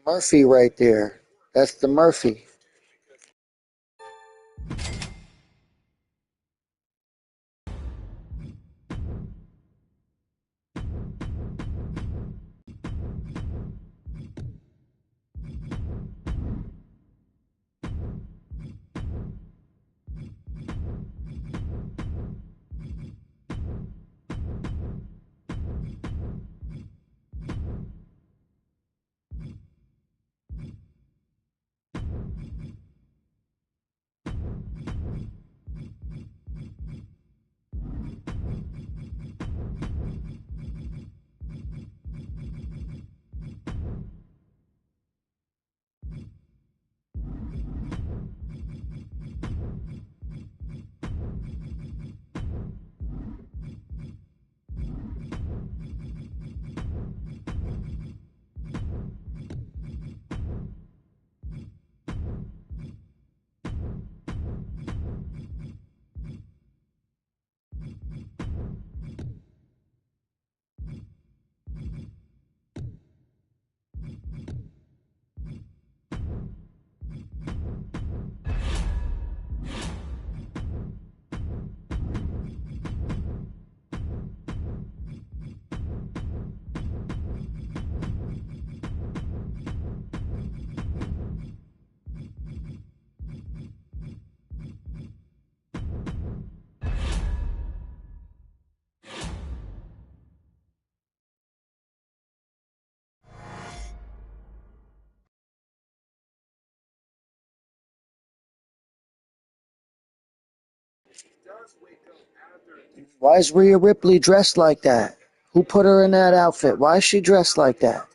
Murphy right there. That's the Murphy. Why is Rhea Ripley dressed like that? Who put her in that outfit? Why is she dressed like that?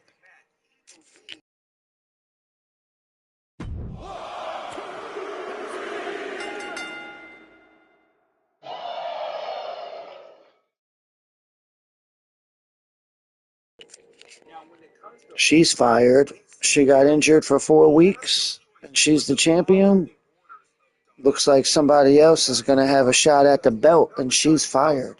She's fired. She got injured for 4 weeks, and she's the champion. Looks like somebody else is going to have a shot at the belt, and she's fired.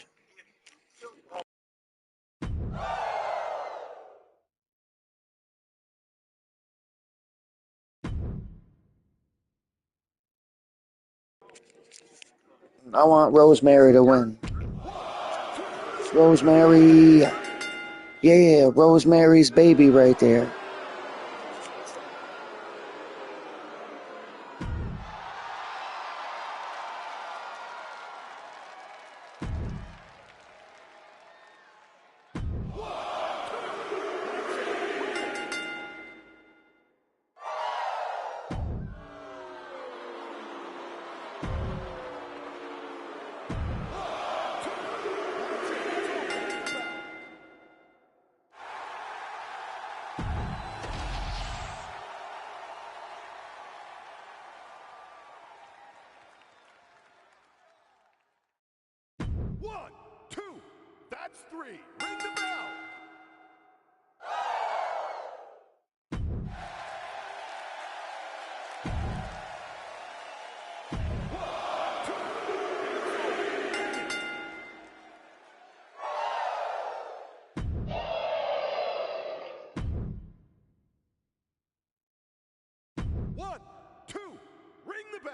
I want Rosemary to win. Rosemary. Yeah, Rosemary's baby right there. One, two, that's three. Ring the bell. One, two, ring the bell.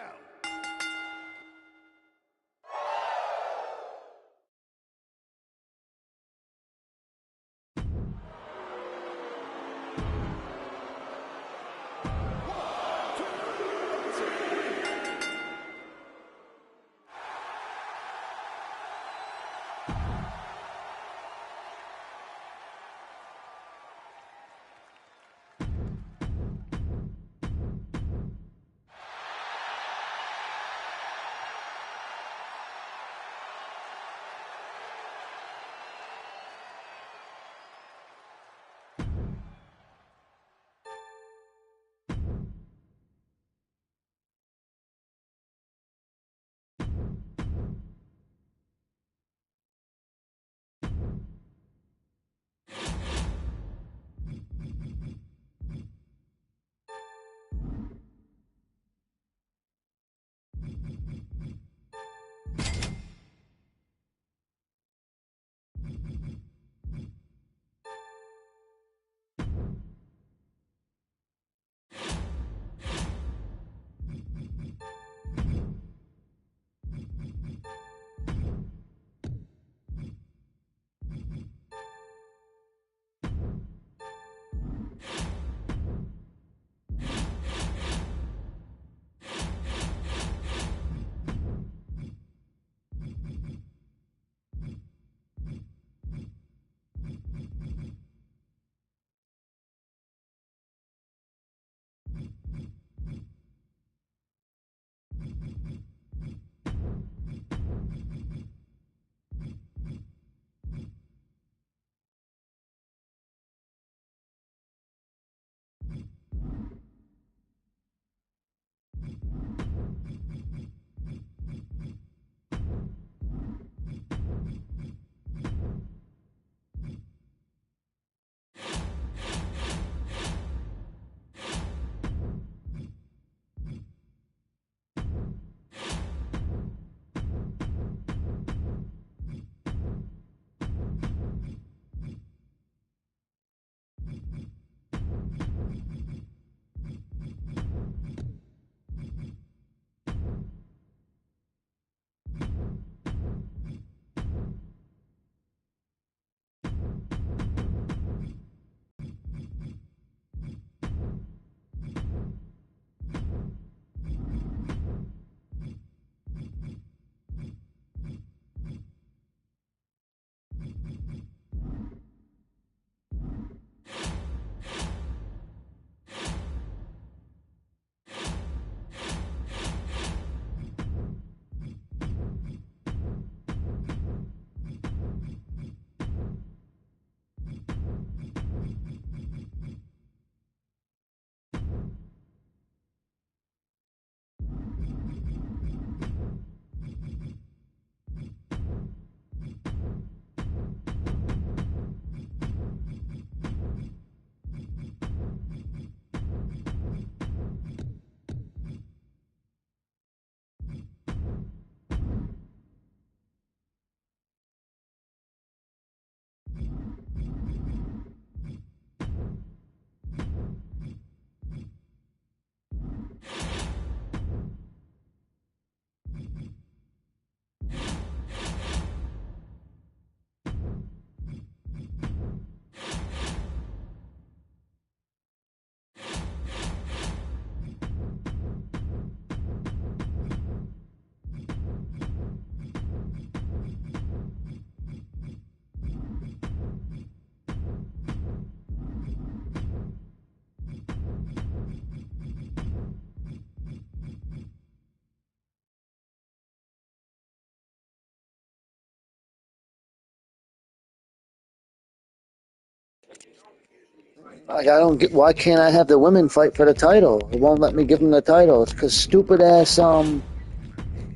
Like, I don't get, why can't I have the women fight for the title? It won't let me give them the title. It's because stupid ass,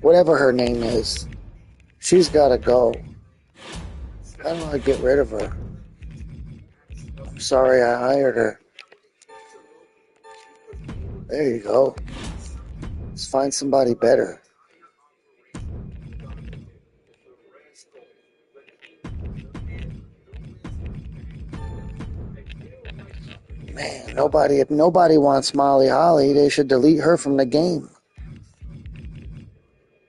whatever her name is, she's got to go. How do I get rid of her? I'm sorry I hired her. There you go. Let's find somebody better. Man, if nobody wants Molly Holly, they should delete her from the game.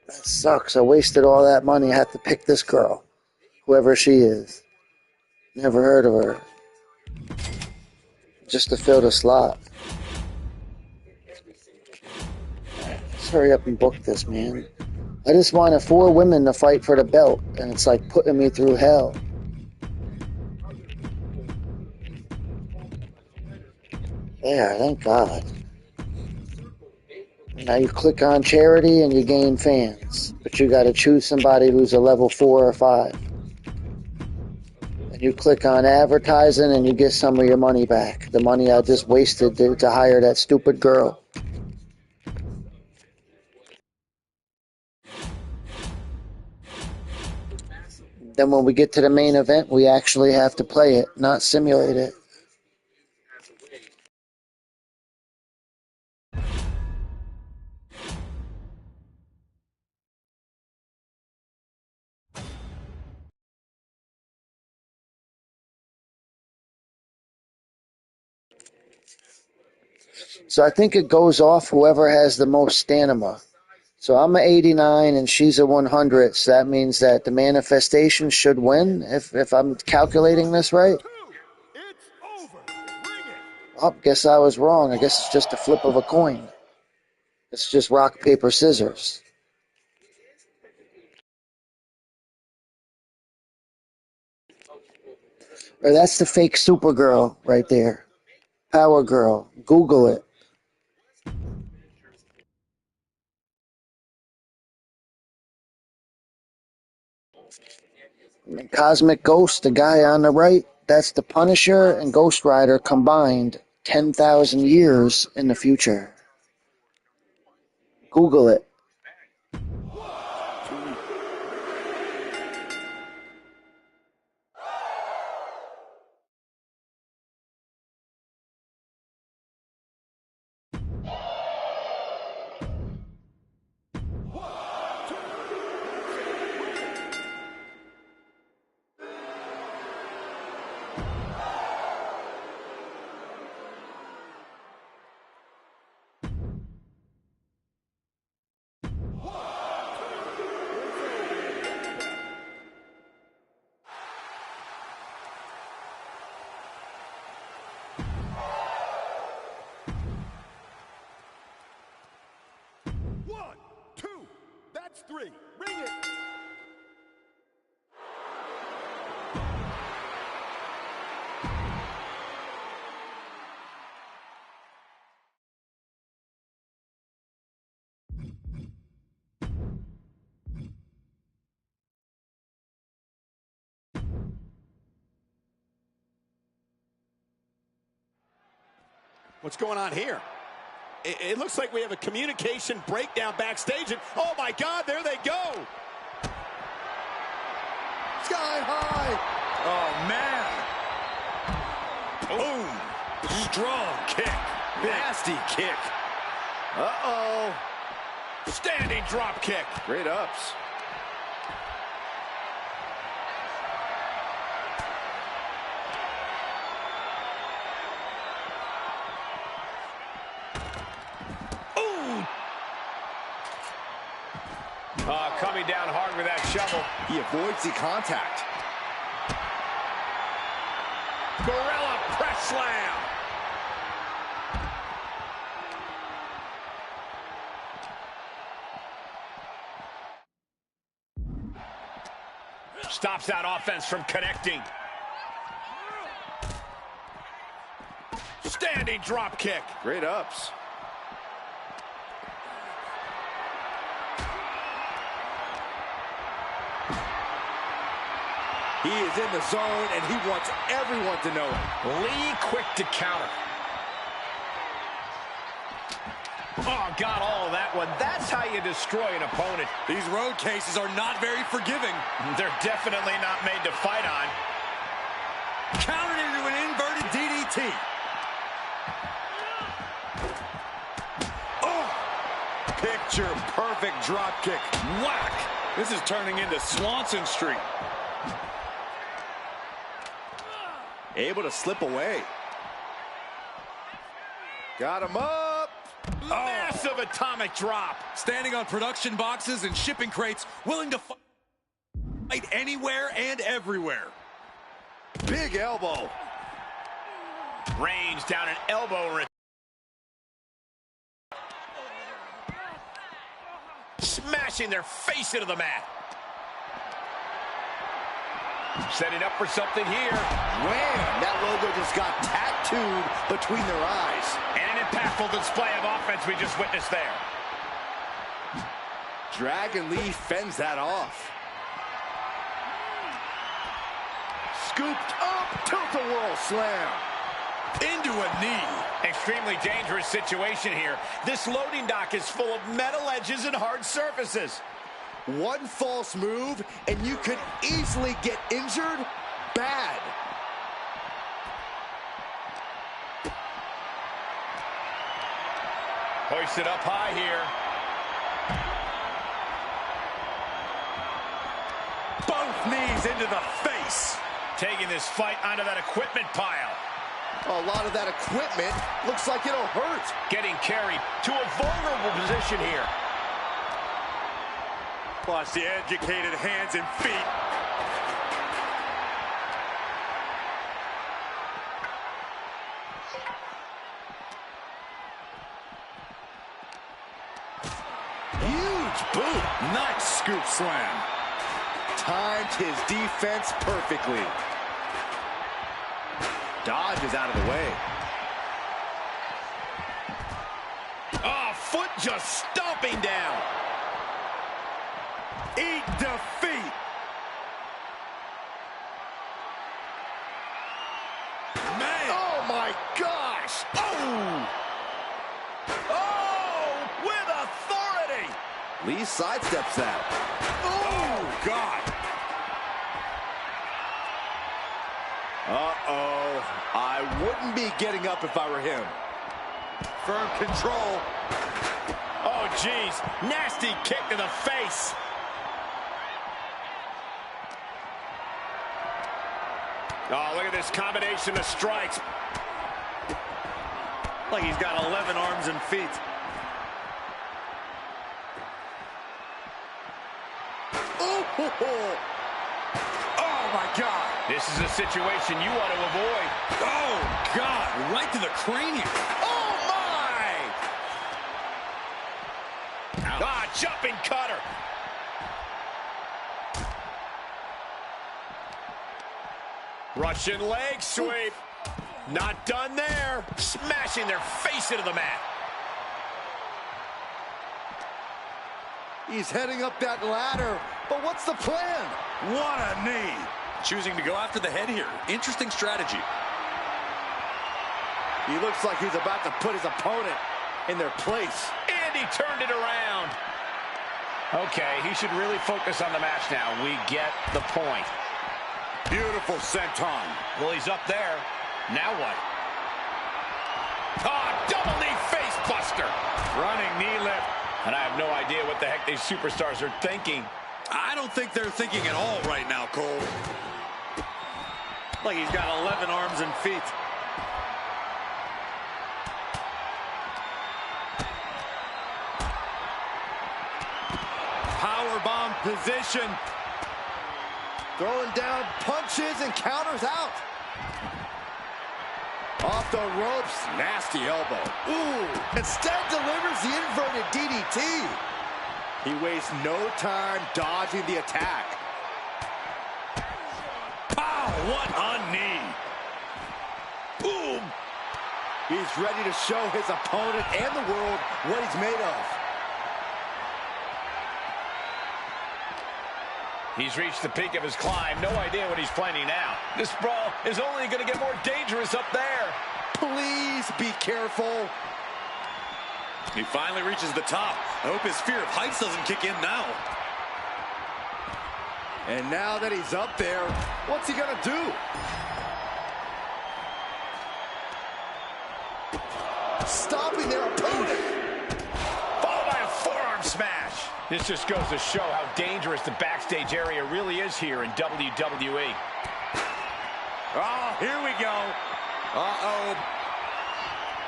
That sucks. I wasted all that money. I have to pick this girl, whoever she is. Never heard of her. Just to fill the slot. Let's hurry up and book this, man. I just wanted 4 women to fight for the belt, and it's like putting me through hell. There, thank God. Now you click on charity and you gain fans, but you got to choose somebody who's a level 4 or 5. And you click on advertising and you get some of your money back. The money I just wasted to hire that stupid girl. Then when we get to the main event, we actually have to play it, not simulate it. So I think it goes off whoever has the most stamina. So I'm an 89 and she's a 100. So that means that the manifestation should win if I'm calculating this right. It's over. Bring it. Oh, guess I was wrong. I guess it's just a flip of a coin. It's just rock, paper, scissors. Or that's the fake Supergirl right there. Power Girl. Google it. Cosmic Ghost, the guy on the right, that's the Punisher and Ghost Rider combined 10,000 years in the future. Google it. One, two, that's 3. Ring it. What's going on here? It looks like we have a communication breakdown backstage, and oh my God, there they go! Sky high! Oh, man. Boom. Strong kick. Nasty kick. Uh-oh. Standing drop kick. Great ups. Coming down hard with that shovel. He avoids the contact. Gorilla press slam. Stops that offense from connecting. Standing drop kick. Great ups. He is in the zone, and he wants everyone to know it. Lee quick to counter. Oh, got all of that one. That's how you destroy an opponent. These road cases are not very forgiving. They're definitely not made to fight on. Countered into an inverted DDT. Oh! Picture perfect drop kick. Whack! This is turning into Swanson Street. Able to slip away. Got him up. Massive atomic drop. Standing on production boxes and shipping crates, willing to fight anywhere and everywhere. Big elbow. Range down an elbow. Smashing their face into the mat. Setting up for something here. Wham! That logo just got tattooed between their eyes. And an impactful display of offense we just witnessed there. Dragon Lee fends that off. Scooped up, tilt-a-whirl slam. Into a knee. Extremely dangerous situation here. This loading dock is full of metal edges and hard surfaces. One false move, and you could easily get injured bad. Hoisted up high here. Both knees into the face. Taking this fight onto that equipment pile. A lot of that equipment looks like it'll hurt. Getting carried to a vulnerable position here. Watch the educated hands and feet. Huge boot. Nice scoop slam. Timed his defense perfectly. Dodges out of the way. Oh, foot just stomping down. Eat defeat. Man. Oh, my gosh. Oh. Oh, with authority. Lee sidesteps that. Oh, God. Uh-oh. I wouldn't be getting up if I were him. Firm control. Oh, geez. Nasty kick to the face. Oh, look at this combination of strikes. Like he's got 11 arms and feet. Oh, my God. This is a situation you want to avoid. Oh, God. Right to the cranium. Oh, my! Ah, jumping cutter. Russian leg sweep. Not done there. Smashing their face into the mat. He's heading up that ladder, but what's the plan? What a knee. Choosing to go after the head here. Interesting strategy. He looks like he's about to put his opponent in their place. And he turned it around. Okay, he should really focus on the match now. We get the point. Beautiful senton. Well, he's up there. Now what? Ah, double knee face buster. Running knee lift. And I have no idea what the heck these superstars are thinking. I don't think they're thinking at all right now, Cole. Like he's got 11 arms and feet. Powerbomb position. Throwing down punches and counters out. Off the ropes, nasty elbow. Ooh, instead delivers the inverted DDT. He wastes no time dodging the attack. Pow, what a knee. Boom. He's ready to show his opponent and the world what he's made of. He's reached the peak of his climb. No idea what he's planning now. This brawl is only going to get more dangerous up there. Please be careful. He finally reaches the top. I hope his fear of heights doesn't kick in now. And now that he's up there, what's he gonna do? Stopping their opponent. Followed by a forearm smash. This just goes to show how dangerous the backstage area really is here in WWE. Oh, here we go. Uh-oh.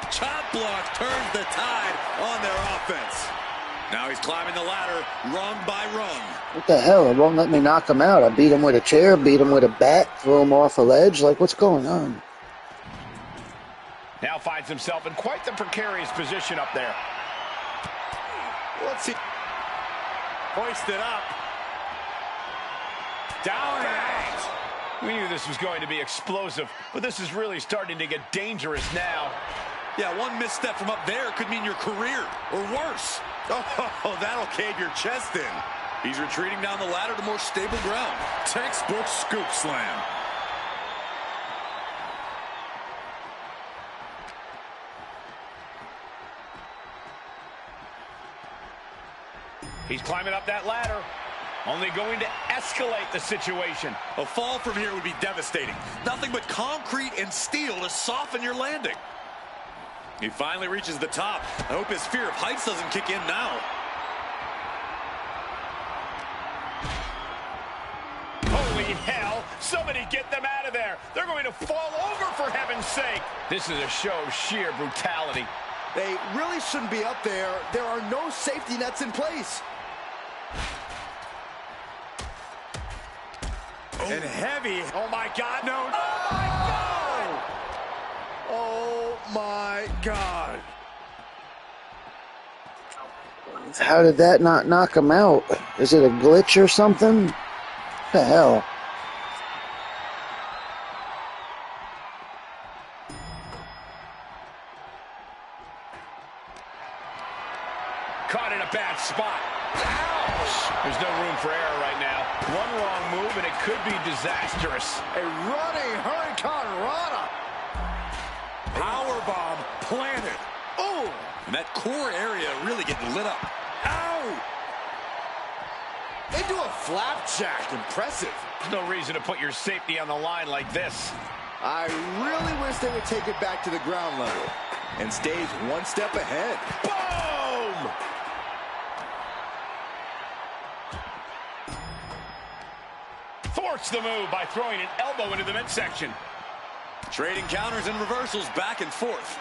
Chop block turns the tide on their offense. Now he's climbing the ladder rung by rung. What the hell? It won't let me knock him out. I beat him with a chair, beat him with a bat, threw him off a ledge. Like, what's going on? Now finds himself in quite the precarious position up there. Let's see. Hoisted up. Down and out. We knew this was going to be explosive, but this is really starting to get dangerous now. Yeah, one misstep from up there could mean your career, or worse. Oh, that'll cave your chest in. He's retreating down the ladder to more stable ground. Textbook scoop slam. He's climbing up that ladder, only going to escalate the situation. A fall from here would be devastating. Nothing but concrete and steel to soften your landing. He finally reaches the top. I hope his fear of heights doesn't kick in now. Holy hell! Somebody get them out of there! They're going to fall over, for heaven's sake! This is a show of sheer brutality. They really shouldn't be up there. There are no safety nets in place. And heavy. Oh my God, no! Oh my God! Oh my God. How did that not knock him out? Is it a glitch or something? What the hell? Caught in a bad spot. Ouch! There's no room for error right now. One wrong move and it could be disastrous. A running Hurricane Rana. Powerbomb planted. Oh! And that core area really getting lit up. Ow! Into a flapjack. Impressive. There's no reason to put your safety on the line like this. I really wish they would take it back to the ground level and stage one step ahead. Boom! Thwarts the move by throwing an elbow into the midsection. Trading counters and reversals back and forth.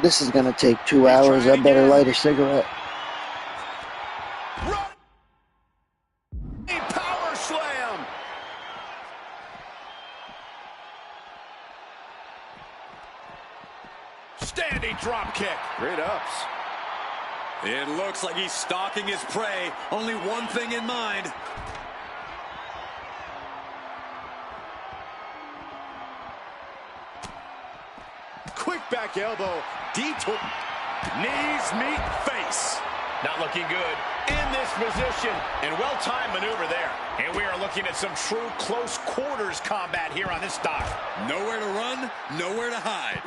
This is going to take 2 hours. I better light a cigarette. Run! A power slam! Standing drop kick. Great ups. It looks like he's stalking his prey. Only one thing in mind. Quick back elbow. Detour. Knees meet face. Not looking good in this position. And well-timed maneuver there. And we are looking at some true close quarters combat here on this dock. Nowhere to run, nowhere to hide.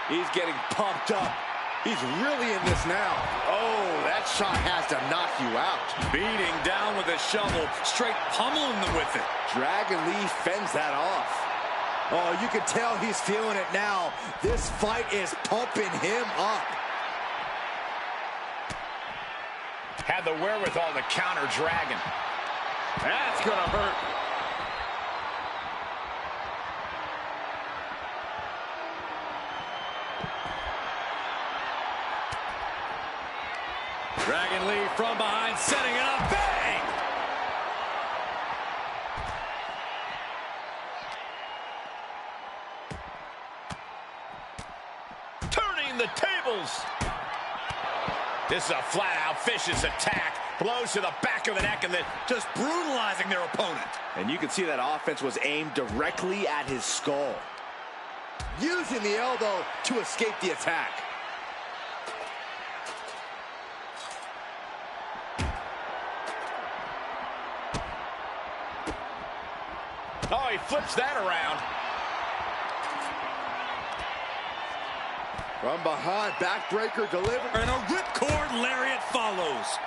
He's getting pumped up. He's really in this now. Oh, that shot has to knock you out. Beating down with a shovel, straight pummeling them with it. Dragon Lee fends that off. Oh, you can tell he's feeling it now. This fight is pumping him up. Had the wherewithal to counter Dragon. That's gonna hurt. Dragon Lee from behind, setting it up. Bang! Turning the tables. This is a flat-out vicious attack. Blows to the back of the neck and then just brutalizing their opponent. And you can see that offense was aimed directly at his skull. Using the elbow to escape the attack. Oh, he flips that around. From behind, backbreaker delivered. And a ripcord lariat follows.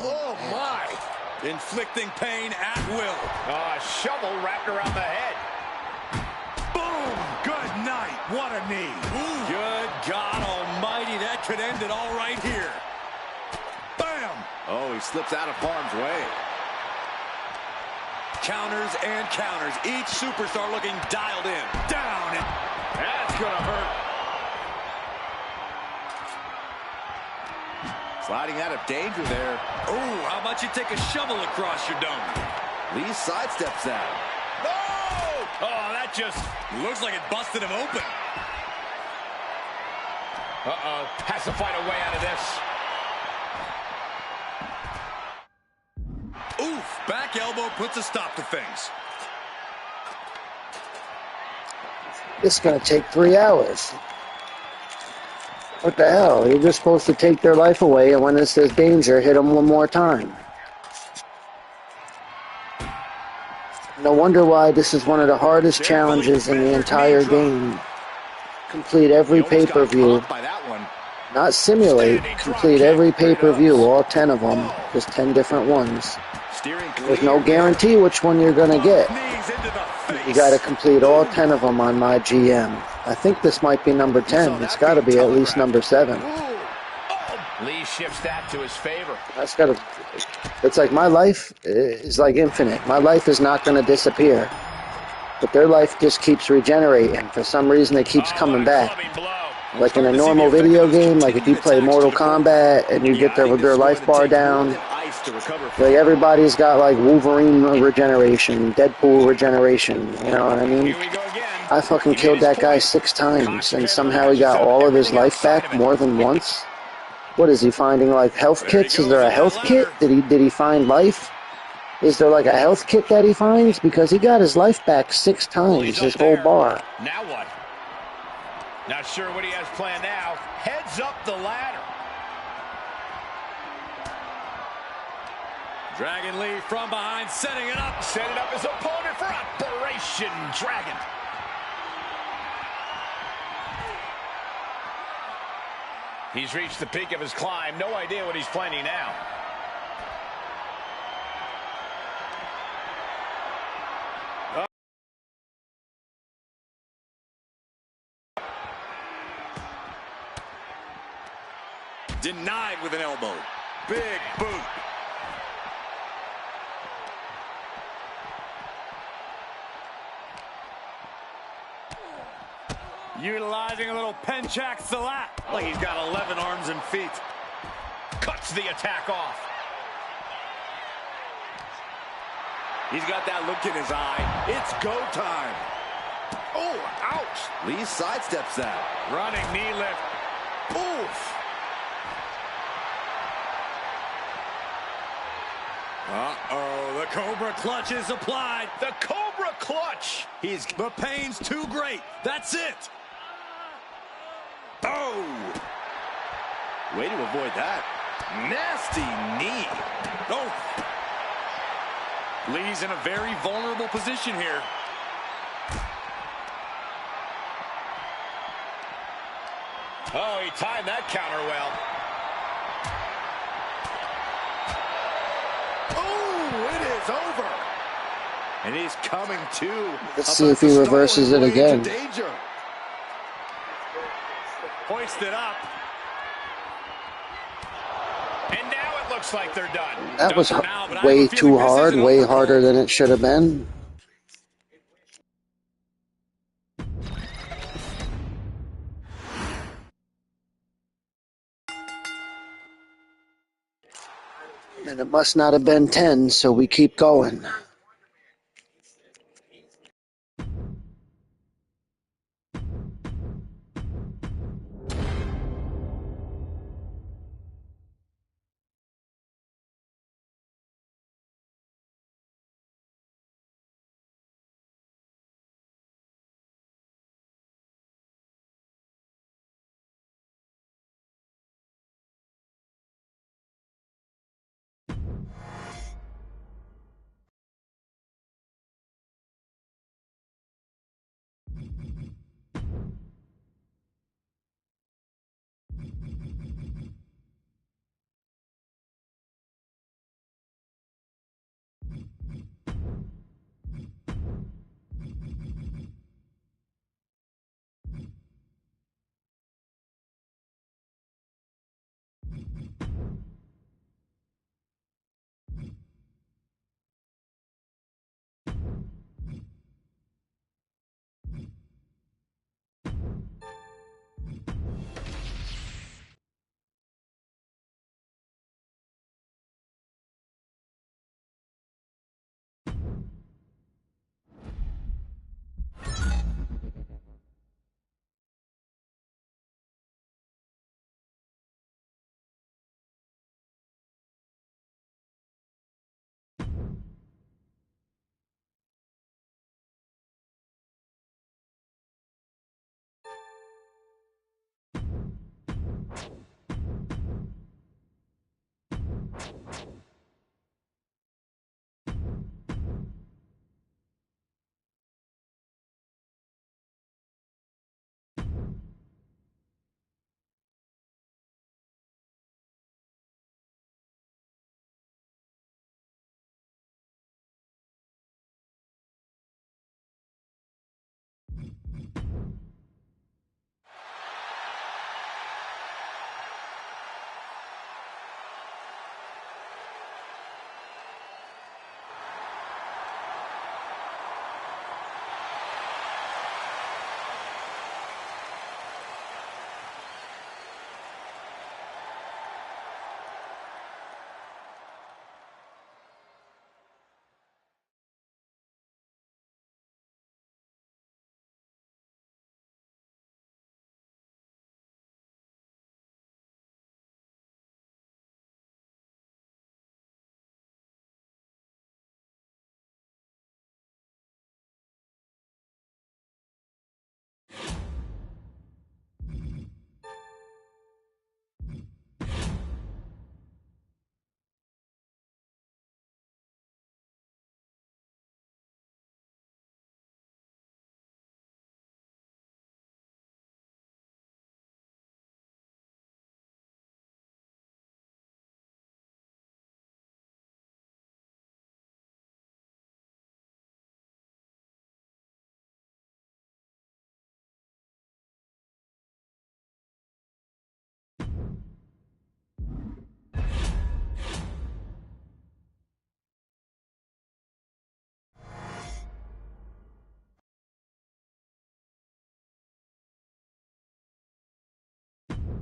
Oh, my. Inflicting pain at will. Oh, a shovel wrapped around the head. Boom! Good night. What a knee. Ooh. Good God almighty. That could end it all right here. Bam! Oh, he slips out of harm's way. Counters and counters. Each superstar looking dialed in. Down. And that's going to hurt. Sliding out of danger there. Oh, how about you take a shovel across your dome? Lee sidesteps that. No! Oh, that just Looks like it busted him open. Uh-oh. Has to find a way out of this. Oof. Back elbow puts a stop to things. It's going to take 3 hours. What the hell? You're just supposed to take their life away, and when it says danger, hit them one more time. No wonder why this is one of the hardest challenges in the entire game. Complete every pay-per-view. Not simulate, complete every pay-per-view, all 10 of them. Just 10 different ones. There's no guarantee which one you're going to get. You got to complete all 10 of them on myGM. I think this might be number 10. It's got to be at least number 7. Lee shifts that to his favor. That's got to. It's like my life is like infinite. My life is not going to disappear, but their life just keeps regenerating. For some reason, it keeps coming back. Like in a normal video game, like if you play Mortal Kombat and you get their life bar down, like everybody's got like Wolverine regeneration, Deadpool regeneration. You know what I mean? I fucking killed that guy 6 times, and somehow he got all of his life back more than once. What is he finding? Like health kits? Is there a health kit? Did he find life? Is there like a health kit that he finds? Because he got his life back 6 times, his whole bar. Now what? Not sure what he has planned now. Heads up the ladder. Dragon Lee from behind, setting it up. Setting up his opponent for Operation Dragon. He's reached the peak of his climb. No idea what he's planning now. Denied with an elbow. Big boot. Utilizing a little penchak salat. Like he's got 11 arms and feet. Cuts the attack off. He's got that look in his eye. It's go time. Oh, ouch. Lee sidesteps that. Running knee lift. Oof. Uh-oh, the Cobra clutch is applied. The Cobra clutch. The pain's too great. That's it. Oh. Way to avoid that. Nasty knee. Oh. Lee's in a very vulnerable position here. Oh, he timed that counter well. Oh, it is over. And he's coming to. Let's see if he reverses it again. Hoisted up. And now it looks like they're done. That was way too hard, way harder than it should have been. And it must not have been 10, so we keep going.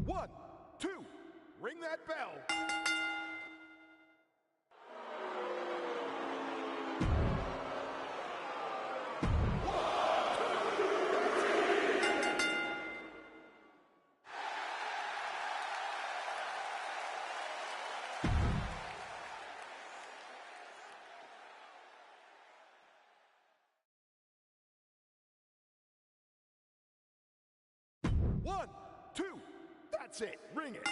One, two, ring that bell. One, two, that's it. Ring it.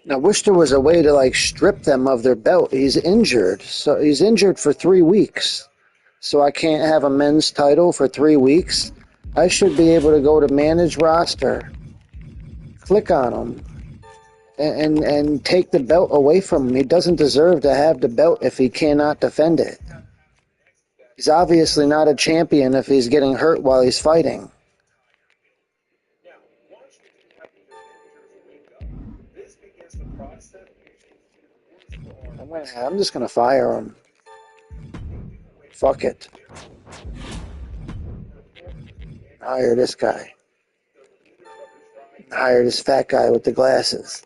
I wish there was a way to like strip them of their belt. He's injured. So he's injured for 3 weeks. So I can't have a men's title for 3 weeks. I should be able to go to manage roster, click on him, and take the belt away from him. He doesn't deserve to have the belt if he cannot defend it. He's obviously not a champion if he's getting hurt while he's fighting. I'm just gonna fire him. Fuck it. Hire this guy. Hire this fat guy with the glasses.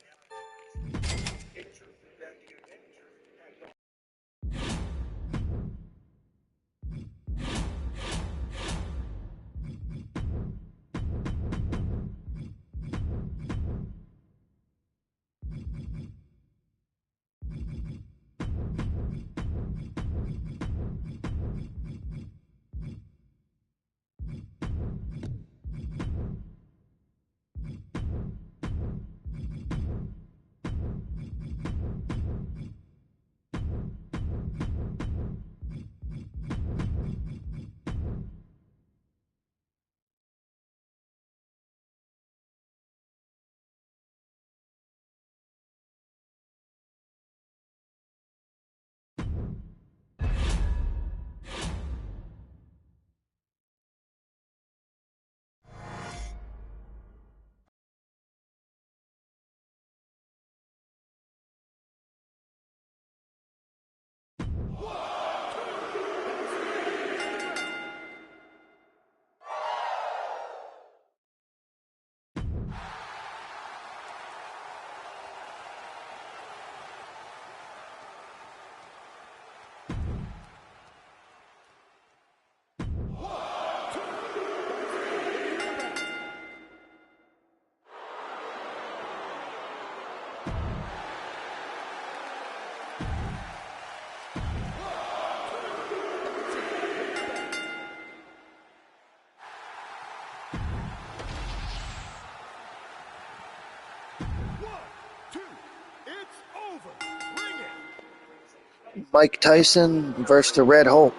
Mike Tyson versus the Red Hulk.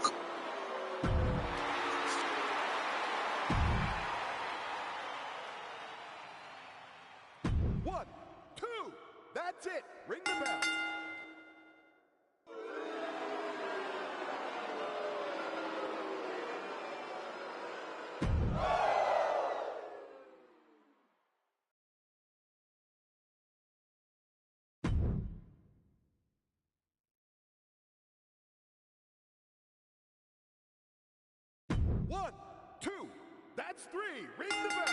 One, two, that's it. Ring the bell. One, two, that's three. Ring the bell.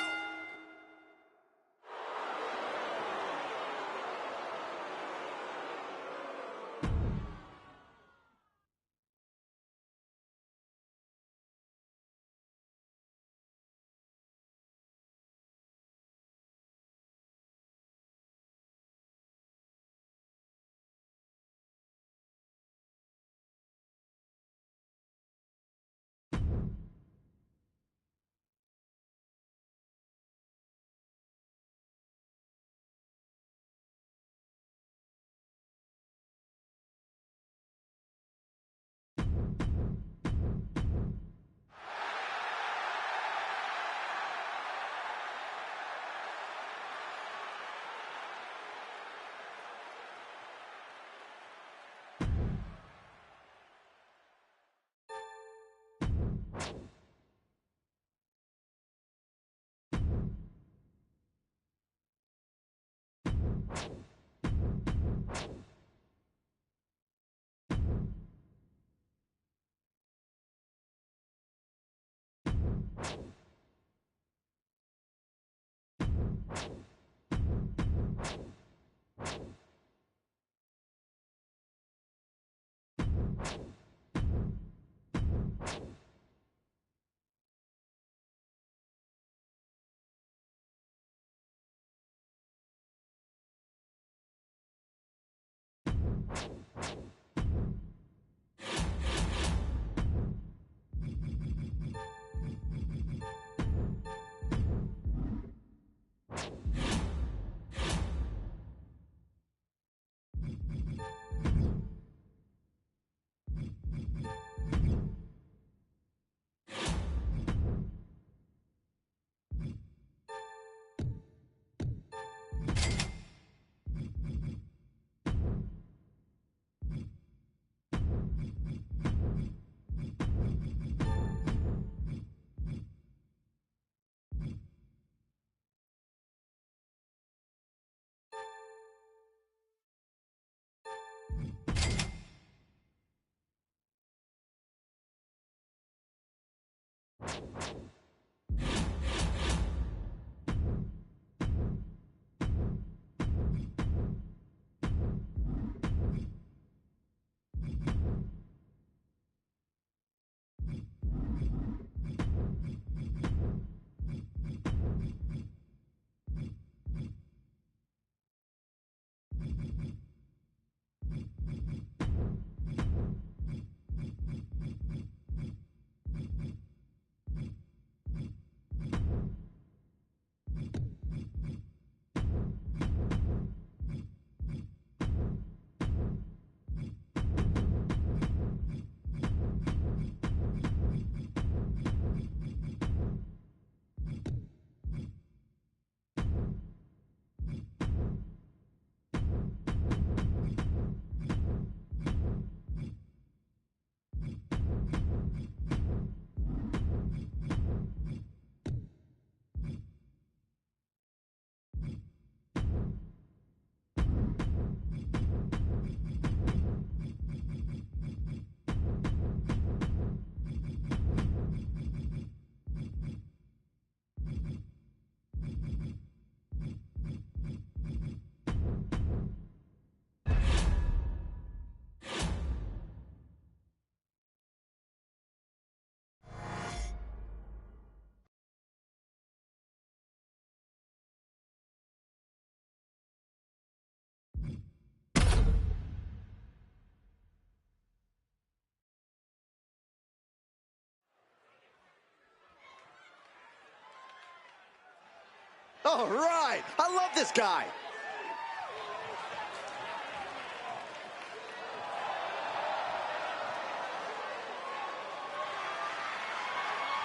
All right. I love this guy.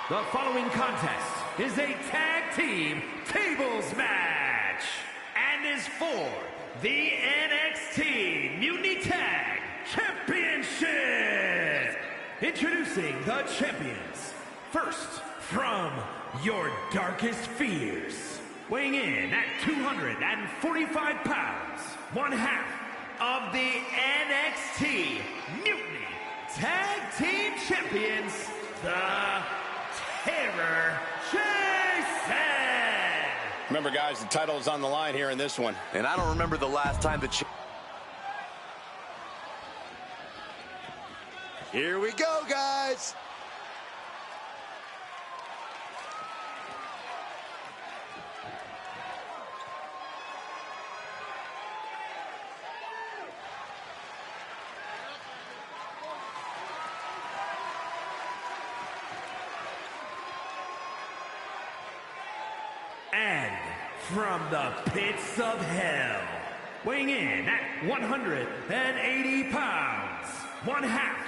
The following contest is a tag team tables match and is for the NXT Mutiny Tag Championship. Introducing the champions. First, from your darkest fears, weighing in at 245 pounds, one half of the NXT Mutiny Tag Team Champions, the Terror Jason. Remember, guys, the title is on the line here in this one. And I don't remember the last time Here we go, guys. And from the pits of hell, weighing in at 180 pounds, one half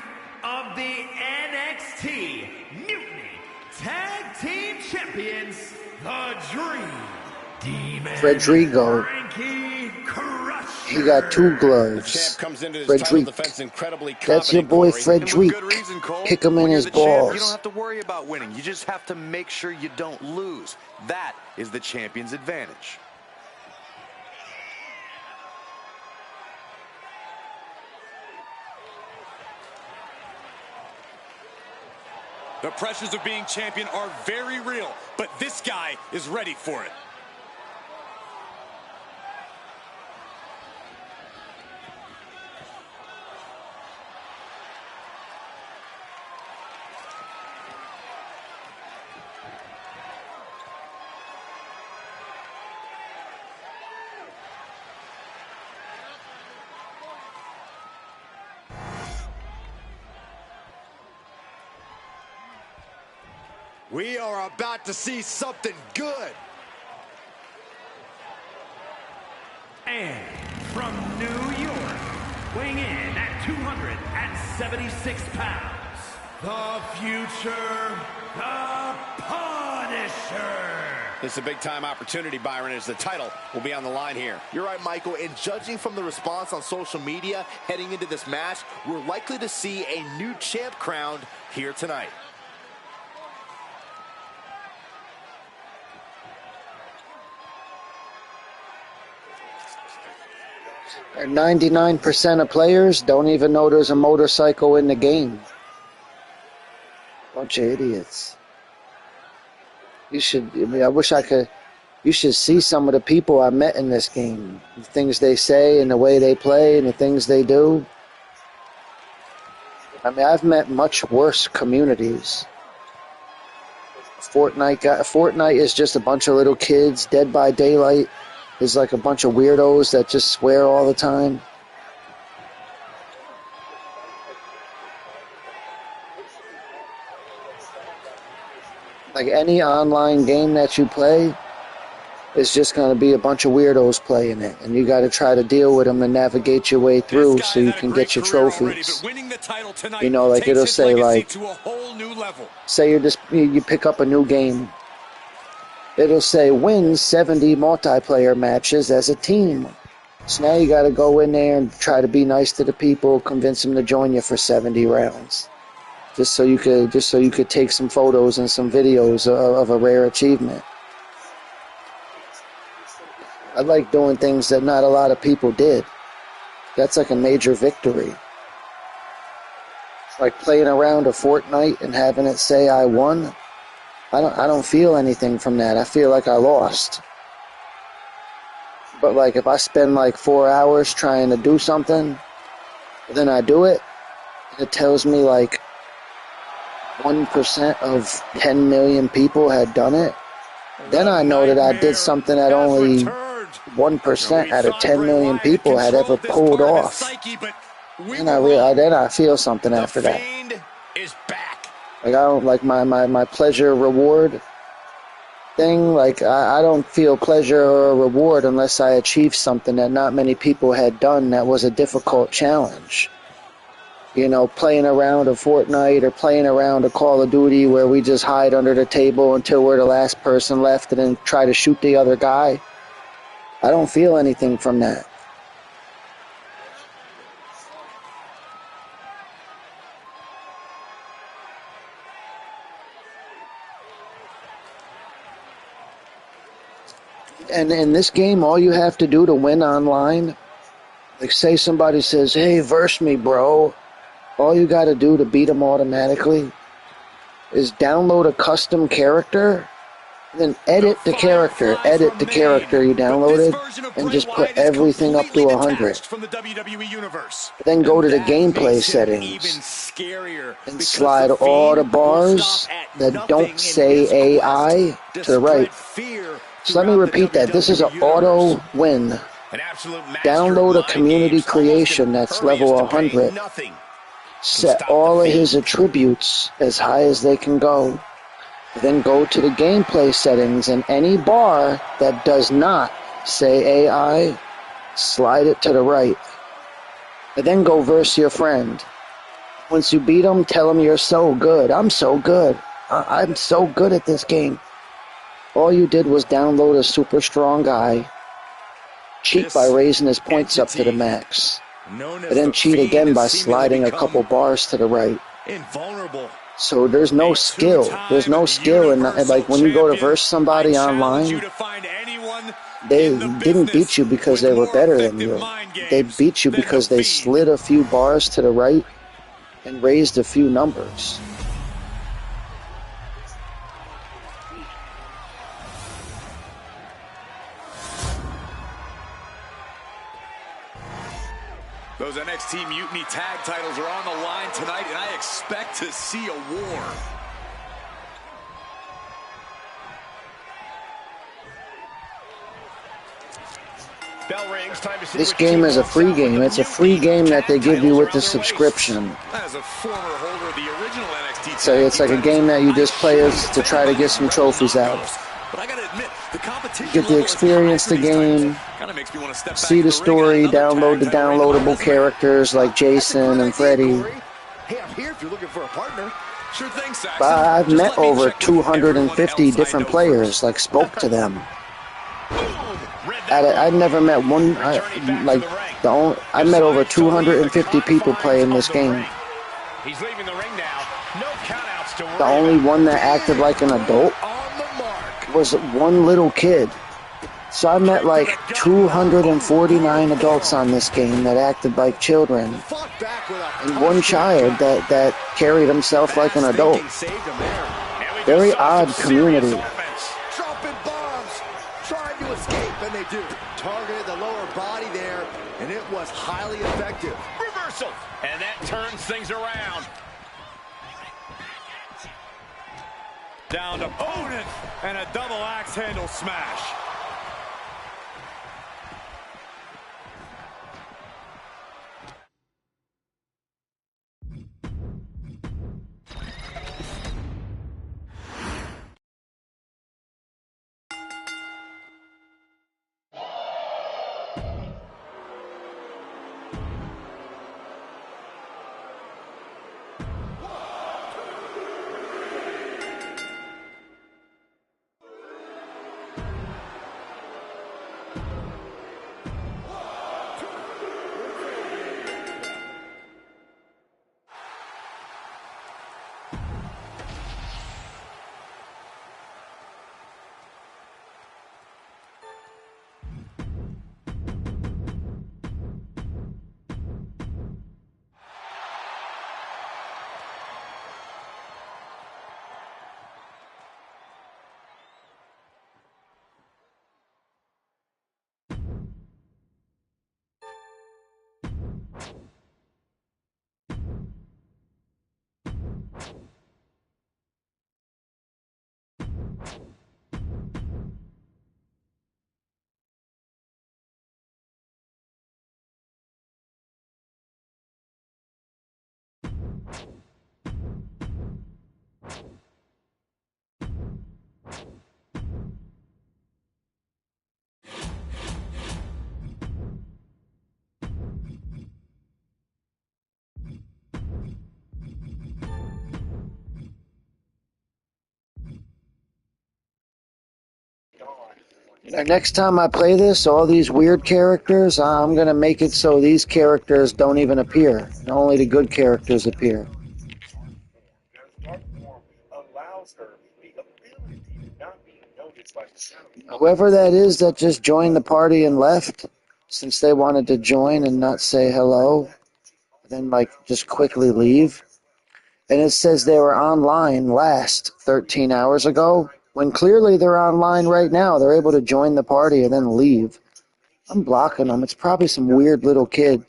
of the NXT Mutiny Tag Team Champions, the Dream Demon Rodrigo. Frankie Crusher. He got two gloves. The champ comes into this title defense incredibly confident. That's your boy Corey. Frederic. Kick him in his balls. You don't have to worry about winning. You just have to make sure you don't lose. That is the champion's advantage. The pressures of being champion are very real, but this guy is ready for it. We are about to see something good. And from New York, weighing in at 276 pounds, the future, the Punisher. This is a big-time opportunity, Byron, as the title will be on the line here. You're right, Michael, and judging from the response on social media heading into this match, we're likely to see a new champ crowned here tonight. And 99% of players don't even know there's a motorcycle in the game. Bunch of idiots. You should, I mean, I wish I could, you should see some of the people I met in this game. The things they say and the way they play and the things they do. I mean, I've met much worse communities. Fortnite is just a bunch of little kids. Dead by Daylight is like a bunch of weirdos that just swear all the time. Like any online game that you play is just going to be a bunch of weirdos playing it. And you got to try to deal with them and navigate your way through so you can get your trophies. You know, like it'll say like, say you pick up a new game. It'll say win 70 multiplayer matches as a team. So now you got to go in there and try to be nice to the people, convince them to join you for 70 rounds, just so you could take some photos and some videos of a rare achievement. I like doing things that not a lot of people did. That's like a major victory. Like playing around a Fortnite and having it say I won. I don't feel anything from that. I feel like I lost. But like if I spend like 4 hours trying to do something, then I do it, and it tells me like 1% of 10 million people had done it, then I know that I did something that only 1% out of 10 million people had ever pulled off. And then I feel something after that. Like I don't like my pleasure reward thing. Like, I don't feel pleasure or reward unless I achieve something that not many people had done that was a difficult challenge. You know, playing around a Fortnite or playing around a Call of Duty where we just hide under the table until we're the last person left and then try to shoot the other guy. I don't feel anything from that. And in this game, all you have to do to win online, like say somebody says, hey, verse me, bro. All you got to do to beat them automatically is download a custom character, then edit the character you downloaded, and just put everything up to 100. Then go to the gameplay settings and slide all the bars that don't say AI to the right. So let me repeat that. This is an auto win. Download a community creation that's level 100. Set all of his attributes as high as they can go. Then go to the gameplay settings, and any bar that does not say AI, slide it to the right. And then go verse your friend. Once you beat him, tell him you're so good. I'm so good. I'm so good at this game. All you did was download a super strong guy, cheat by raising his points up to the max, and then cheat again by sliding a couple bars to the right. Invulnerable. So there's no skill. There's no skill in that. Like when you go to verse somebody online, they didn't beat you because they were better than you. They beat you because they slid a few bars to the right and raised a few numbers. Those NXT Mutiny tag titles are on the line tonight, and I expect to see a war. Bell rings, time to see This game is a free game. It's a free game that they give you with the subscription. As a former holder of the original NXT So it's like a game that you just play to try to get some trophies out. But I gotta admit, the competition Get the experience the game, see the story, download the downloadable characters like Jason and Freddy. Hey, I'm here if you're looking for a partner. Sure thing, Saxon. But I've met over 250 different players, like spoke to them. I'd never met one, I met over 250 people playing this game. He's leaving the ring now. No countouts to worry The only one that acted like an adult was one little kid. So I met like 249 adults on this game that acted like children, and one child that carried himself like an adult. Very odd community. Dropping bombs, trying to escape, and they do. Targeted the lower body there, and it was highly effective. Reversal, and that turns things around. Down to opponent, and a double axe handle smash. Next time I play this, all these weird characters, I'm going to make it so these characters don't even appear. And only the good characters appear. Whoever that is that just joined the party and left, since they wanted to join and not say hello, then like just quickly leave. And it says they were online last 13 hours ago, when clearly they're online right now. They're able to join the party and then leave. I'm blocking them. It's probably some weird little kid.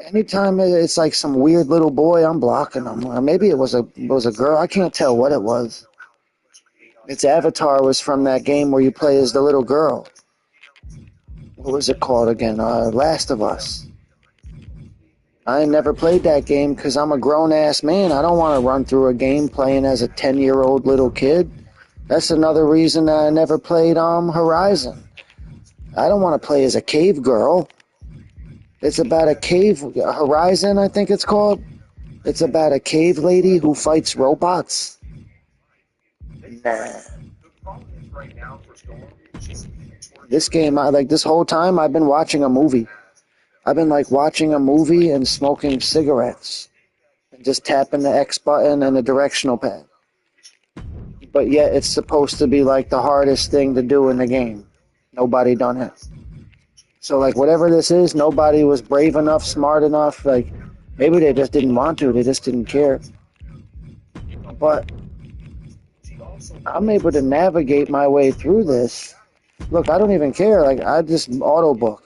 Anytime it's like some weird little boy, I'm blocking them. Or maybe it was a girl. I can't tell what it was. Its avatar was from that game where you play as the little girl. What was it called again? Last of Us. I ain't never played that game because I'm a grown-ass man. I don't want to run through a game playing as a 10-year-old little kid. That's another reason I never played Horizon. I don't want to play as a cave girl. It's about a cave... Horizon, I think it's called. It's about a cave lady who fights robots. Nah. This game, this whole time, I've been watching a movie. I've been watching a movie and smoking cigarettes. And just tapping the X button and the directional pad. But yet it's supposed to be the hardest thing to do in the game. Nobody done it. So whatever this is, nobody was brave enough, smart enough. Maybe they just didn't want to. They just didn't care. But I'm able to navigate my way through this. Look, I don't even care. I just auto book.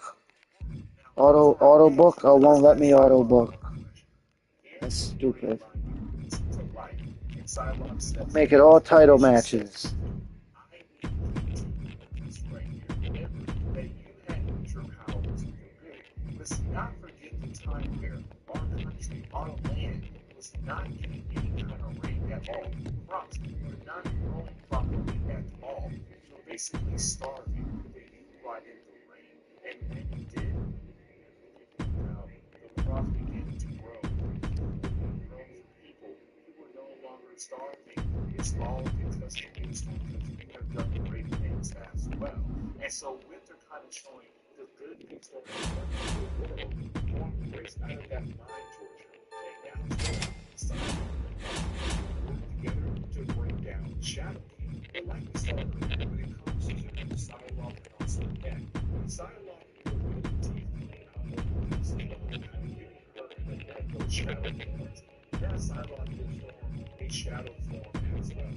Auto book? Oh, won't let me auto book. That's stupid. Make it all title matches. Basically starving. They brought in the rain, and when he did, the crop began to grow. People were no longer starving. It's all because of wisdom, because we have done great things as well. And so winter kind of showing the good things that we've done in the world, one breaks out of that mind torture, and now it's time to work together to bring down the shadow. But like we saw earlier, when it comes to the sidewalk and also neck, sidewalk is a really deep clean out of this, kind of getting hurt, and that goes shadow forms. That sidewalk will form a shadow form as well.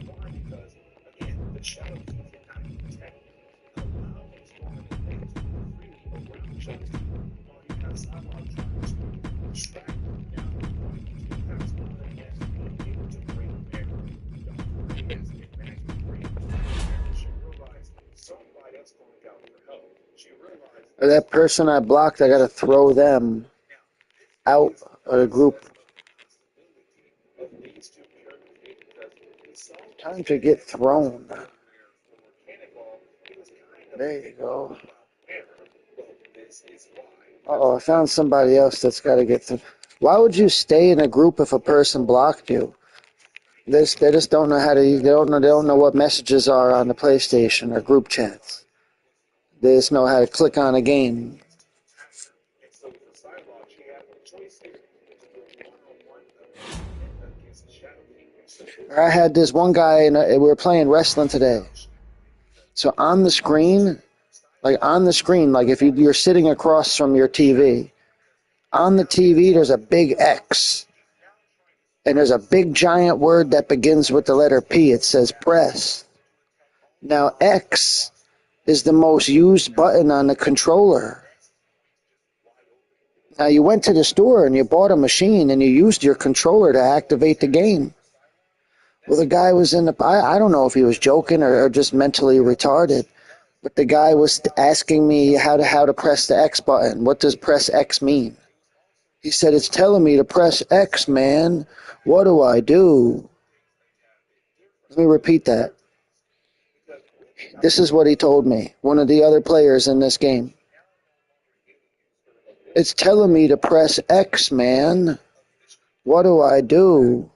Why? Because, again, the shadow can not protect you. Allow these forms to move freely around each other. You have sidewalk trying to distract them down the point. You have someone that's being able to bring error. Dr. Ray is that person I blocked, I gotta throw them out of the group. Time to get thrown. There you go. Uh-oh, I found somebody else that's gotta get through. Why would you stay in a group if a person blocked you? They just don't know how to. They don't know what messages are on the PlayStation or group chats. They just know how to click on a game. I had this one guy, and we were playing wrestling today. So on the screen, if you're sitting across from your TV, on the TV there's a big X. And there's a big giant word that begins with the letter P. It says press. Now X is the most used button on the controller. Now you went to the store and you bought a machine and you used your controller to activate the game. Well, the guy was I don't know if he was joking or just mentally retarded, but the guy was asking me how to press the X button. What does press X mean? He said, it's telling me to press X, man. What do I do? Let me repeat that. This is what he told me, one of the other players in this game. It's telling me to press X, man. What do I do?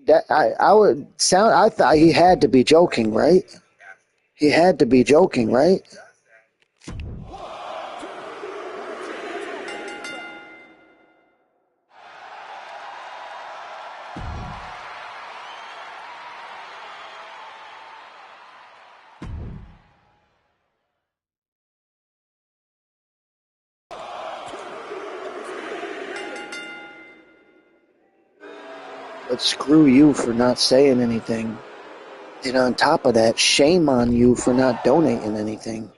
That I would sound. I thought he had to be joking, right? He had to be joking, right? But screw you for not saying anything. And on top of that, shame on you for not donating anything.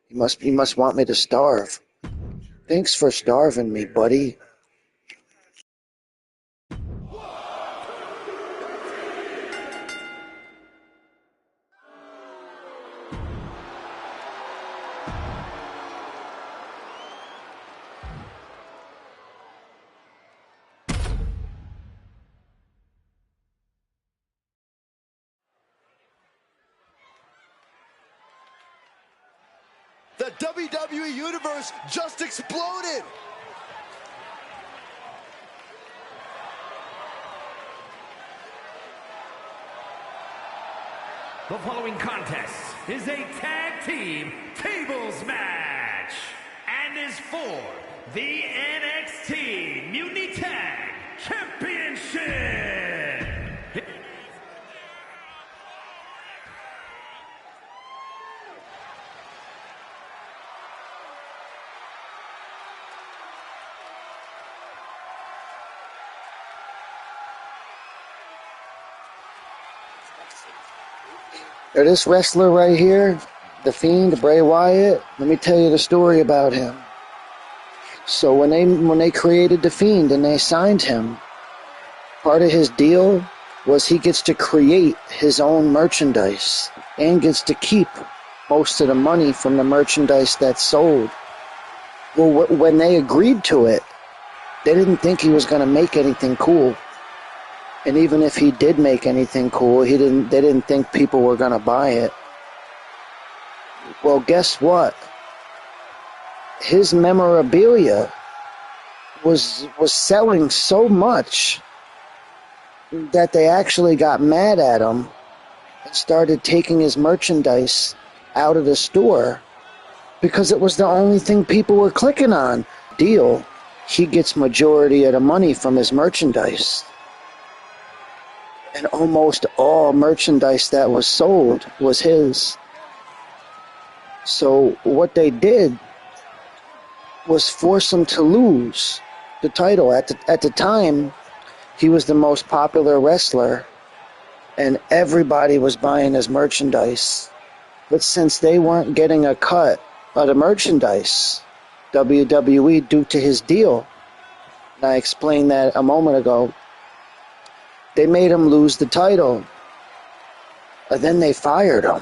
You must want me to starve. Thanks for starving me, buddy. The WWE Universe just exploded. The following contest is a tag team tables match and is for the NXT Mutiny Tag Championship. Now, this wrestler right here, The Fiend, Bray Wyatt, let me tell you the story about him. So when they created The Fiend and they signed him, part of his deal was he gets to create his own merchandise and gets to keep most of the money from the merchandise that's sold. Well, when they agreed to it, they didn't think he was going to make anything cool. And even if he did make anything cool, they didn't think people were going to buy it. Well, guess what? His memorabilia was selling so much that they actually got mad at him and started taking his merchandise out of the store because it was the only thing people were clicking on. Deal, he gets majority of the money from his merchandise. And almost all merchandise that was sold was his. So what they did was force him to lose the title. At the time, he was the most popular wrestler, and everybody was buying his merchandise. But since they weren't getting a cut of the merchandise, WWE, due to his deal, and I explained that a moment ago, they made him lose the title. And then they fired him,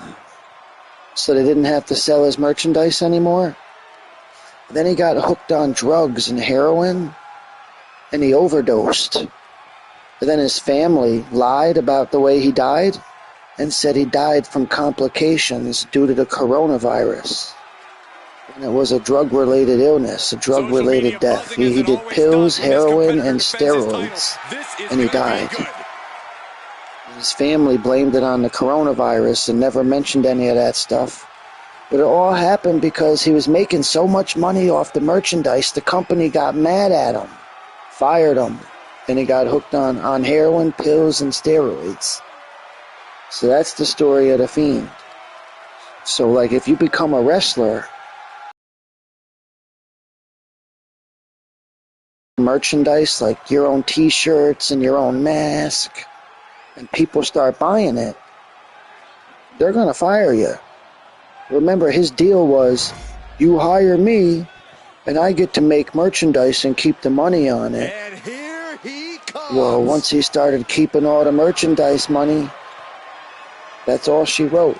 so they didn't have to sell his merchandise anymore. Then he got hooked on drugs and heroin, and he overdosed. And then his family lied about the way he died and said he died from complications due to the coronavirus. And it was a drug-related illness, a drug-related death. He did pills, heroin, and steroids, and he died. His family blamed it on the coronavirus and never mentioned any of that stuff. But it all happened because he was making so much money off the merchandise, the company got mad at him, fired him, and he got hooked on heroin, pills, and steroids. So that's the story of The Fiend. So, like, if you become a wrestler, merchandise, like your own t-shirts and your own mask, and people start buying it, they're going to fire you. Remember, his deal was, you hire me, and I get to make merchandise and keep the money on it. And here he comes. Well, once he started keeping all the merchandise money, that's all she wrote.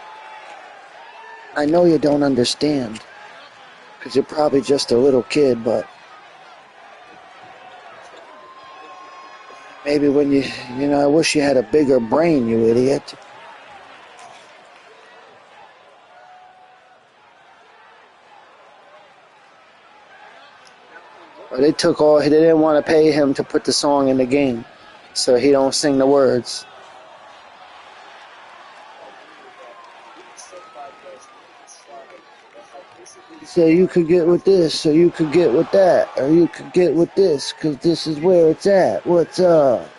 I know you don't understand, because you're probably just a little kid, but maybe when I wish you had a bigger brain, you idiot. But they didn't want to pay him to put the song in the game. so he don't sing the words. So you could get with this, or you could get with that, or you could get with this, because this is where it's at. What's up?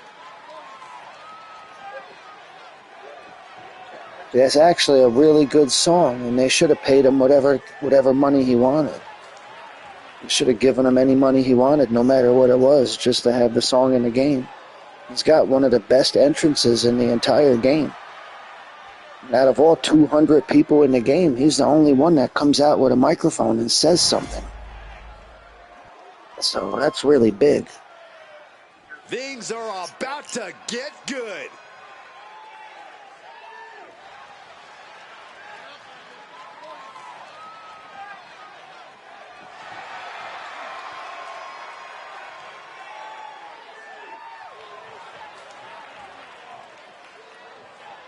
That's actually a really good song, and they should have paid him whatever money he wanted. They should have given him any money he wanted, no matter what it was, just to have the song in the game. He's got one of the best entrances in the entire game. And out of all 200 people in the game, he's the only one that comes out with a microphone and says something. So that's really big. Things are about to get good.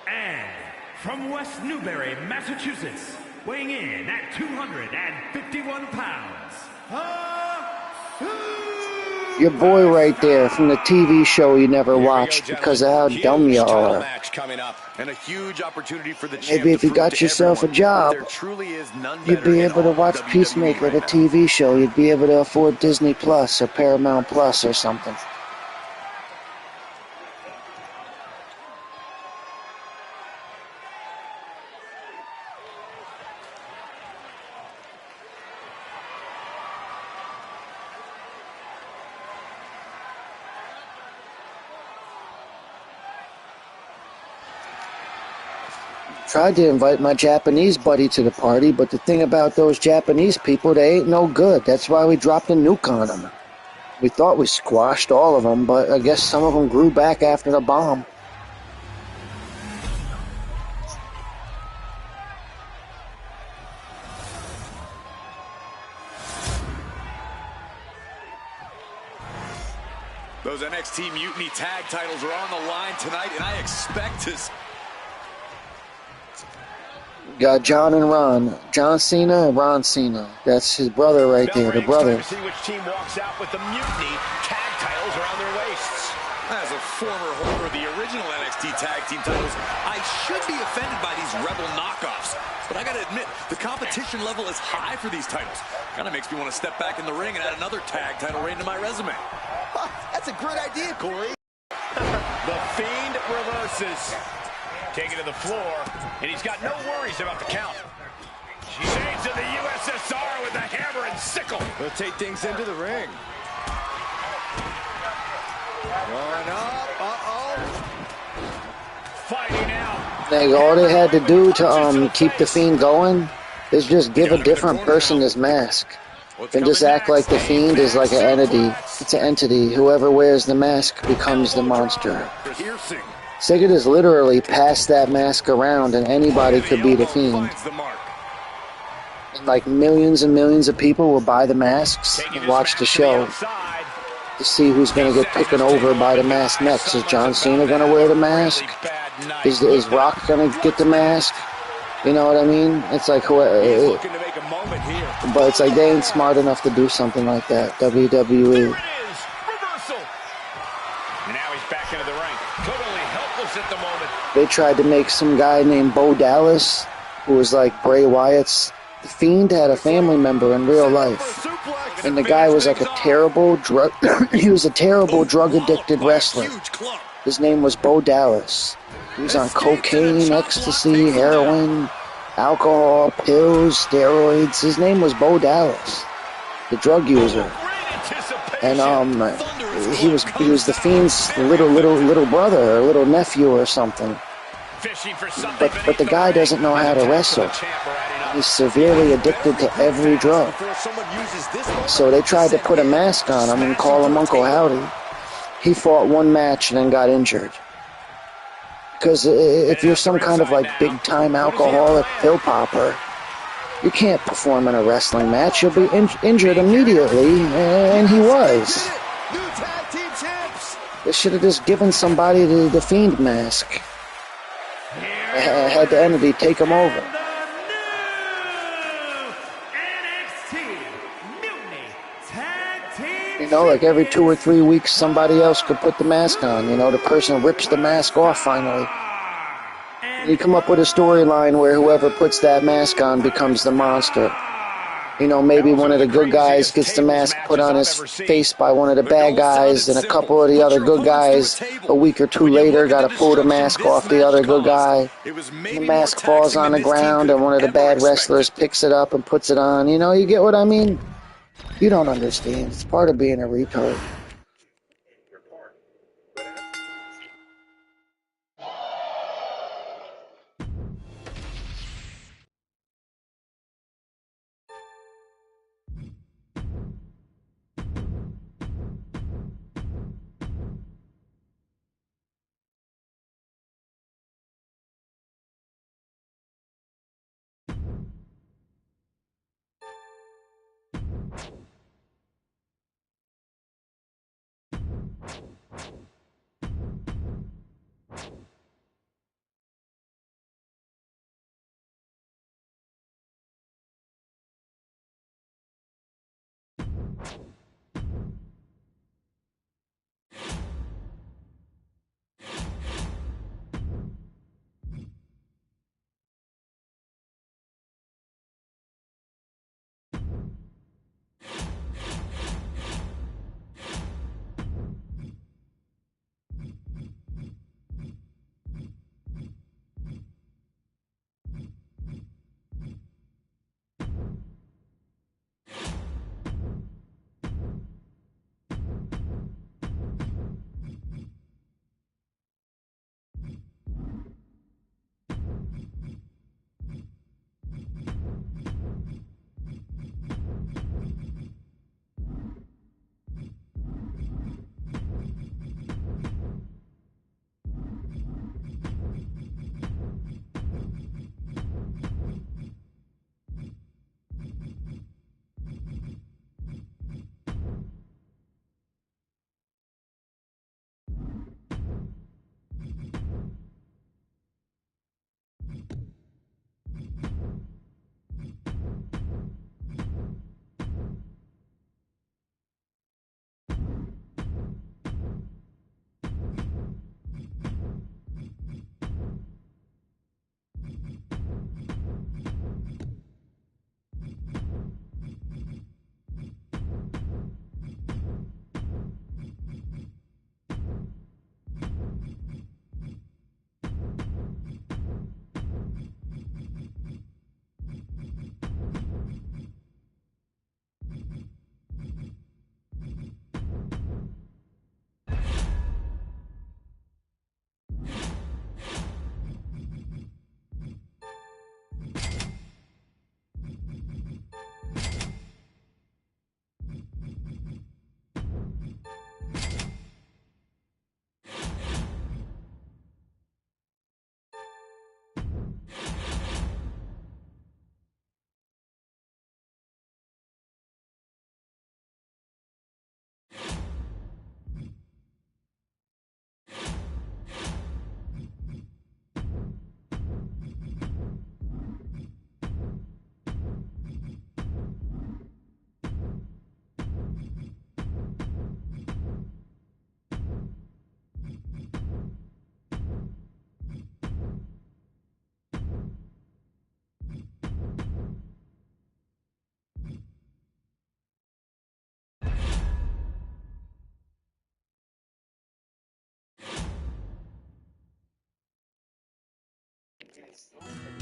And from West Newbury, Massachusetts, weighing in at 251 pounds, Your boy right there from the TV show you never watched because of how dumb you are. And a huge opportunity for the Maybe if you got yourself a job, you'd be able to watch Peacemaker, the TV show. You'd be able to afford Disney Plus or Paramount Plus or something. Tried to invite my Japanese buddy to the party, but the thing about those Japanese people, they ain't no good. That's why we dropped a nuke on them. We thought we squashed all of them, but I guess some of them grew back after the bomb. Those NXT Mutiny tag titles are on the line tonight, and I expect to... Got John and Ron. John Cena and Ron Cena. That's his brother right there, the brother. See which team walks out with the Mutiny tag titles around their waists. As a former holder of the original NXT tag team titles, I should be offended by these Rebel knockoffs. But I gotta admit, the competition level is high for these titles. Kinda makes me want to step back in the ring and add another tag title reign to my resume. That's a great idea, Corey. The Fiend reverses. Taken to the floor, and he's got no worries about the count. Shades of the USSR with the hammer and sickle. They'll take things into the ring. Going up, Fighting out. Like, all they had to do to keep the Fiend going is just give a different person his mask. And just act like the Fiend is like an entity. It's an entity. Whoever wears the mask becomes the monster. So they could just literally pass that mask around and anybody could be the Fiend. And like millions and millions of people will buy the masks and watch the show to see who's going to get taken over by the mask next. Is John Cena going to wear the mask? Is Rock going to get the mask? You know what I mean? It's like, but it's like they ain't smart enough to do something like that. WWE. They tried to make some guy named Bo Dallas, who was like Bray Wyatt's. The Fiend had a family member in real life, and the guy was like a terrible drug. He was a terrible drug-addicted wrestler. His name was Bo Dallas. He was on cocaine, ecstasy, heroin, alcohol, pills, steroids. His name was Bo Dallas, the drug user. And he was the Fiend's little brother or little nephew or something. But the guy doesn't know how to wrestle. He's severely addicted to every drug. So they tried to put a mask on him and call him Uncle Howdy. He fought one match and then got injured. Because if you're some kind of like big-time alcoholic pill popper, you can't perform in a wrestling match. You'll be injured immediately, and he was. They should have just given somebody the Fiend mask. Had the entity take him over. know, like every 2 or 3 weeks, somebody else could put the mask on. You know, the person rips the mask off finally. You come up with a storyline where whoever puts that mask on becomes the monster. You know, maybe one of the good guys gets the mask put on his face by one of the bad guys, and a couple of the other good guys a week or 2 later got to pull the mask off the other good guy. The mask falls on the ground, and one of the bad wrestlers picks it up and puts it on. You know, you get what I mean? You don't understand. It's part of being a retard.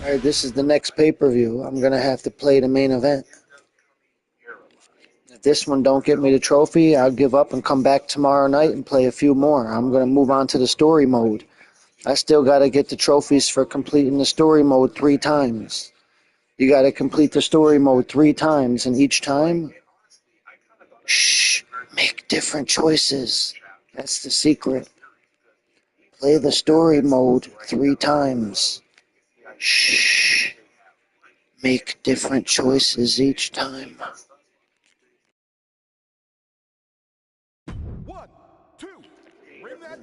All right, this is the next pay-per-view. I'm going to have to play the main event. If this one don't get me the trophy, I'll give up and come back tomorrow night and play a few more. I'm going to move on to the story mode. I still got to get the trophies for completing the story mode 3 times. You got to complete the story mode 3 times, and each time, make different choices. That's the secret. Play the story mode 3 times. Make different choices each time.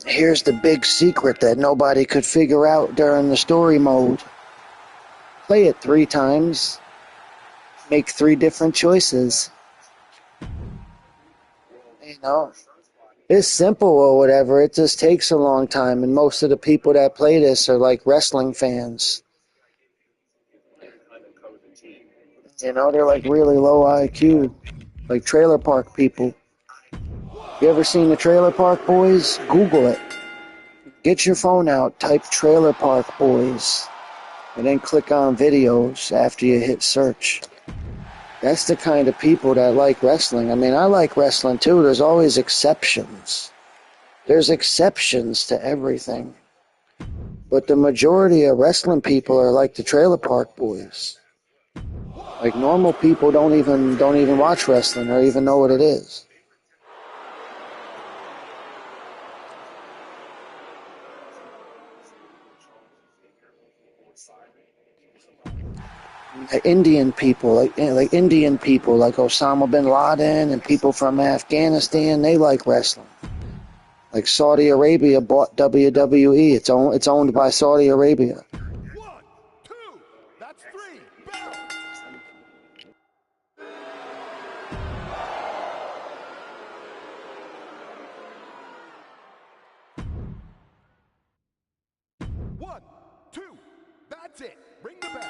Here's the big secret that nobody could figure out during the story mode. Play it 3 times. Make 3 different choices. And know, it's simple or whatever. It just takes a long time, and most of the people that play this are like wrestling fans. You know, they're like really low IQ, like trailer park people. You ever seen the Trailer Park Boys? Google it. Get your phone out, type Trailer Park Boys, and then click on videos after you hit search. That's the kind of people that like wrestling. I mean, I like wrestling too. There's always exceptions. There's exceptions to everything. But the majority of wrestling people are like the Trailer Park Boys. Like normal people don't even watch wrestling or even know what it is. Indian people, like Indian people, like Osama bin Laden and people from Afghanistan, they like wrestling. Like Saudi Arabia bought WWE. It's owned by Saudi Arabia. 1, 2, that's 3, bell. One, two, that's it. Ring the bell.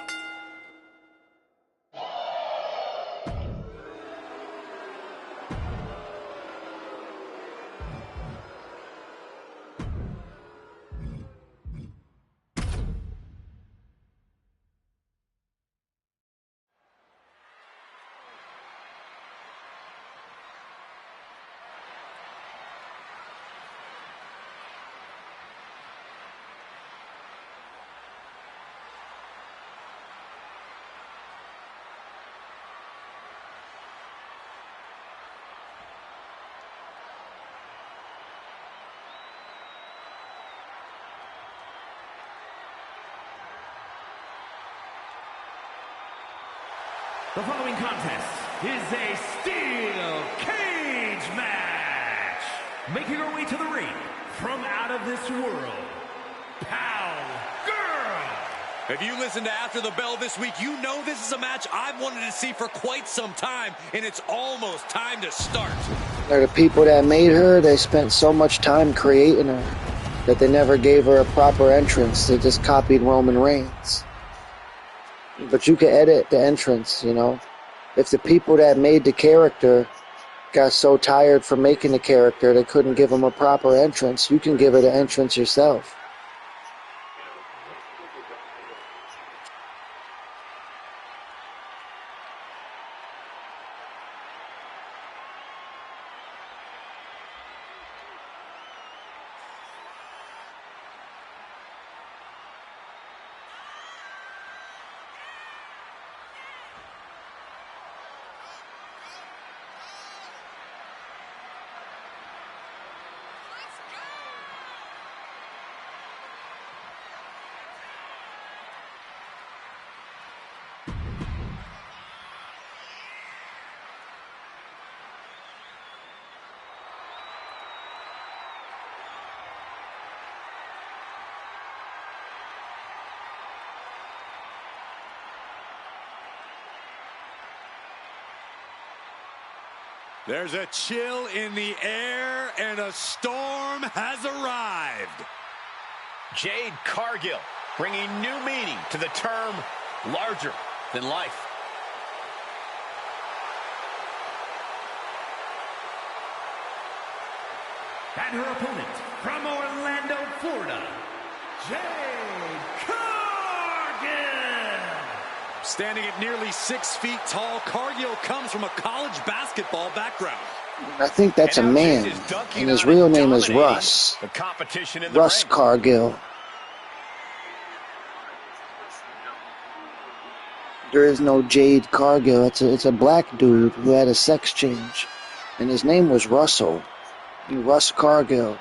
The following contest is a steel cage match. Making her way to the ring from out of this world, Pow Girl. If you listen to After the Bell this week, you know this is a match I've wanted to see for quite some time, and it's almost time to start. They're the people that made her. They spent so much time creating her that they never gave her a proper entrance. They just copied Roman Reigns. But you can edit the entrance, you know. If the people that made the character got so tired from making the character they couldn't give him a proper entrance, you can give her the entrance yourself. There's a chill in the air, and a storm has arrived. Jade Cargill bringing new meaning to the term larger than life. And her opponent from Orlando, Florida, Jade Cargill. Standing at nearly 6 feet tall, Cargill comes from a college basketball background. I think that's a man, and his real name is Russ. The competition in the Russ ring. Cargill. There is no Jade Cargill. It's a black dude who had a sex change, and his name was Russell. Russ Cargill.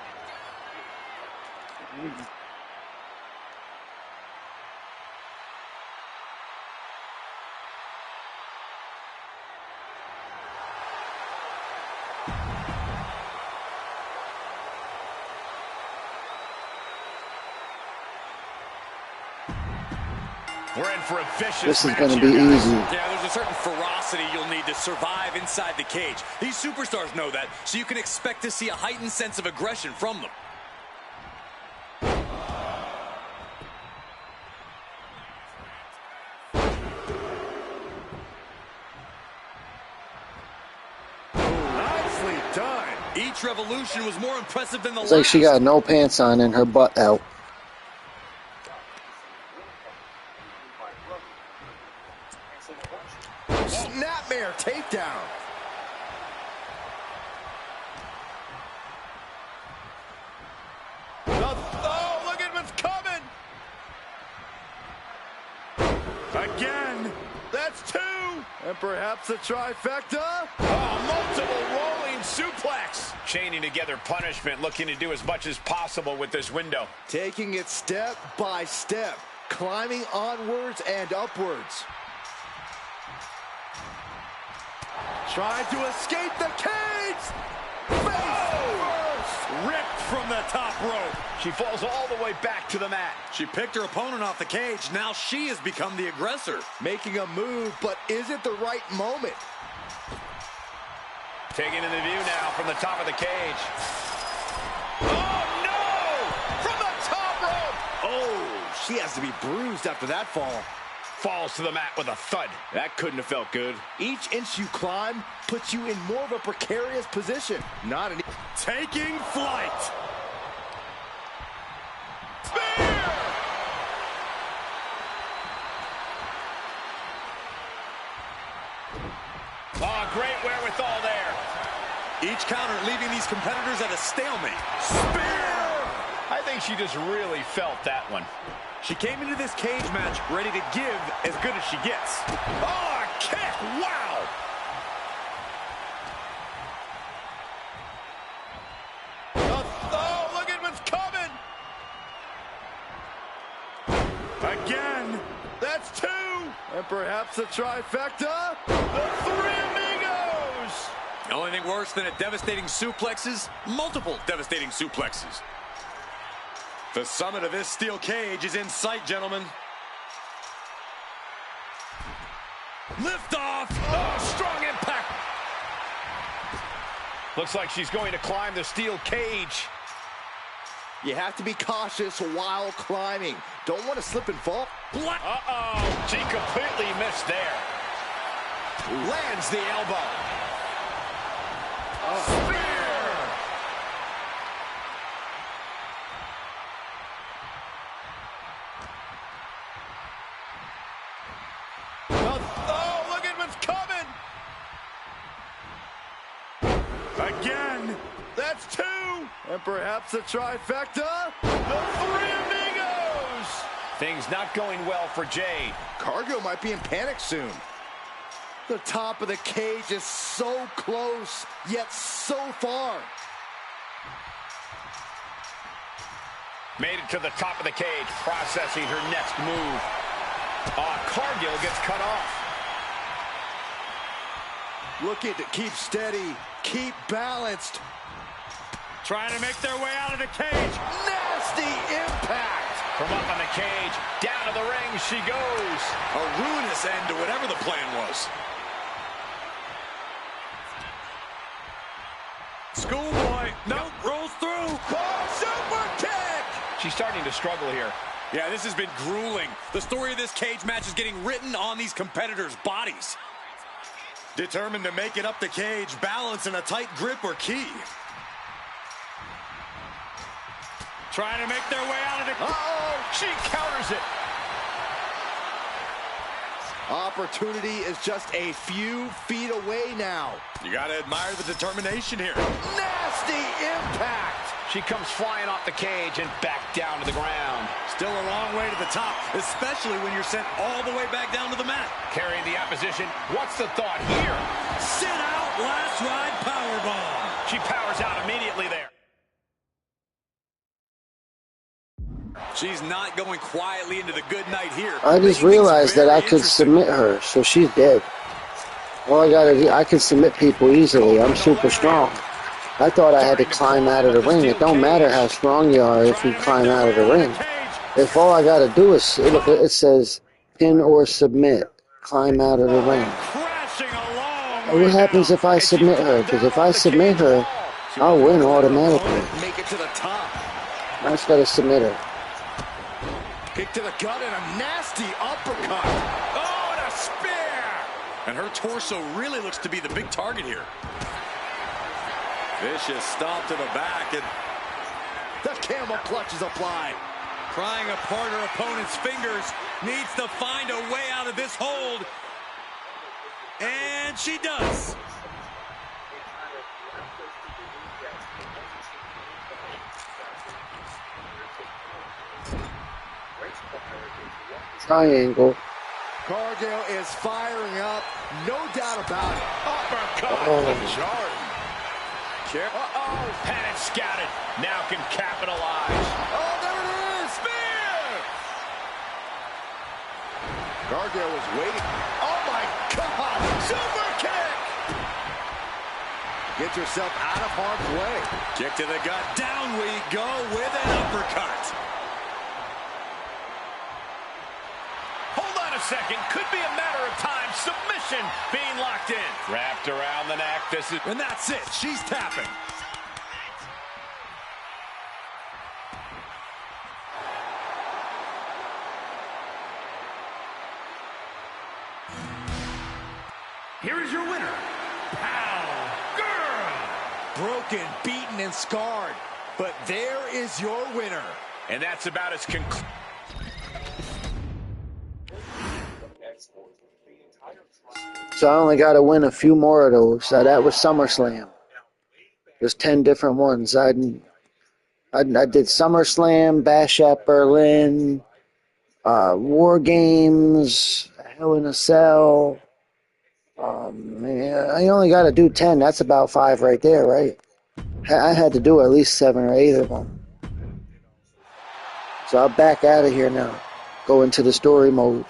We're in for a vicious This is match going to here, be guys. easy. Yeah, there's a certain ferocity you'll need to survive inside the cage. These superstars know that, so you can expect to see a heightened sense of aggression from them. Nicely done. Each revolution was more impressive than the It's like last. she got no pants on and her butt out. Snapmare takedown. Oh, look at what's coming. Again. That's two. And perhaps a trifecta. Oh, multiple rolling suplex. Chaining together punishment, looking to do as much as possible with this window. Taking it step by step. Climbing onwards and upwards. Trying to escape the cage. Ripped from the top rope. She falls all the way back to the mat. She picked her opponent off the cage. Now she has become the aggressor. Making a move, but is it the right moment? Taking in the view now from the top of the cage. Oh, no! From the top rope! Oh, she has to be bruised after that fall. Falls to the mat with a thud. That couldn't have felt good. Each inch you climb puts you in more of a precarious position. Not an... Taking flight. Spear! Oh, great wherewithal there. Each counter leaving these competitors at a stalemate. Spear! I think she just really felt that one. She came into this cage match ready to give as good as she gets. Oh, a kick! Wow! Oh, look at what's coming! Again! That's two! And perhaps a trifecta? The Three Amigos! The only thing worse than a devastating suplex is multiple devastating suplexes. The summit of this steel cage is in sight, gentlemen. Lift off! Oh, strong impact! Looks like she's going to climb the steel cage. You have to be cautious while climbing. Don't want to slip and fall. Uh-oh, she completely missed there. Lands the elbow. Spear! Oh, look at what's coming! Again! That's two! And perhaps a trifecta? The Three Amigos! Things not going well for Jade. Cargo might be in panic soon. The top of the cage is so close, yet so far. Made it to the top of the cage, processing her next move. Cargill gets cut off. Looking to keep steady, keep balanced. Trying to make their way out of the cage. Nasty impact! From up on the cage, down to the ring she goes. A ruinous end to whatever the plan was. Schoolboy. Nope. Rolls through. Oh, super kick! She's starting to struggle here. Yeah, this has been grueling. The story of this cage match is getting written on these competitors' bodies. Determined to make it up the cage, balance and a tight grip are key. Trying to make their way out of the... Uh-oh! She counters it. Opportunity is just a few feet away now. You gotta admire the determination here. Nasty impact! She comes flying off the cage and back down to the ground. Still a long way to the top, especially when you're sent all the way back down to the mat. Carrying the opposition. What's the thought here? Sit out, last ride powerbomb. She powers out immediately there. She's not going quietly into the good night here. I just realized that I could submit her, so she's dead. All I gotta do, I can submit people easily. I'm super strong. I thought I had to climb out of the ring. It don't matter how strong you are if you climb out of the ring. If all I gotta do is, look, it says Pin or submit. Climb out of the ring. Crashing along. What happens if I submit her? Because if I submit her, I'll win automatically. Make it to the top. I just gotta submit her. Kick to the gut and a nasty uppercut. Oh, and a spear! And her torso really looks to be the big target here. Vicious stomp to the back, and The camel clutch is applied. prying apart her opponent's fingers, needs to find a way out of this hold. And she does. Triangle. Cargill is firing up, no doubt about it. Uppercut Oh. to Jordan. Uh-oh, had it scouted. Now can capitalize. Oh, there it is! Spear! Cargill was waiting. Oh, my God! Super kick! Gets herself out of harm's way. Kick to the gut. Down we go with an uppercut. Hold on a second. Could be a matter of time. Submission being locked in. Wrapped around the neck. This is... And that's it. She's tapping. Here is your winner, Pow Girl. Broken, beaten, and scarred. But there is your winner. And that's about as conclusive. So I only got to win a few more of those. That was SummerSlam. There's 10 different ones. I did SummerSlam, Bash at Berlin, War Games, Hell in a Cell. I only got to do 10. That's about 5 right there, right? I had to do at least 7 or 8 of them. So I'll back out of here now. Go into the story mode.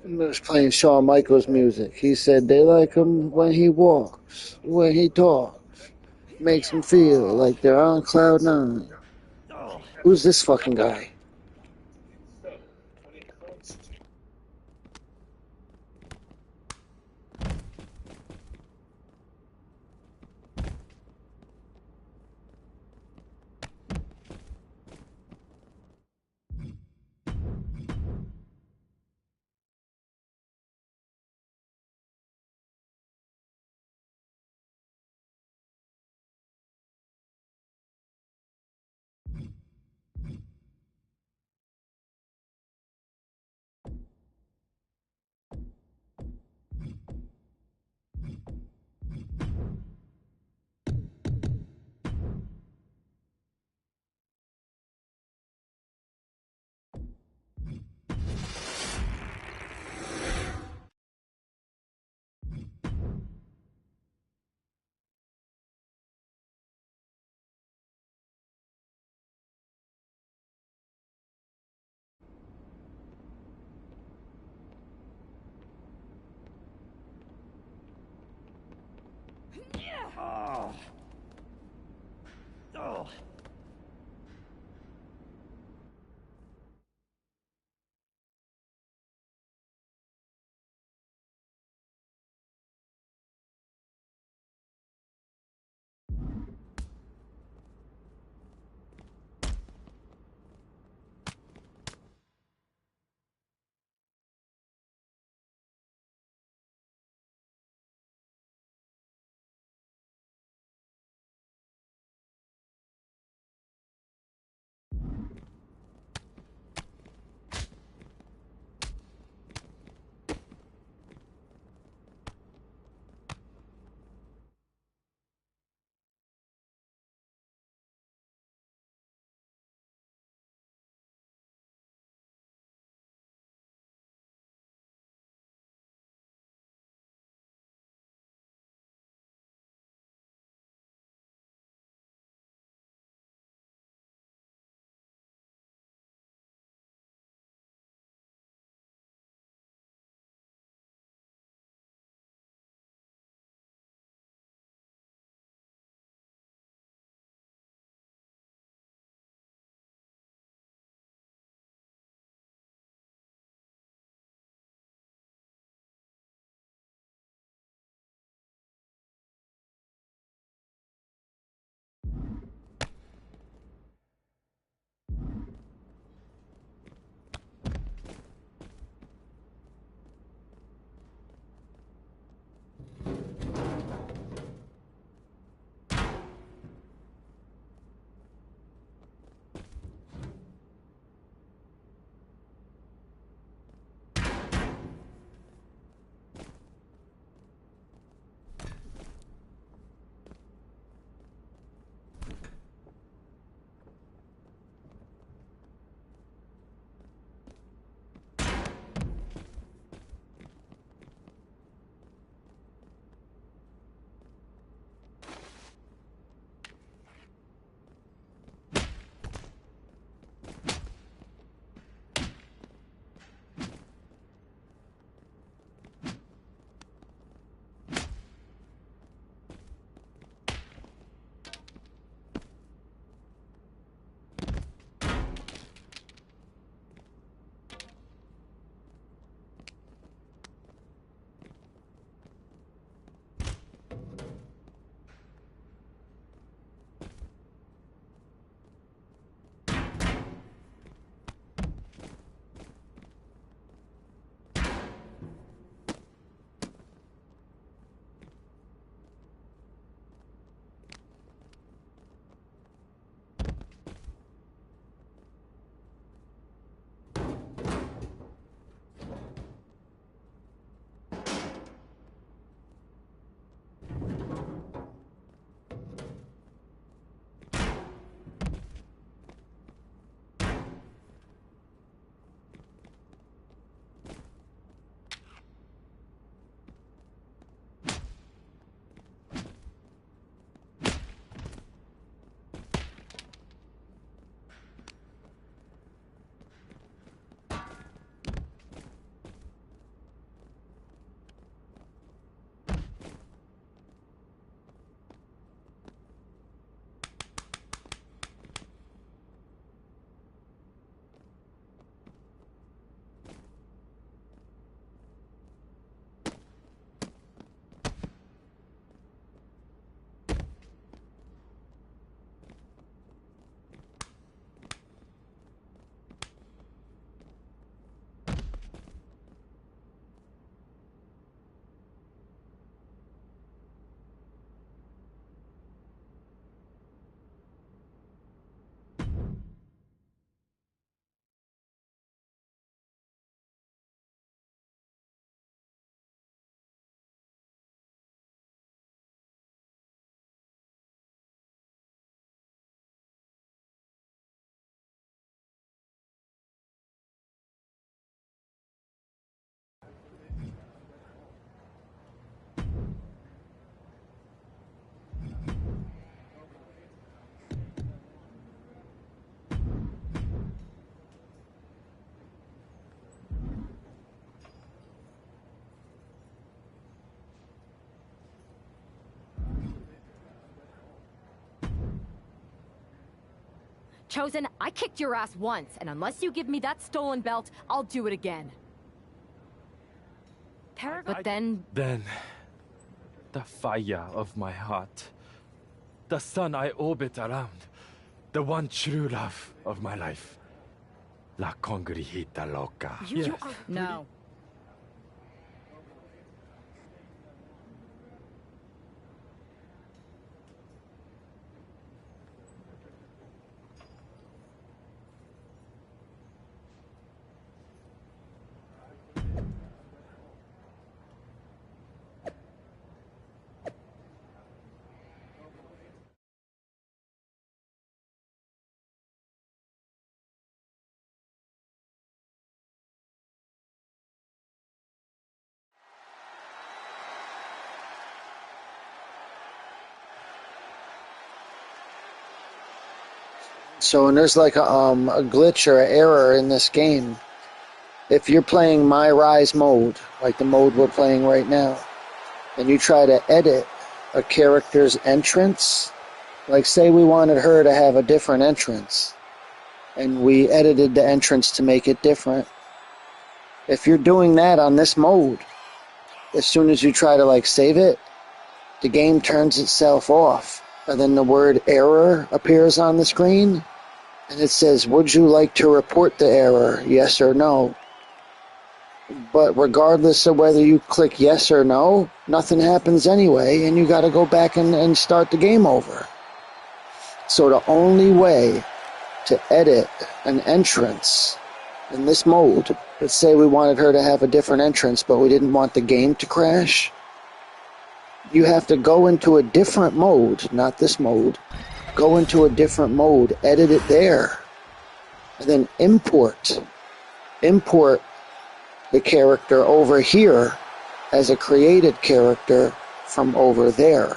I'm just playing Shawn Michaels music. He said they like him when he walks, when he talks. Makes them feel like they're on cloud nine. Who's this fucking guy? Chosen, I kicked your ass once, and unless you give me that stolen belt, I'll do it again. But then... Then, the fire of my heart, the sun I orbit around, the one true love of my life, La Congrijita Loca. You are... No. So when there's like a glitch or an error in this game, if you're playing My Rise mode, like the mode we're playing right now, and you try to edit a character's entrance, like say we wanted her to have a different entrance, and we edited the entrance to make it different. If you're doing that on this mode, as soon as you try to like save it, the game turns itself off, and then the word error appears on the screen, and it says, would you like to report the error, yes or no? But regardless of whether you click yes or no, nothing happens anyway, and you got to go back and start the game over. So the only way to edit an entrance in this mode, let's say we wanted her to have a different entrance, but we didn't want the game to crash, you have to go into a different mode, not this mode, go into a different mode, edit it there, and then import the character over here as a created character from over there.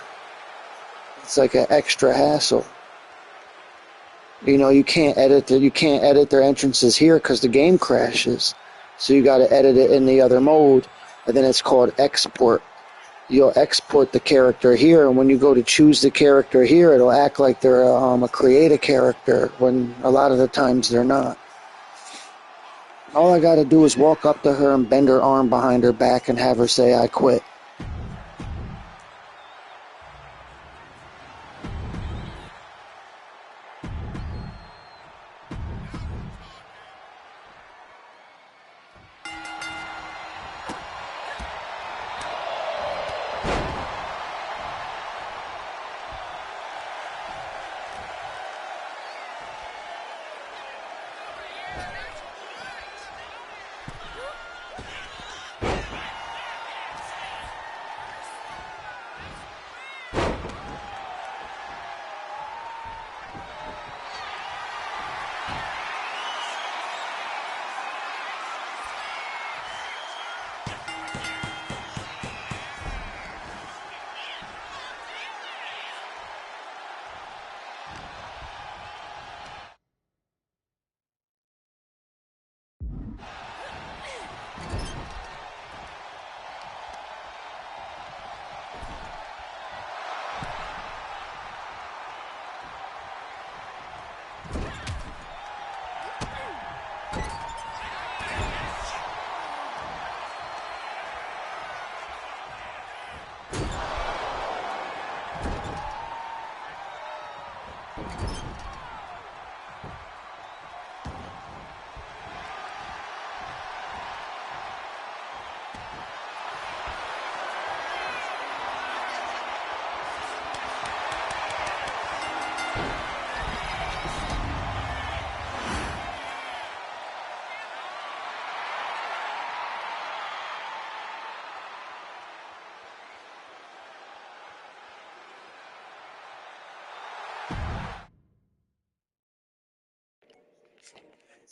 It's like an extra hassle. You know, you can't edit their entrances here because the game crashes. So you got to edit it in the other mode, and then it's called export. You'll export the character here, and when you go to choose the character here, it'll act like they're a created character when a lot of the times they're not. All I got to do is walk up to her and bend her arm behind her back and have her say, I quit.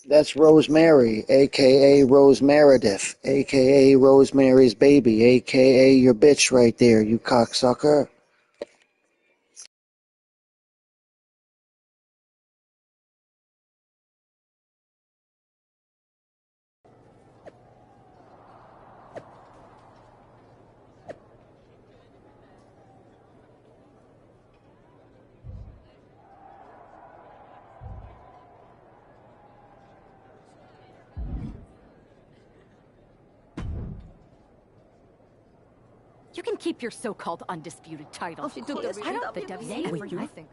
That's Rosemary, a.k.a. Rose Meredith, a.k.a. Rosemary's Baby, a.k.a. your bitch right there, you cocksucker. You can keep your so-called undisputed title. Als je doet, dat I don't the WWE. I think.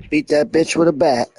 Beat that bitch with a bat.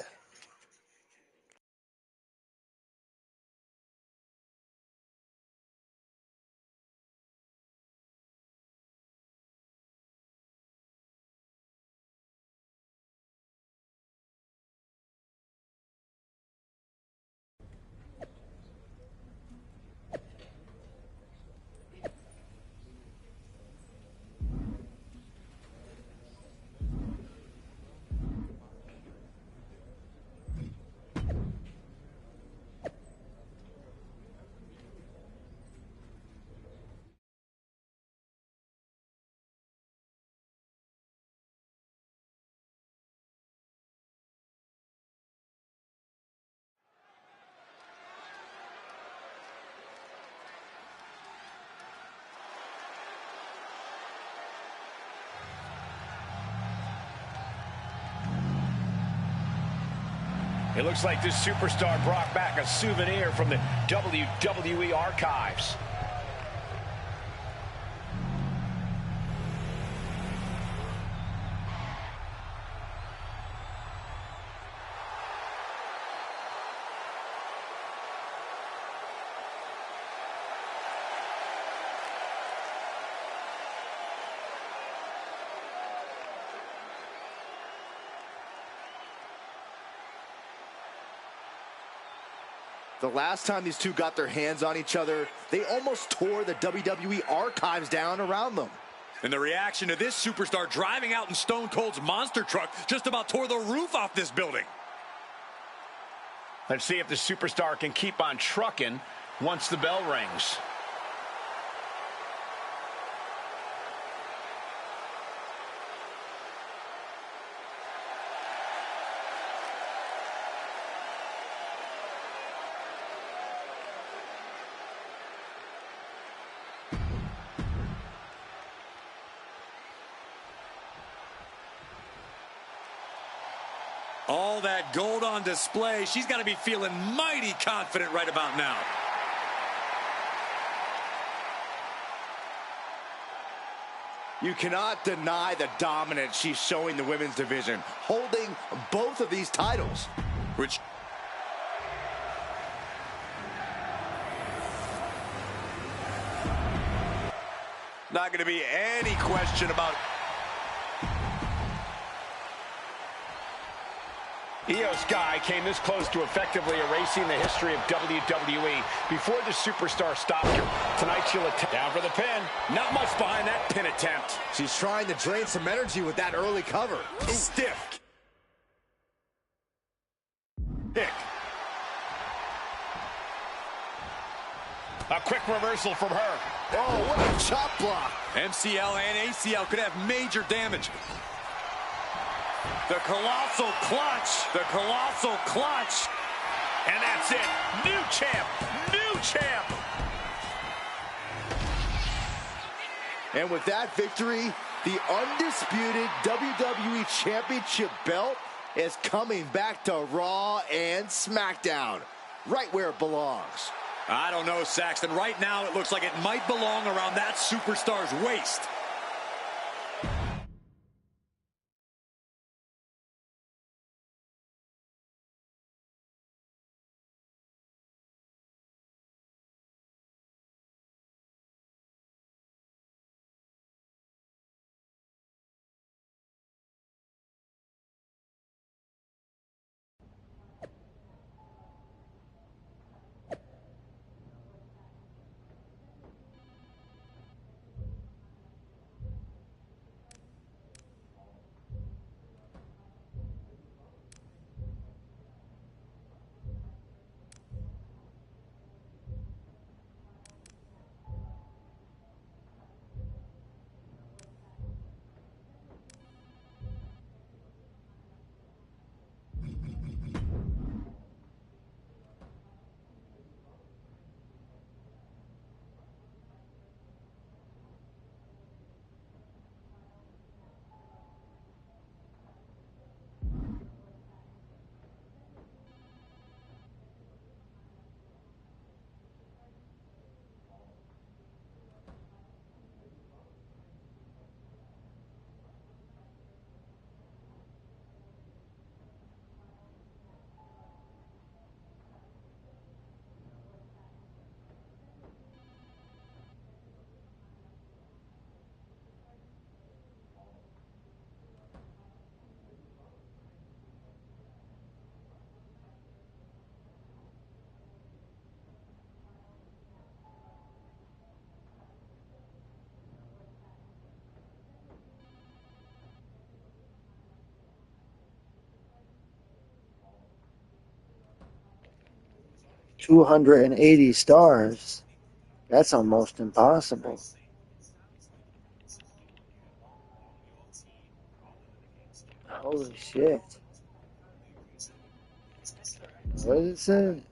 It looks like this superstar brought back a souvenir from the WWE archives. The last time these two got their hands on each other, they almost tore the WWE archives down around them. And the reaction to this superstar driving out in Stone Cold's monster truck just about tore the roof off this building. Let's see if the superstar can keep on trucking once the bell rings. All that gold on display. She's got to be feeling mighty confident right about now. You cannot deny the dominance she's showing the women's division, holding both of these titles. Which... not going to be any question about... Io Sky came this close to effectively erasing the history of WWE before the superstar stopped her. Tonight she'll attack. Down for the pin. Not much behind that pin attempt. She's trying to drain some energy with that early cover. Stiff. Kick. A quick reversal from her. Oh, what a chop block. MCL and ACL could have major damage. The colossal clutch. The colossal clutch. And that's it. New champ. New champ. And with that victory, the undisputed WWE Championship belt is coming back to Raw and SmackDown, right where it belongs. I don't know, Saxton. Right now, it looks like it might belong around that superstar's waist. $280. That's almost impossible. Holy shit. What did it say?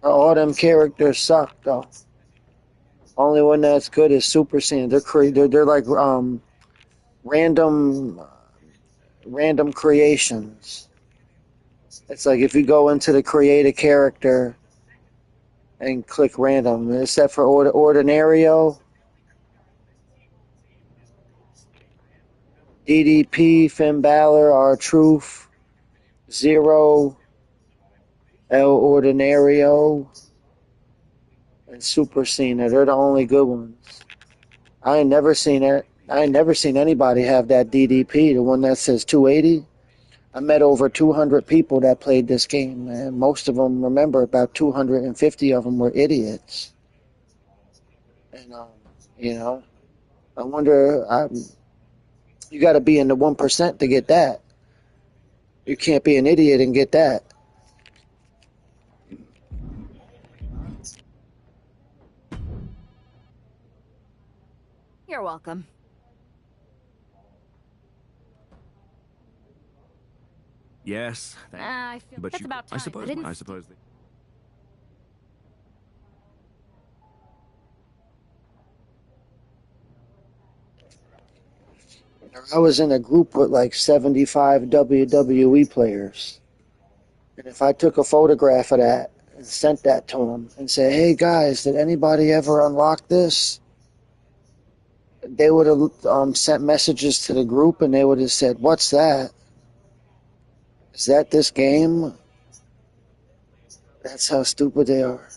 All them characters suck though. Only one that's good is Super Saiyan. They're like random creations. It's like if you go into the create a character and click random, except for Ordinario, DDP, Finn Balor, R-Truth, Zero, El Ordinario, and Super Cena. They're the only good ones. I ain't never seen it. I ain't never seen anybody have that DDP, the one that says 280. I met over 200 people that played this game, and most of them, remember, about 250 of them were idiots. And, I wonder, you got to be in the 1% to get that. You can't be an idiot and get that. You're welcome. Yes. I feel But it's you, about time. I suppose. I was in a group with like 75 WWE players. And if I took a photograph of that and sent that to them and said, hey guys, did anybody ever unlock this? They would have sent messages to the group and they would have said, what's that? Is that this game? That's how stupid they are.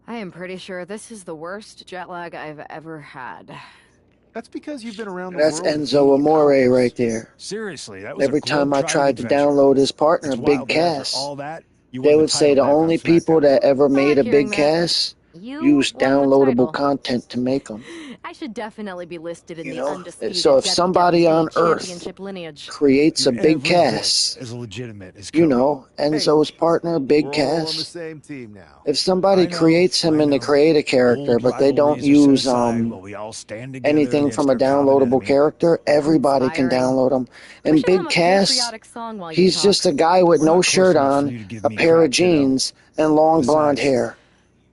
I am pretty sure this is the worst jet lag I've ever had. That's because you've been around the That's world in Enzo 80 Amore hours. right there. Seriously, that was a Every time I globe-trotting tried to adventure. download his partner, It's Big wild that after Cass, all that, you they won the would say title the back on only people SmackDown. that ever I made like a hearing Big that. Cass You used won the downloadable title. content to make them. I should definitely be listed in You the know? undisputed So if somebody on WWE Earth championship lineage. creates a You're Big every bit Cass, as legitimate as you Cody. know, Enzo's partner, Big We're all on the Cass. same team now. If somebody I know. creates him in the Old create a character, but they rivalry don't is set use aside while we all stand together anything against from a our common downloadable enemy. character, everybody can Inspiring. download him. We And should hum Big a Cass, patriotic song while you he's talk. just a guy with We're no not close shirt enough for on, you to give a me pair of crap, kiddo. jeans, and long blonde Besides, hair.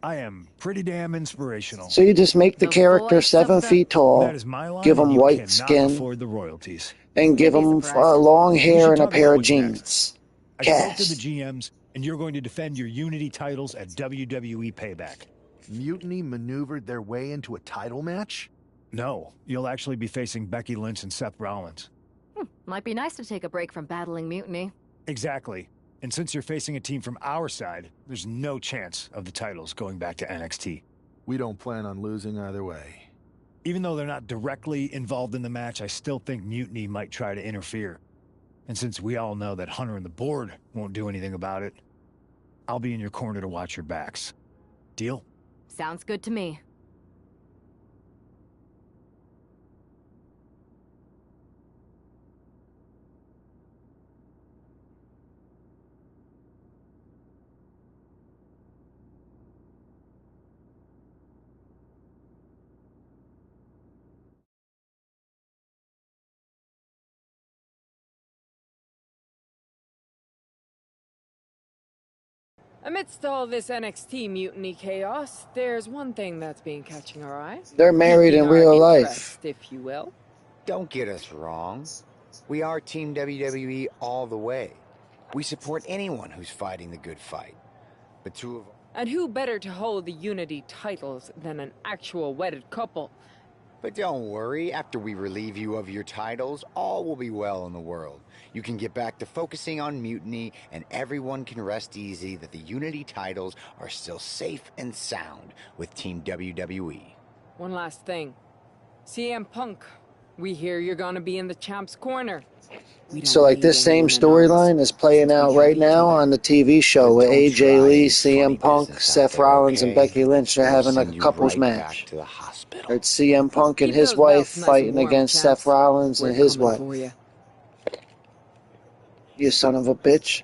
I am pretty damn inspirational. So you just make the The character voice of 7 the- feet That tall, is my line, give and him you white cannot skin, afford the royalties. and give You'd be him surprised. long We hair should and a talk pair about of what's next. jeans. I spoke to the Cass. GMs, and you're going to defend your Unity titles at WWE Payback. Mutiny maneuvered their way into a title match? No, you'll actually be facing Becky Lynch and Seth Rollins. Might be nice to take a break from battling mutiny. Exactly. And since you're facing a team from our side, there's no chance of the titles going back to NXT. We don't plan on losing either way. Even though they're not directly involved in the match, I still think Mutiny might try to interfere. And since we all know that Hunter and the board won't do anything about it, I'll be in your corner to watch your backs. Deal? Sounds good to me. Amidst all this NXT mutiny chaos, there's one thing that's been catching our eye. They're married Piquing in our real interest, life. if you will. Don't get us wrong. We are Team WWE all the way. We support anyone who's fighting the good fight. But two of... And who better to hold the Unity titles than an actual wedded couple? But don't worry, after we relieve you of your titles, all will be well in the world. You can get back to focusing on Mutiny, and everyone can rest easy that the Unity titles are still safe and sound with Team WWE. One last thing. CM Punk, we hear you're gonna be in the champ's corner. So like this same storyline is playing out right now on the TV show with AJ Lee, CM Punk, Seth Rollins, and Becky Lynch. They're having a couples match. To the hospital. It's CM Punk and Keep his those wife belts nice and fighting warm, against champs. Seth Rollins We're and his coming wife. for you. You son of a bitch.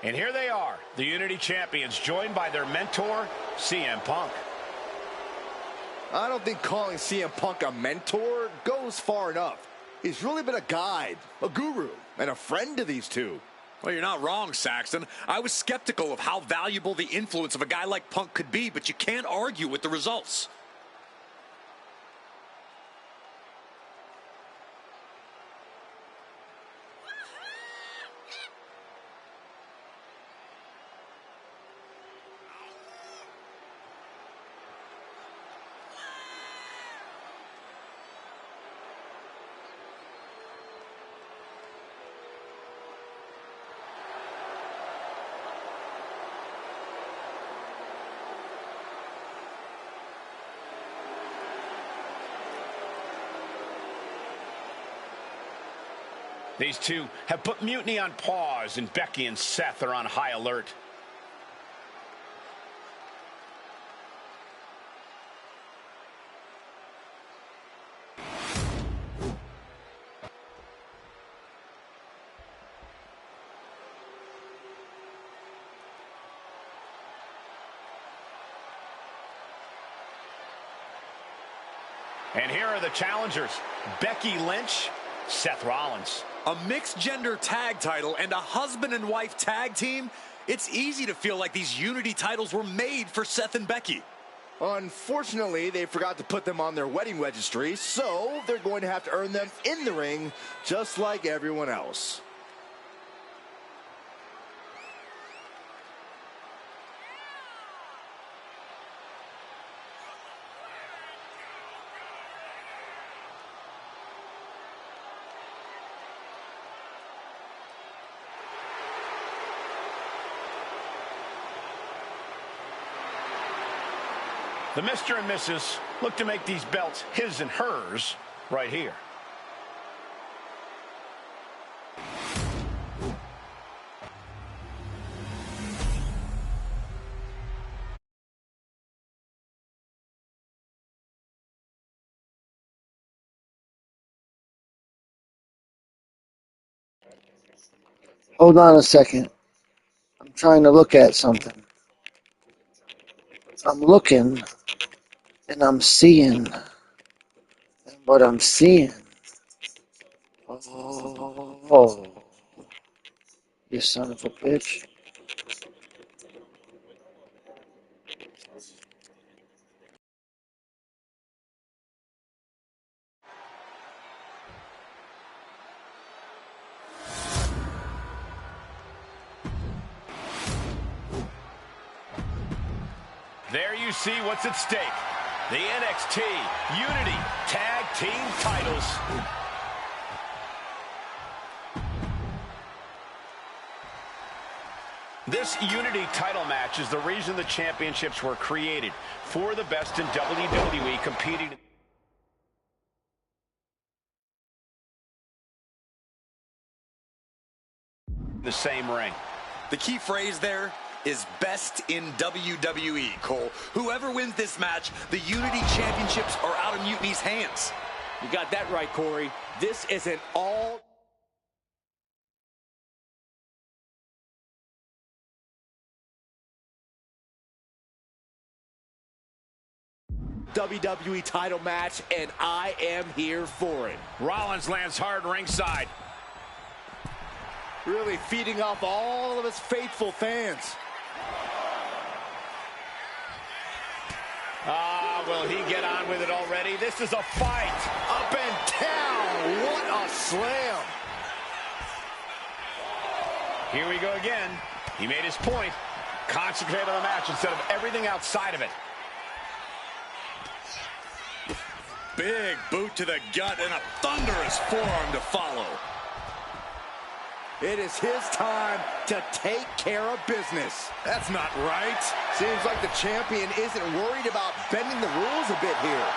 And here they are, the Unity Champions, joined by their mentor, CM Punk. I don't think calling CM Punk a mentor goes far enough. He's really been a guide, a guru, and a friend to these two. Well, you're not wrong, Saxton. I was skeptical of how valuable the influence of a guy like Punk could be, but you can't argue with the results. These two have put Mutiny on pause, and Becky and Seth are on high alert. And here are the challengers, Becky Lynch, Seth Rollins. A mixed-gender tag title and a husband and wife tag team? It's easy to feel like these Unity titles were made for Seth and Becky. Unfortunately, they forgot to put them on their wedding registry, so they're going to have to earn them in the ring, just like everyone else. The Mr. and Mrs. look to make these belts his and hers right here. Hold on a second. I'm trying to look at something. I'm looking, and I'm seeing. And what I'm seeing. Oh, you son of a bitch. There you see what's at stake. The NXT Unity Tag Team titles. This Unity title match is the reason the championships were created. For the best in WWE competing in the same ring. The key phrase there is best in WWE, Cole. Whoever wins this match, the Unity Championships are out of Mutiny's hands. You got that right, Corey. This is an all... WWE title match, and I am here for it. Rollins lands hard ringside. Really feeding off all of his faithful fans. Will he get on with it already? This is a fight. Up and down. What a slam. Here we go again. He made his point. Concentrate on the match instead of everything outside of it. Big boot to the gut and a thunderous forearm to follow. It is his time to take care of business. That's not right. Seems like the champion isn't worried about bending the rules a bit here.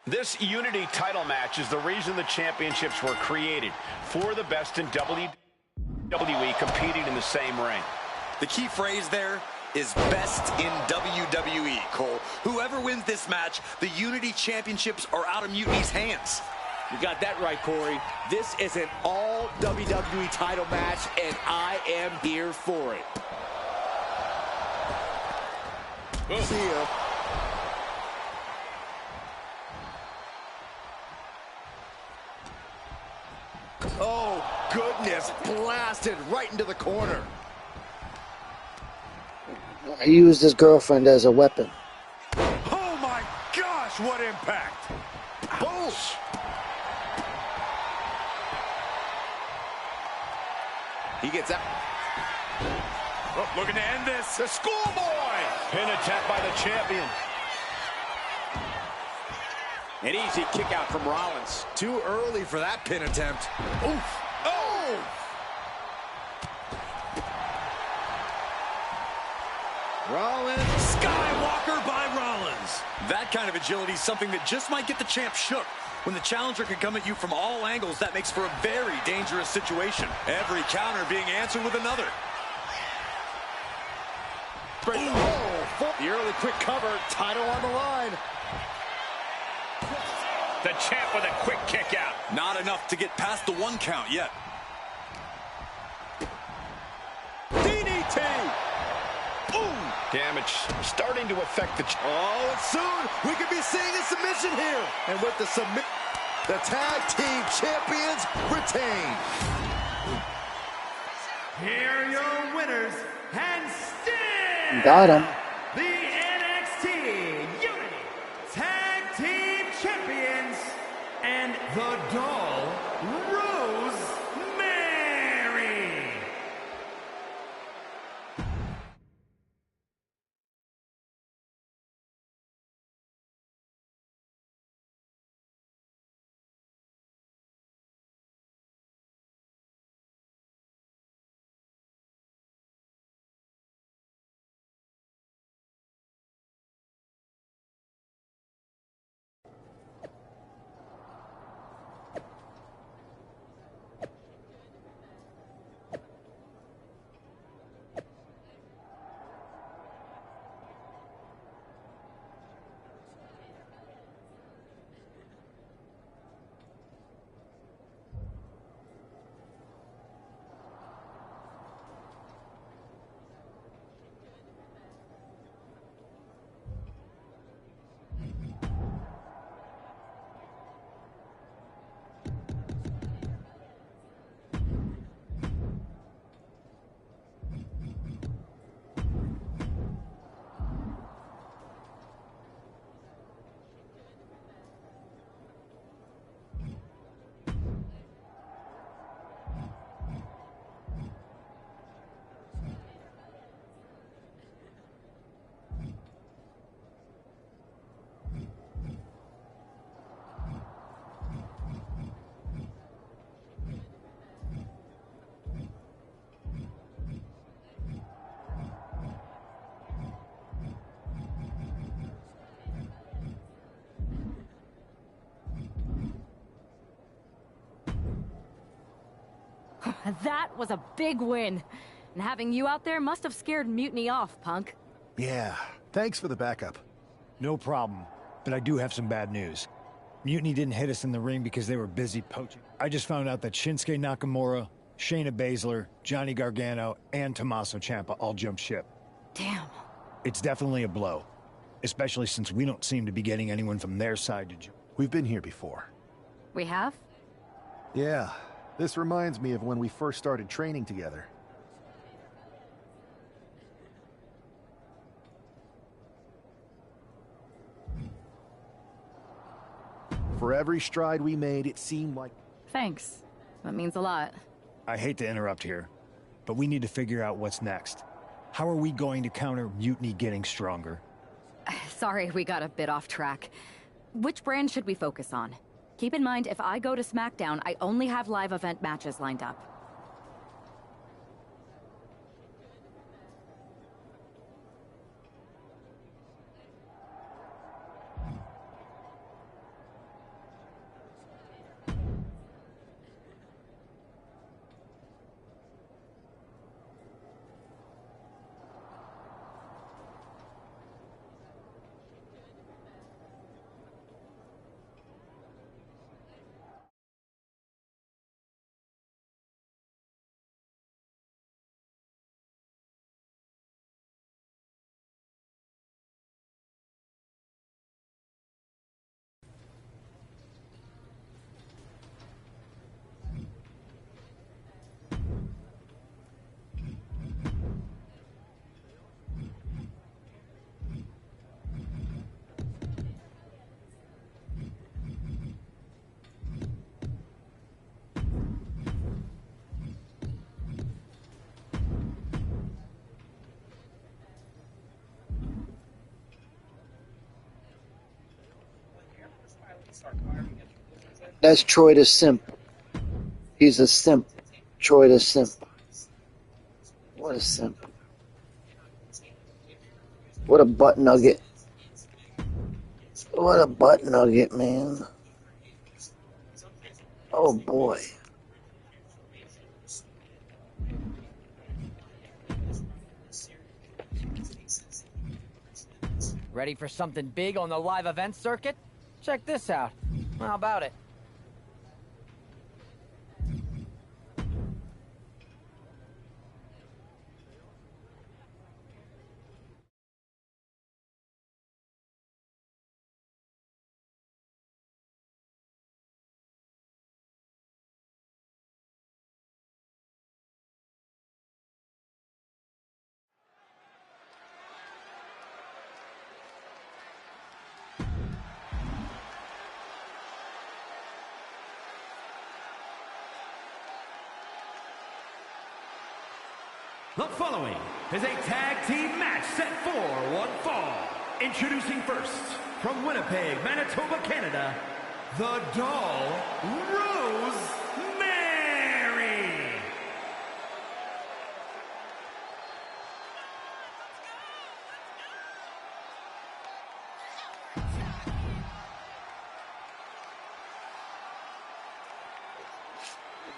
This Unity title match is the reason the championships were created. For the best in WWE competing in the same ring. The key phrase there is best in WWE, Cole. Whoever wins this match, the Unity Championships are out of Mutiny's hands. You got that right, Corey. This is an all WWE title match, and I am here for it. See ya. Oh, goodness. Blasted right into the corner. He used his girlfriend as a weapon. Oh, my gosh, what impact. Boom. He gets out. Oh, looking to end this. The schoolboy. Pin attempt by the champion. An easy kick out from Rollins. Too early for that pin attempt. Oof. Oh! Rollins. Skywalker by Rollins. That kind of agility is something that just might get the champ shook. When the challenger can come at you from all angles, that makes for a very dangerous situation. Every counter being answered with another. Oh, the early quick cover, title on the line. The champ with a quick kick out. Not enough to get past the 1 count yet. DDT! Ooh! Damage starting to affect the... Oh, and soon we could be seeing a submission here. And with the the tag team champions retain. Here are your winners, and still Got him. the NXT Unity Tag Team Champions and the Doll Rosemary. That was a big win. And having you out there must have scared Mutiny off, Punk. Yeah, thanks for the backup. No problem, but I do have some bad news. Mutiny didn't hit us in the ring because they were busy poaching. I just found out that Shinsuke Nakamura, Shayna Baszler, Johnny Gargano, and Tommaso Ciampa all jumped ship. Damn. It's definitely a blow, especially since we don't seem to be getting anyone from their side to join. We've been here before. We have? Yeah, this reminds me of when we first started training together. For every stride we made, it seemed like... Thanks. That means a lot. I hate to interrupt here, but we need to figure out what's next. How are we going to counter Mutiny getting stronger? Sorry, we got a bit off track. Which brand should we focus on? Keep in mind, if I go to SmackDown, I only have live event matches lined up. That's Troy the Simp. He's a simp. Troy the Simp. What a simp. What a butt nugget. What a butt nugget, man. Oh, boy. Ready for something big on the live event circuit? Check this out. How about it? The following is a tag team match set for one fall. Introducing first, from Winnipeg, Manitoba, Canada, the Doll, Rosemary.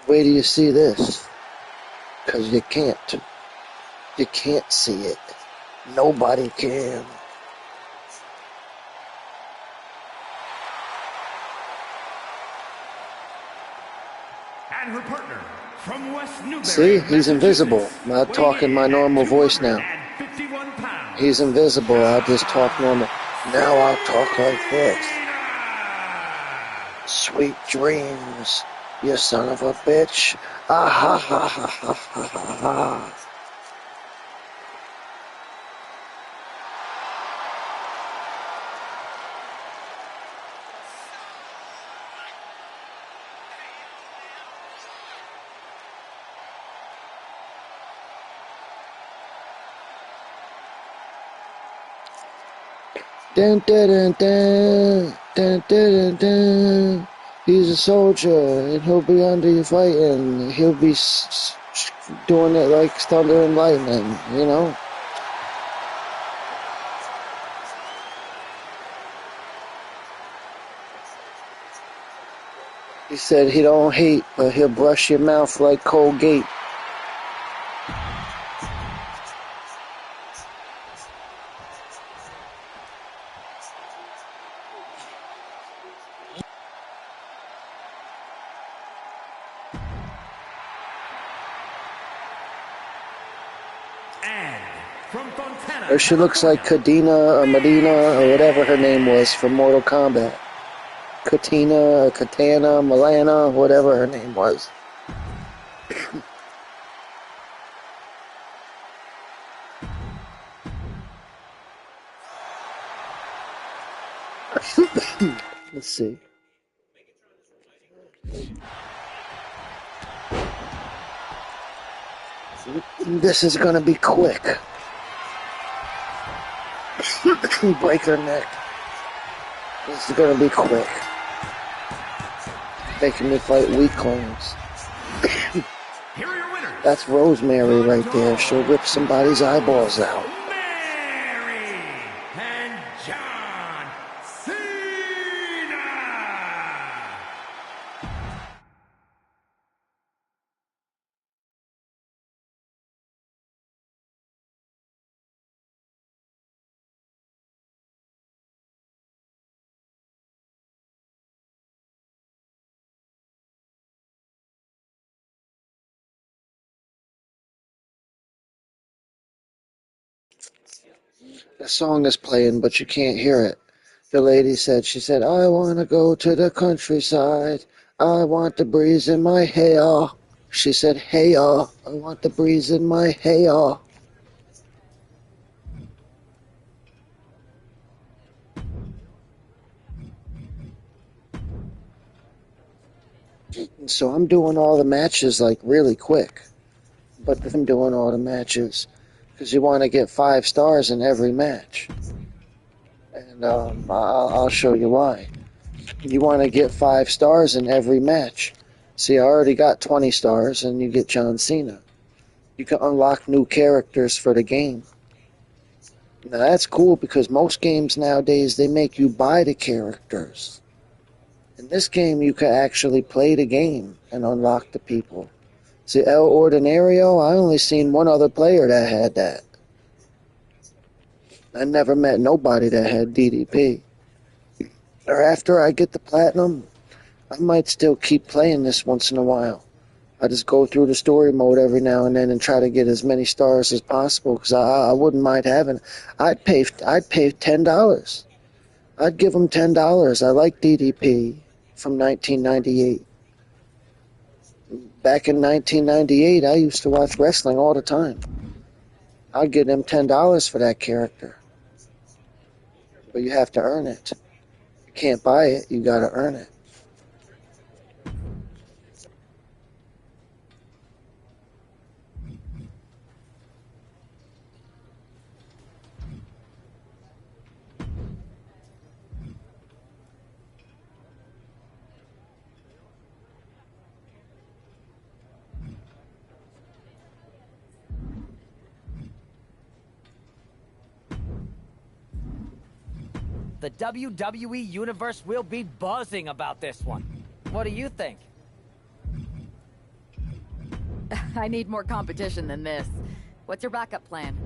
Where do you see this? Because you can't. You can't see it. Nobody can. And her partner from West Newbury. See, he's invisible. I'm not talking my normal voice now. He's invisible. I'll just talk normal. Now I'll talk like this. Sweet dreams, you son of a bitch. Ah ha ha ha ha ha ha ha. Dun, dun, dun, dun, dun, dun, dun, dun. He's a soldier, and he'll be under you fighting. He'll be doing it like thunder and lightning, you know? He said he don't hate, but he'll brush your mouth like Colgate. Or she looks like Kadena or Medina or whatever her name was from Mortal Kombat. Katina, Katana, Milana, whatever her name was. Let's see. This is gonna be quick. Break her neck. This is gonna be quick. Making me fight weaklings. That's Rosemary right there. She'll rip somebody's eyeballs out. The song is playing, but you can't hear it. The lady said, I want to go to the countryside. I want the breeze in my hair. She said, hey, I want the breeze in my hair. So I'm doing all the matches like really quick. But I'm doing all the matches because you want to get 5 stars in every match. And I'll show you why. You want to get 5 stars in every match. See, I already got 20 stars and you get John Cena. You can unlock new characters for the game. Now that's cool because most games nowadays, they make you buy the characters. In this game, you can actually play the game and unlock the people. See, El Ordinario, I only seen one other player that had that. I never met nobody that had DDP. Or after I get the platinum, I might still keep playing this once in a while. I just go through the story mode every now and then and try to get as many stars as possible because I wouldn't mind having. I'd pay $10. I'd give them $10. I like DDP from 1998. Back in 1998, I used to watch wrestling all the time. I'd give them $10 for that character. But you have to earn it. You can't buy it, you gotta earn it. The WWE Universe will be buzzing about this one. What do you think? I need more competition than this. What's your backup plan?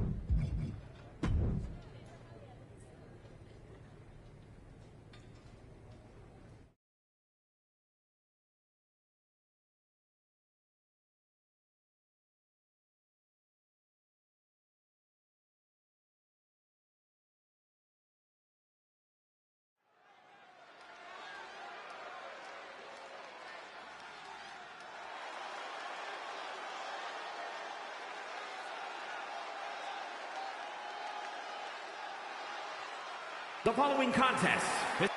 The following contest is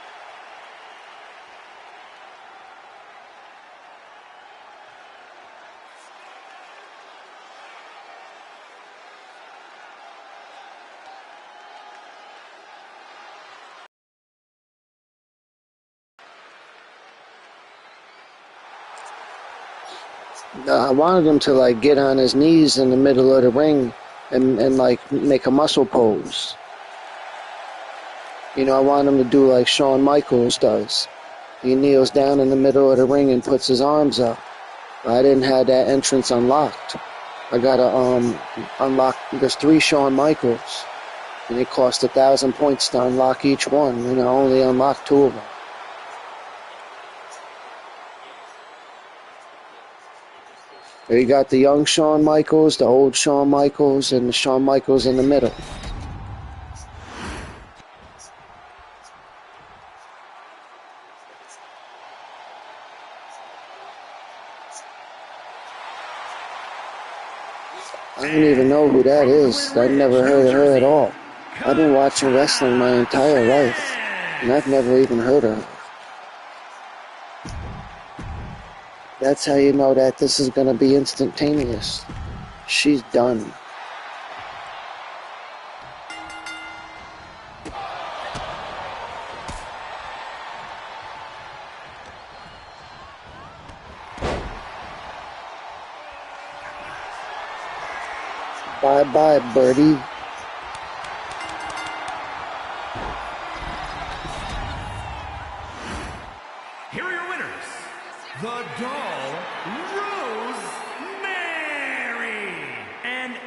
I wanted him to like get on his knees in the middle of the ring and like make a muscle pose. You know, I want him to do like Shawn Michaels does. He kneels down in the middle of the ring and puts his arms up. I didn't have that entrance unlocked. I gotta unlock. There's 3 Shawn Michaels, and it cost 1,000 points to unlock each one. And I only unlocked 2 of them. There you got the young Shawn Michaels, the old Shawn Michaels, and the Shawn Michaels in the middle. I don't even know who that is. I've never heard of her at all. I've been watching wrestling my entire life, and I've never even heard of her. That's how you know that this is going to be instantaneous. She's done. Bye-bye, birdie. Here are your winners. The Doll Rosemary and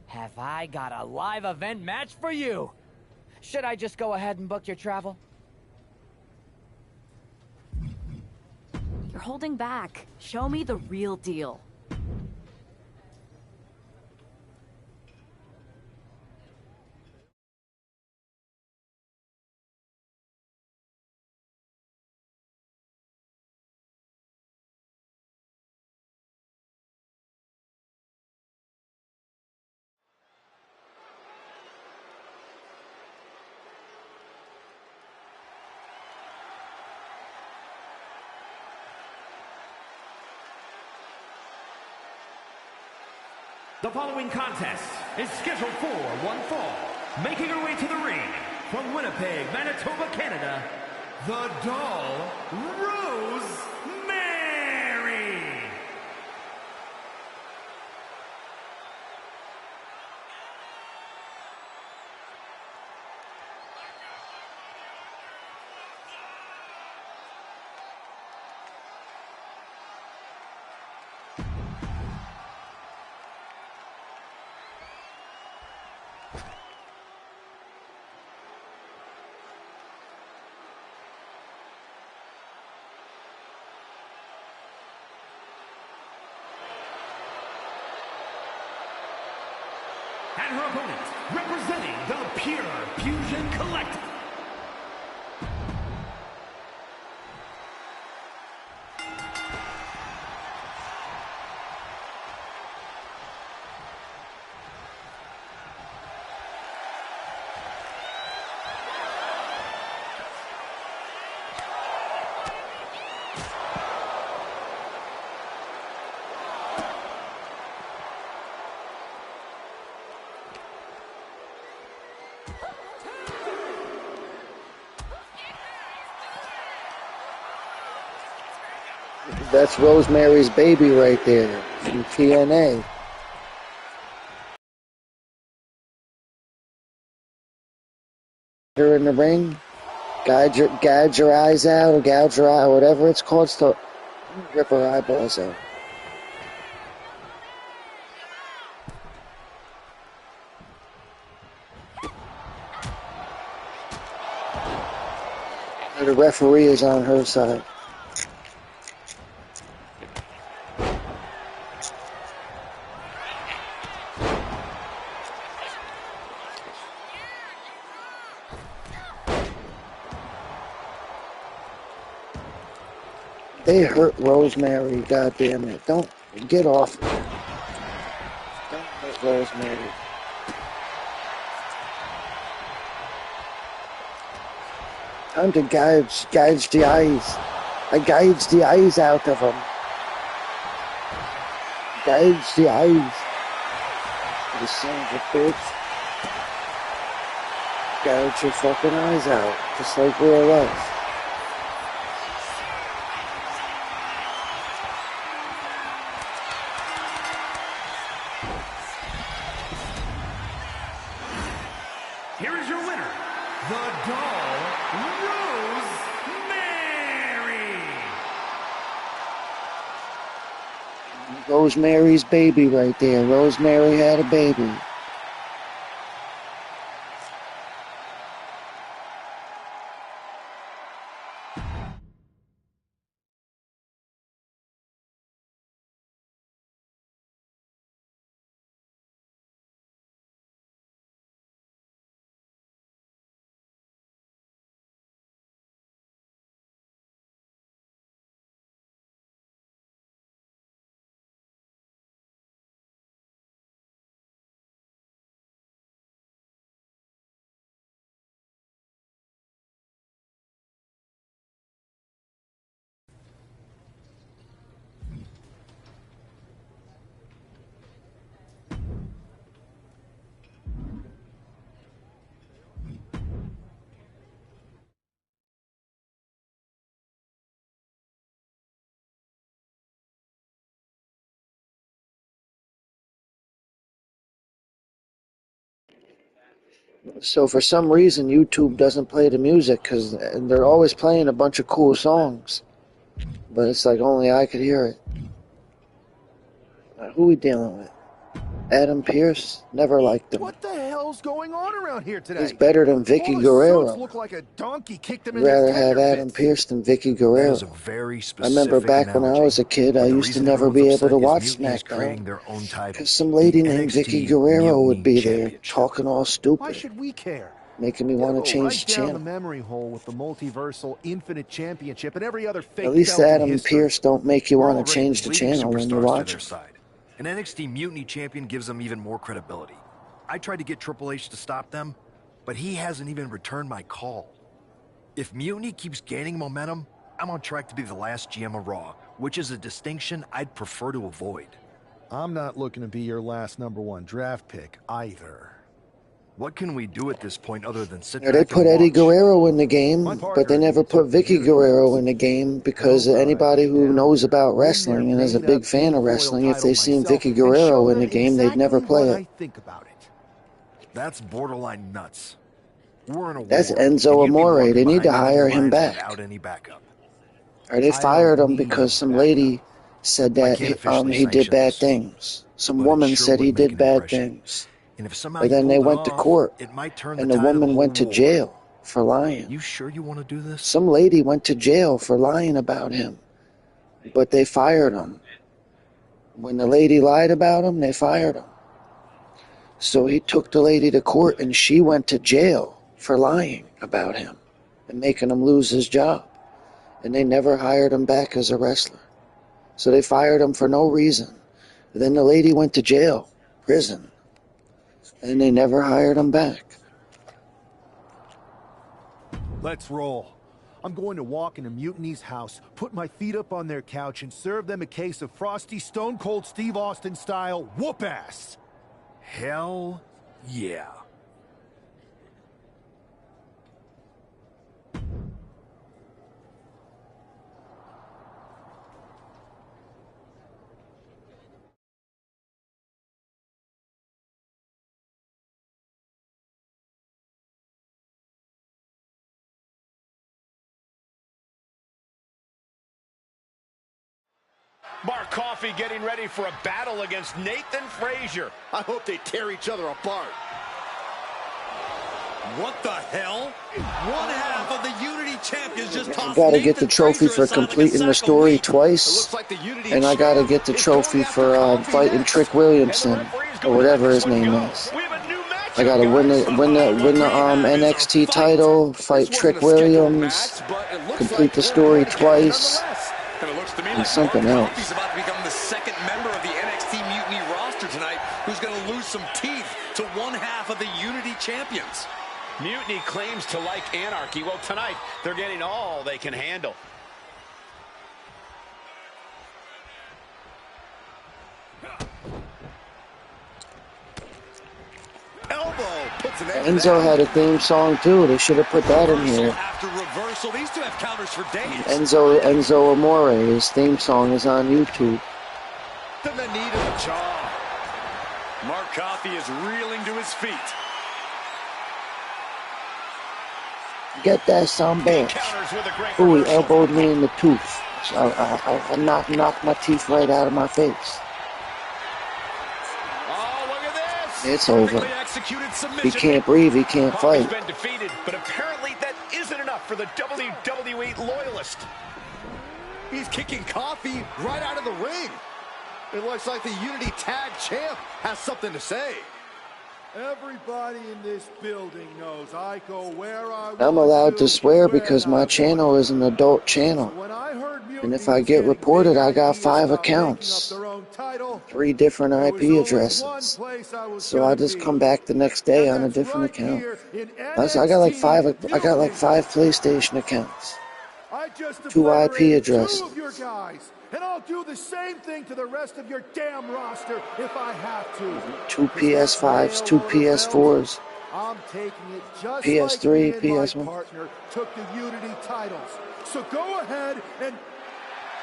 Have I got a live event match for you? Should I just go ahead and book your travel? You're holding back. Show me the real deal. The following contest is scheduled for one fall. Making her way to the ring from Winnipeg, Manitoba, Canada, the Doll, Rosemary. And her opponent, representing the Pure Fusion Collective. That's Rosemary's Baby right there from TNA. Her in the ring, gouge your eyes out, or gouge her eye, whatever it's called, to rip her eyeballs out. And the referee is on her side. They hurt Rosemary, goddammit. Don't get off me. Don't hurt Rosemary. Time to gouge the eyes. I gouged the eyes out of him. Gouge the eyes. You son of a bitch. Gouge your fucking eyes out. Just like real life. Here is your winner, the Doll, Rosemary. Rosemary's Baby right there. Rosemary had a baby. So for some reason, YouTube doesn't play the music because they're always playing a bunch of cool songs. But it's like only I could hear it. Who we dealing with? Adam Pearce? Never liked him. What the hell hell's going on around here today? He's better than Vicky All the Guerrero. suits look like a donkey kicked him I'd in his rather have tender Adam bits. Pearce than Vicky Guerrero. That is a very I specific remember back when I was a kid, I used to never be able to watch SmackDown because some lady named Vicky Guerrero would be there talking all Why stupid, should we care? making me want to change the Right down the channel. memory hole with the multiversal infinite championship and every other fake At least belt in Adam history. Pearce don't make you We're want to already change the leading channel when you superstars to watch their it. side. An NXT Mutiny champion gives them even more credibility. I tried to get Triple H to stop them, but he hasn't even returned my call. If Mutiny keeps gaining momentum, I'm on track to be the last GM of Raw, which is a distinction I'd prefer to avoid. I'm not looking to be your last #1 draft pick either. What can we do at this point other than sit Now, they back put and Eddie watch? Guerrero in the game, but they never put Vicky Guerrero in the game because anybody who knows about wrestling and is a big fan of wrestling, if they seen Vicky Guerrero in the game, they'd never play it. That's borderline nuts. We're in a That's war, Enzo and you'd be Amore. walking They need to behind enemy hire him lines back. without any backup. Or they fired him because some lady said that he did bad things. Some woman said he did bad things. And if somehow But you then they pulled it went to off, court, it might turn and the the tide of woman whole went to war. jail for lying. You sure you want to do this? Some lady went to jail for lying about him, but they fired him. When the lady lied about him, they fired him. So he took the lady to court, and she went to jail for lying about him and making him lose his job. And they never hired him back as a wrestler. So they fired him for no reason. Then the lady went to jail, prison, and they never hired him back. Let's roll. I'm going to walk into Mutiny's house, put my feet up on their couch, and serve them a case of frosty Stone Cold Steve Austin style whoop-ass. Hell yeah. Mark Coffey getting ready for a battle against Nathan Frazier. I hope they tear each other apart. What the hell? One half of the Unity champions just tossed I gotta Nathan get the trophy Frazier for aside like a completing the sack of story wheat. twice, and I gotta get the trophy for fighting Trick Williamson or whatever his name is. I gotta win the NXT title, fight Trick Williams, complete the story twice, and something else. He's about to become the second member of the NXT Mutiny roster tonight who's going to lose some teeth to one half of the Unity champions. Mutiny claims to like anarchy. Well, tonight, they're getting all they can handle. Elbow puts an end to Enzo had a theme song too. They should have put that in here. After reversal, these two have counters for days. Enzo Amore, his theme song is on YouTube. Then the knee to the jaw. Mark Coffey is reeling to his feet. Get that some bitch. Ooh, he elbowed me in the tooth. I knocked my teeth right out of my face. It's over. He can't breathe, he can't fight. He's been defeated, but apparently that isn't enough for the WWE loyalist. He's kicking Coffey right out of the ring. It looks like the Unity Tag Champ has something to say. Everybody in this building knows I go where I want. I'm allowed to swear because my channel is an adult channel. And if I get reported, I got 5 accounts, 3 different IP addresses. So I just come back the next day on a different account. I got like 5 PlayStation accounts, 2 IP addresses. And I'll do the same thing to the rest of your damn roster if I have to. 2 PS5s, 2 PS4s, I'm taking it just PS3, like me and PS1. my partner took the Unity titles. So go ahead and...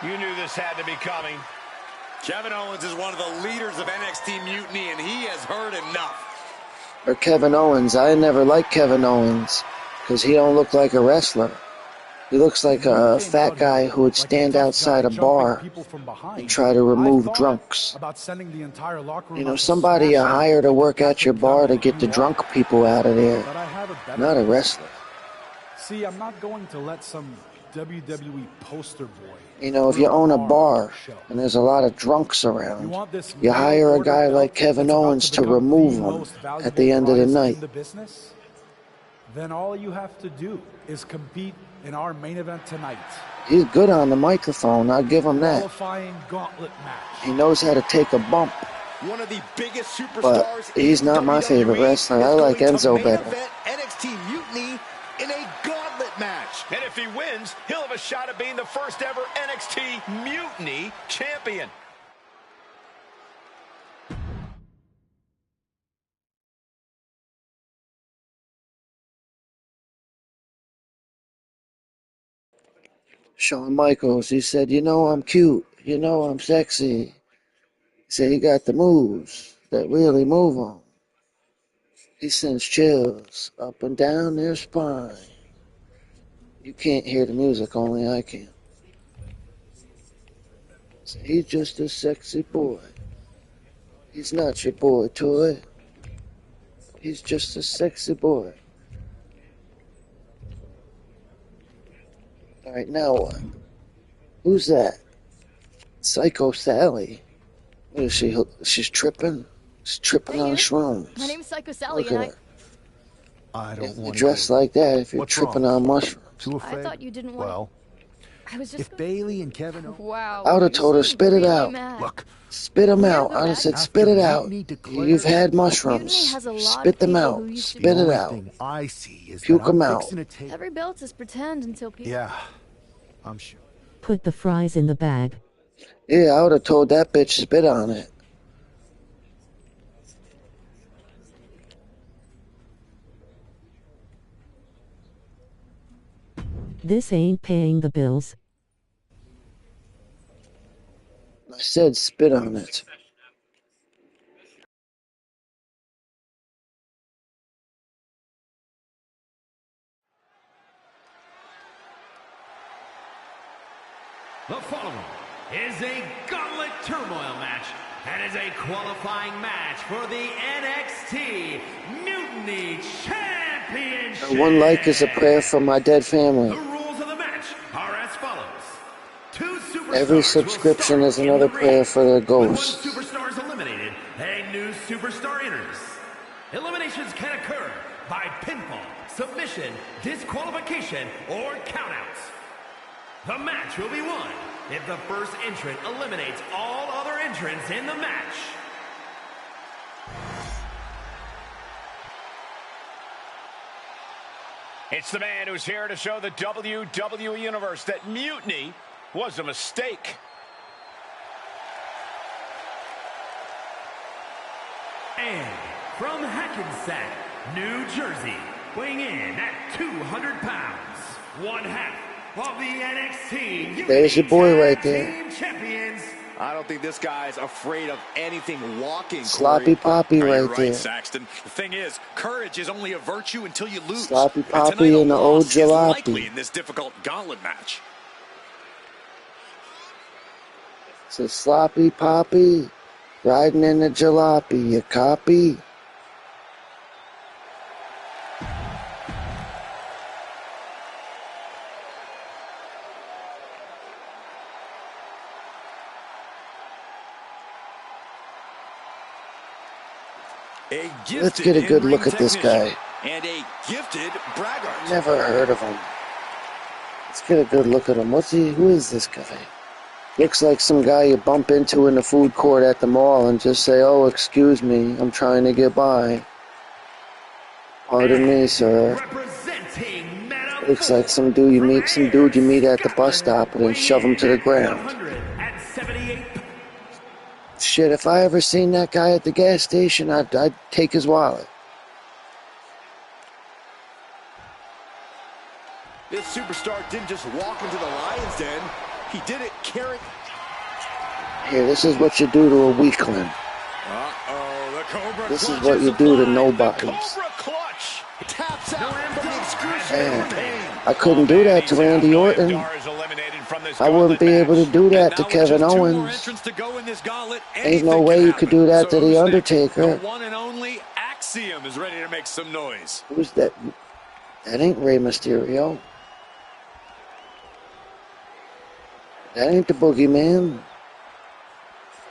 You knew this had to be coming. Kevin Owens is one of the leaders of NXT Mutiny, and he has heard enough. Or Kevin Owens. I never liked Kevin Owens because he don't look like a wrestler. He looks like a fat guy who would stand outside a bar and try to remove drunks. You know, somebody you hire to work at your bar to get the drunk people out of there, not a wrestler. See, I'm not going to let some WWE poster boy. You know, if you own a bar and there's a lot of drunks around, you hire a guy like Kevin Owens to remove them at the end of the night. Then all you have to do is compete in our main event tonight. He's good on the microphone, I'll give him that. Qualifying gauntlet match. He knows how to take a bump. One of the biggest superstars, but he's not my favorite wrestler. I like Enzo better. NXT Mutiny in a gauntlet match. And if he wins, he'll have a shot at being the first ever NXT Mutiny champion. Shawn Michaels, he said, you know I'm cute, you know I'm sexy. He said he got the moves that really move them. He sends chills up and down their spine. You can't hear the music, only I can. So he's just a sexy boy. He's not your boy toy. He's just a sexy boy. All right, now what? Who's that? Psycho Sally. What is she? She's tripping? She's tripping on shrooms. My name's Psycho Sally, Look and at her. I don't want to dress like that if you're tripping on mushrooms. Too afraid? I thought you didn't want. Well, I was just. if Bailey and Kevin. Wow. I would have told her, spit it out. Look, spit them out. I would have said, spit it out. You've had mushrooms. Spit them out. Spit it out. I see is puke them out. Every belt is pretend until people. Yeah, I'm sure. Put the fries in the bag. Yeah, I would have told that bitch, spit on it. This ain't paying the bills. I said spit on it. The following is a gauntlet turmoil match and is a qualifying match for the NXT Mutiny Championship. One like is a prayer for my dead family. The rules of the match are as follows. Two superstars Every subscription is another prayer for their ghosts. When one superstar is eliminated, a new superstar enters. Eliminations can occur by pinfall, submission, disqualification, or countouts. The match will be won if the first entrant eliminates all other entrants in the match. It's the man who's here to show the WWE Universe that mutiny was a mistake. And from Hackensack, New Jersey, weighing in at 200 pounds, one half of the NXT There's your boy right there. Champions. I don't think this guy's afraid of anything walking. Sloppy Poppy right there. Saxton. The thing is, courage is only a virtue until you lose. Sloppy Poppy and the old jalopy. In this difficult gauntlet match. It's a Sloppy Poppy riding in the jalopy. You copy? Let's get a good look at this guy. And a gifted braggart. Never heard of him. Let's get a good look at him. Who is this guy? Looks like some guy you bump into in the food court at the mall and just say, oh, excuse me, I'm trying to get by. Pardon me, sir. Looks like some dude you meet at the bus stop and then shove him to the ground. Shit, if I ever seen that guy at the gas station, I'd take his wallet. This superstar didn't just walk into the Lion's Den. He did it carrying. Here, this is what you do to a weakling. Uh-oh, the Cobra This is what you do to nobodies. Taps out from the excruciating pain. I couldn't do that to Randy Orton. I wouldn't be able to do that to Kevin Owens. Ain't no way you could do that to The Undertaker. The one and only Axiom is ready to make some noise. Who's that? That ain't Rey Mysterio. That ain't the Boogeyman.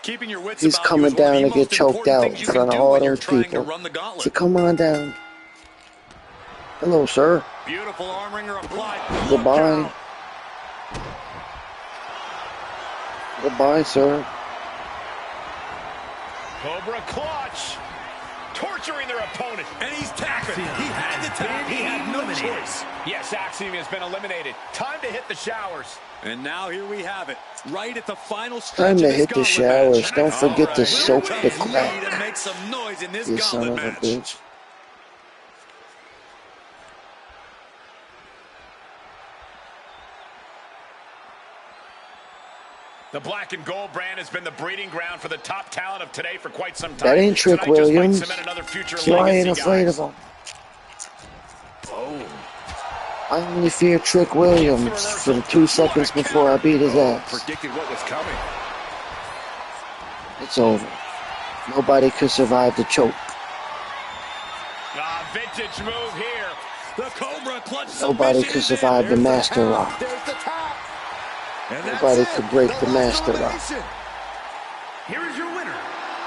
Keeping your wits He's about coming you is one of down the to get most choked important out things in you front can of do all when you're those trying to people. run the gauntlet. So come on down. Hello, sir. Beautiful arm wringer applied. Goodbye. Goodbye, sir. Cobra clutch. Torturing their opponent. And he's tapping. He had to tap. He had no choice. Yes, Axiom has been eliminated. Time to hit the showers. And now here we have it. Right at the final stretch Time to of this hit the gauntlet showers. match. Don't forget to soak the Need crack. and make some noise in this You son gauntlet of a match. bitch. The black and gold brand has been the breeding ground for the top talent of today for quite some time. That ain't Trick Tonight just might Williams. cement another future So I ain't legacy, afraid guys. of him. Oh. I only fear Trick Williams for the 2 seconds before I beat his ass. Predicted what was coming. It's over. Nobody could survive the choke. Vintage move here. The Cobra clutch. Nobody could survive the Master Lock. Nobody could break the Master Lock. Here is your winner.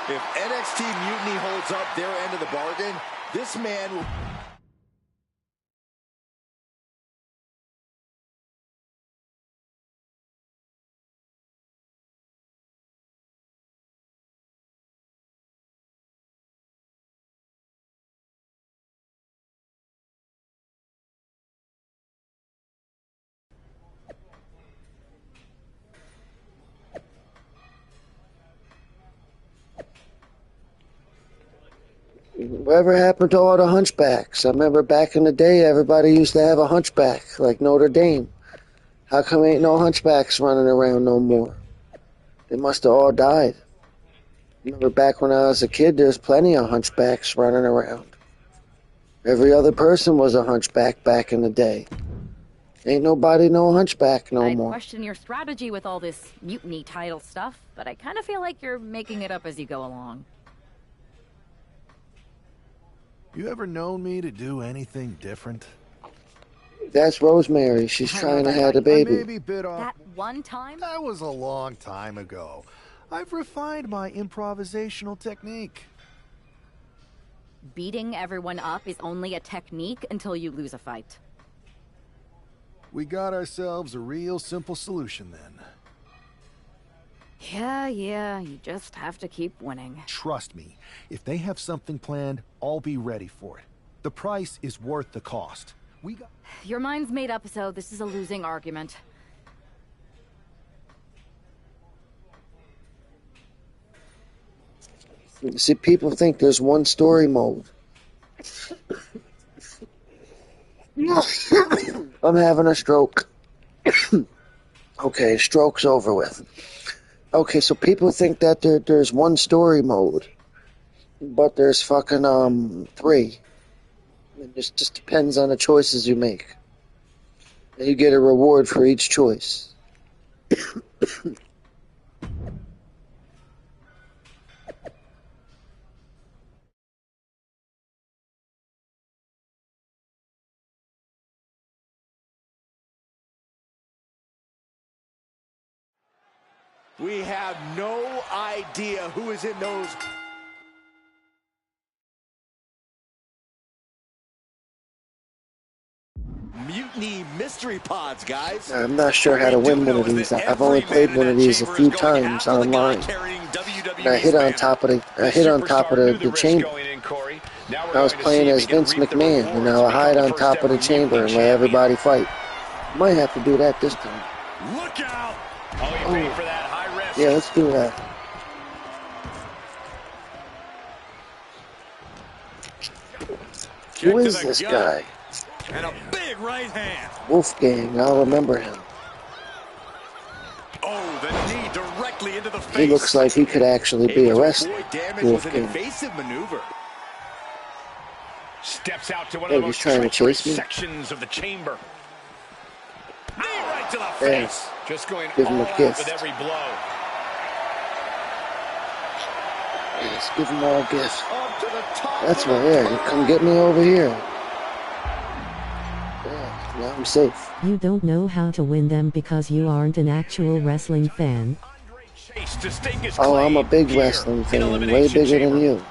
If NXT Mutiny holds up their end of the bargain, this man will... Whatever happened to all the hunchbacks? I remember back in the day, everybody used to have a hunchback, like Notre Dame. How come ain't no hunchbacks running around no more? They must have all died. Remember back when I was a kid, there's plenty of hunchbacks running around. Every other person was a hunchback back in the day. Ain't nobody no hunchback no I'd more. question your strategy with all this mutiny title stuff, but I kind of feel like you're making it up as you go along. You ever known me to do anything different? That's Rosemary. She's trying to have a I may baby. be bit off. That one time? That was a long time ago. I've refined my improvisational technique. Beating everyone up is only a technique until you lose a fight. We got ourselves a real simple solution then. Yeah, you just have to keep winning. Trust me, if they have something planned, I'll be ready for it. The price is worth the cost. Your mind's made up, so this is a losing argument. See, people think there's one story mode. I'm having a stroke. Okay, stroke's over with. Okay, so people think that there's one story mode, but there's fucking 3. It just depends on the choices you make. And you get a reward for each choice. We have no idea who is in those... Mutiny mystery pods, guys. I'm not sure how to win one of these. I've only played one of these a few times online. And I hit on top of the chamber. I was playing as Vince McMahon, and I hide on top of the chamber and let everybody fight. Might have to do that this time. Look out! Oh, you paid for that high risk. Yeah, let's do that. Who is this guy? And a big right hand. Wolfgang, I'll remember him. Oh, the knee directly into the face. He looks like he could actually be arrested. Wolfgang. An evasive maneuver. Steps out to one Hey, of the he's most trying to treacherous chase me. sections of the chamber. Right to the There. face. Just going Give him all a out gift. with every blow. Yes, give him all a gift. That's right. Yeah, come get me over here. Yeah, now I'm safe. You don't know how to win them because you aren't an actual wrestling fan. Oh, I'm a big wrestling fan, way bigger than you.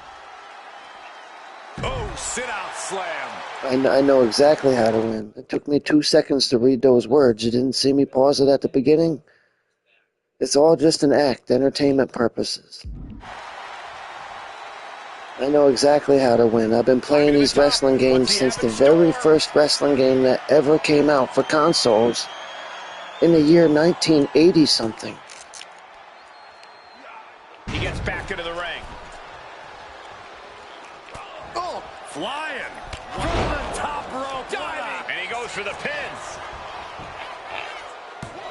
Oh, sit-out slam. I know exactly how to win. It took me 2 seconds to read those words. You didn't see me pause it at the beginning? It's all just an act, entertainment purposes. I know exactly how to win. I've been playing these wrestling games since the very first wrestling game that ever came out for consoles in the year 1980-something. He gets back into the ring. Oh, flying. From the top rope. Diving. And he goes for the pins.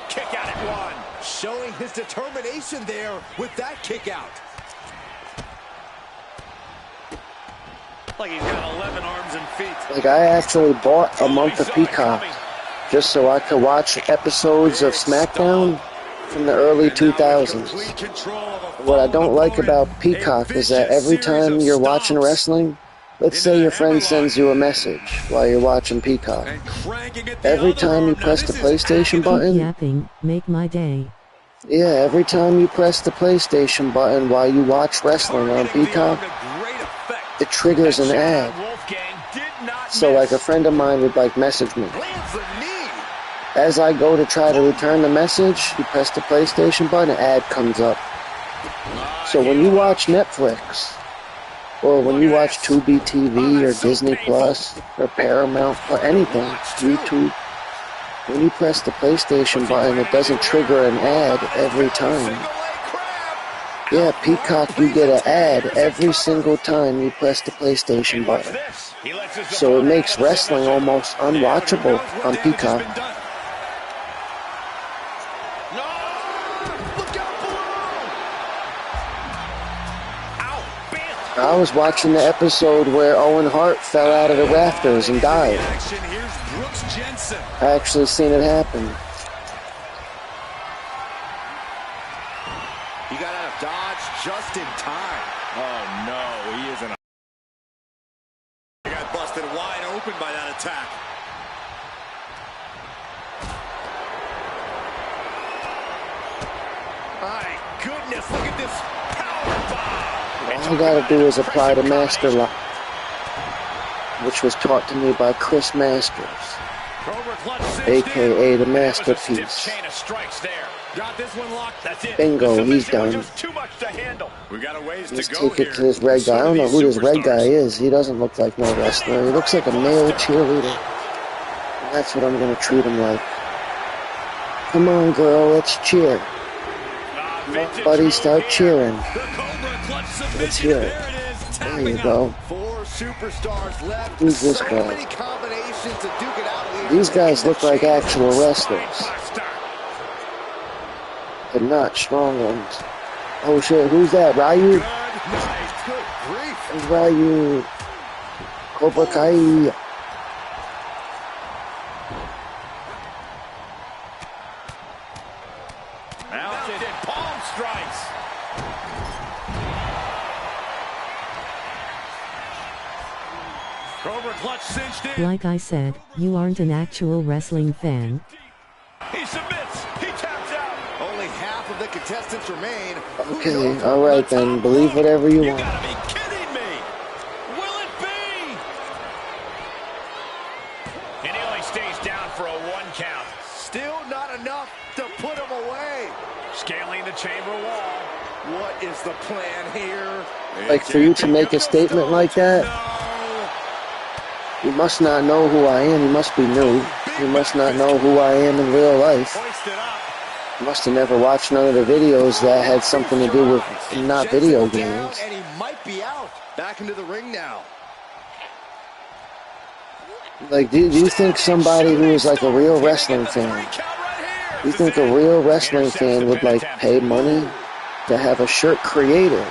Kick out at one. Showing his determination there with that kick out. Like he's got 11 arms and feet. Like, I actually bought a month of Peacock just so I could watch episodes of SmackDown from the early 2000s. What I don't like about Peacock is that every time you're watching wrestling, let's say your friend sends you a message while you're watching Peacock. Every time you press the PlayStation button, Yapping, make my day. yeah, every time you press the PlayStation button while you watch wrestling on Peacock, it triggers an ad. So like a friend of mine would like message me. As I go to try to return the message, you press the PlayStation button, an ad comes up. So when you watch Netflix, or when you watch Tubi TV or Disney Plus or Paramount or anything, YouTube, when you press the PlayStation button, it doesn't trigger an ad every time. Yeah, Peacock, you get an ad every single time you press the PlayStation button. So it makes wrestling almost unwatchable on Peacock. I was watching the episode where Owen Hart fell out of the rafters and died. I actually seen it happen. He got out of dodge just in time. Oh no, he isn't. He got busted wide open by that attack. My goodness, look at this power bomb. All I gotta do is apply the Master Lock, which was taught to me by Chris Masters, aka the Masterpiece. Bingo, he's done. Let's take it to this red guy. I don't know who this red guy is. He doesn't look like no wrestler. He looks like a male cheerleader. And that's what I'm gonna treat him like. Come on, girl, let's cheer. Come on, buddy, start cheering. Let's hear it. There you go. Who's this guy? These guys look like actual wrestlers, but not strong ones. Oh shit, who's that? Ryu? Who's Ryu? Cobra Kai. Mounted palm strikes. Cobra clutch cinched in. Like I said, you aren't an actual wrestling fan. He submits. He taps out. Only half of the contestants remain. Okay, alright then. Believe whatever you want. Gotta be kidding me. Will it be? And he only stays down for a 1 count. Still not enough to put him away. Scaling the chamber wall. What is the plan here? Like, for you to make a statement like that, you must not know who I am. You must be new. You must not know who I am in real life. You must have never watched none of the videos that had something to do with not video games. And he might be out. Back into the ring now. Like, do you think somebody who is like a real wrestling fan, you think a real wrestling fan would like pay money to have a shirt created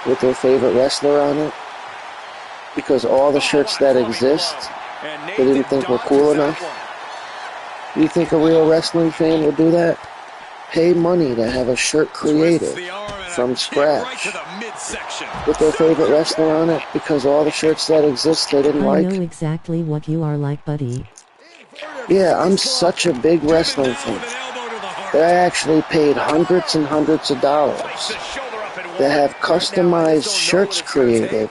with their favorite wrestler on it? Because all the shirts that exist, they didn't think were cool enough. You think a real wrestling fan would do that? Pay money to have a shirt created from scratch with their favorite wrestler on it because all the shirts that exist they didn't I like. know exactly what you are like, buddy. Yeah, I'm such a big wrestling fan that I actually paid hundreds and hundreds of dollars to have customized shirts created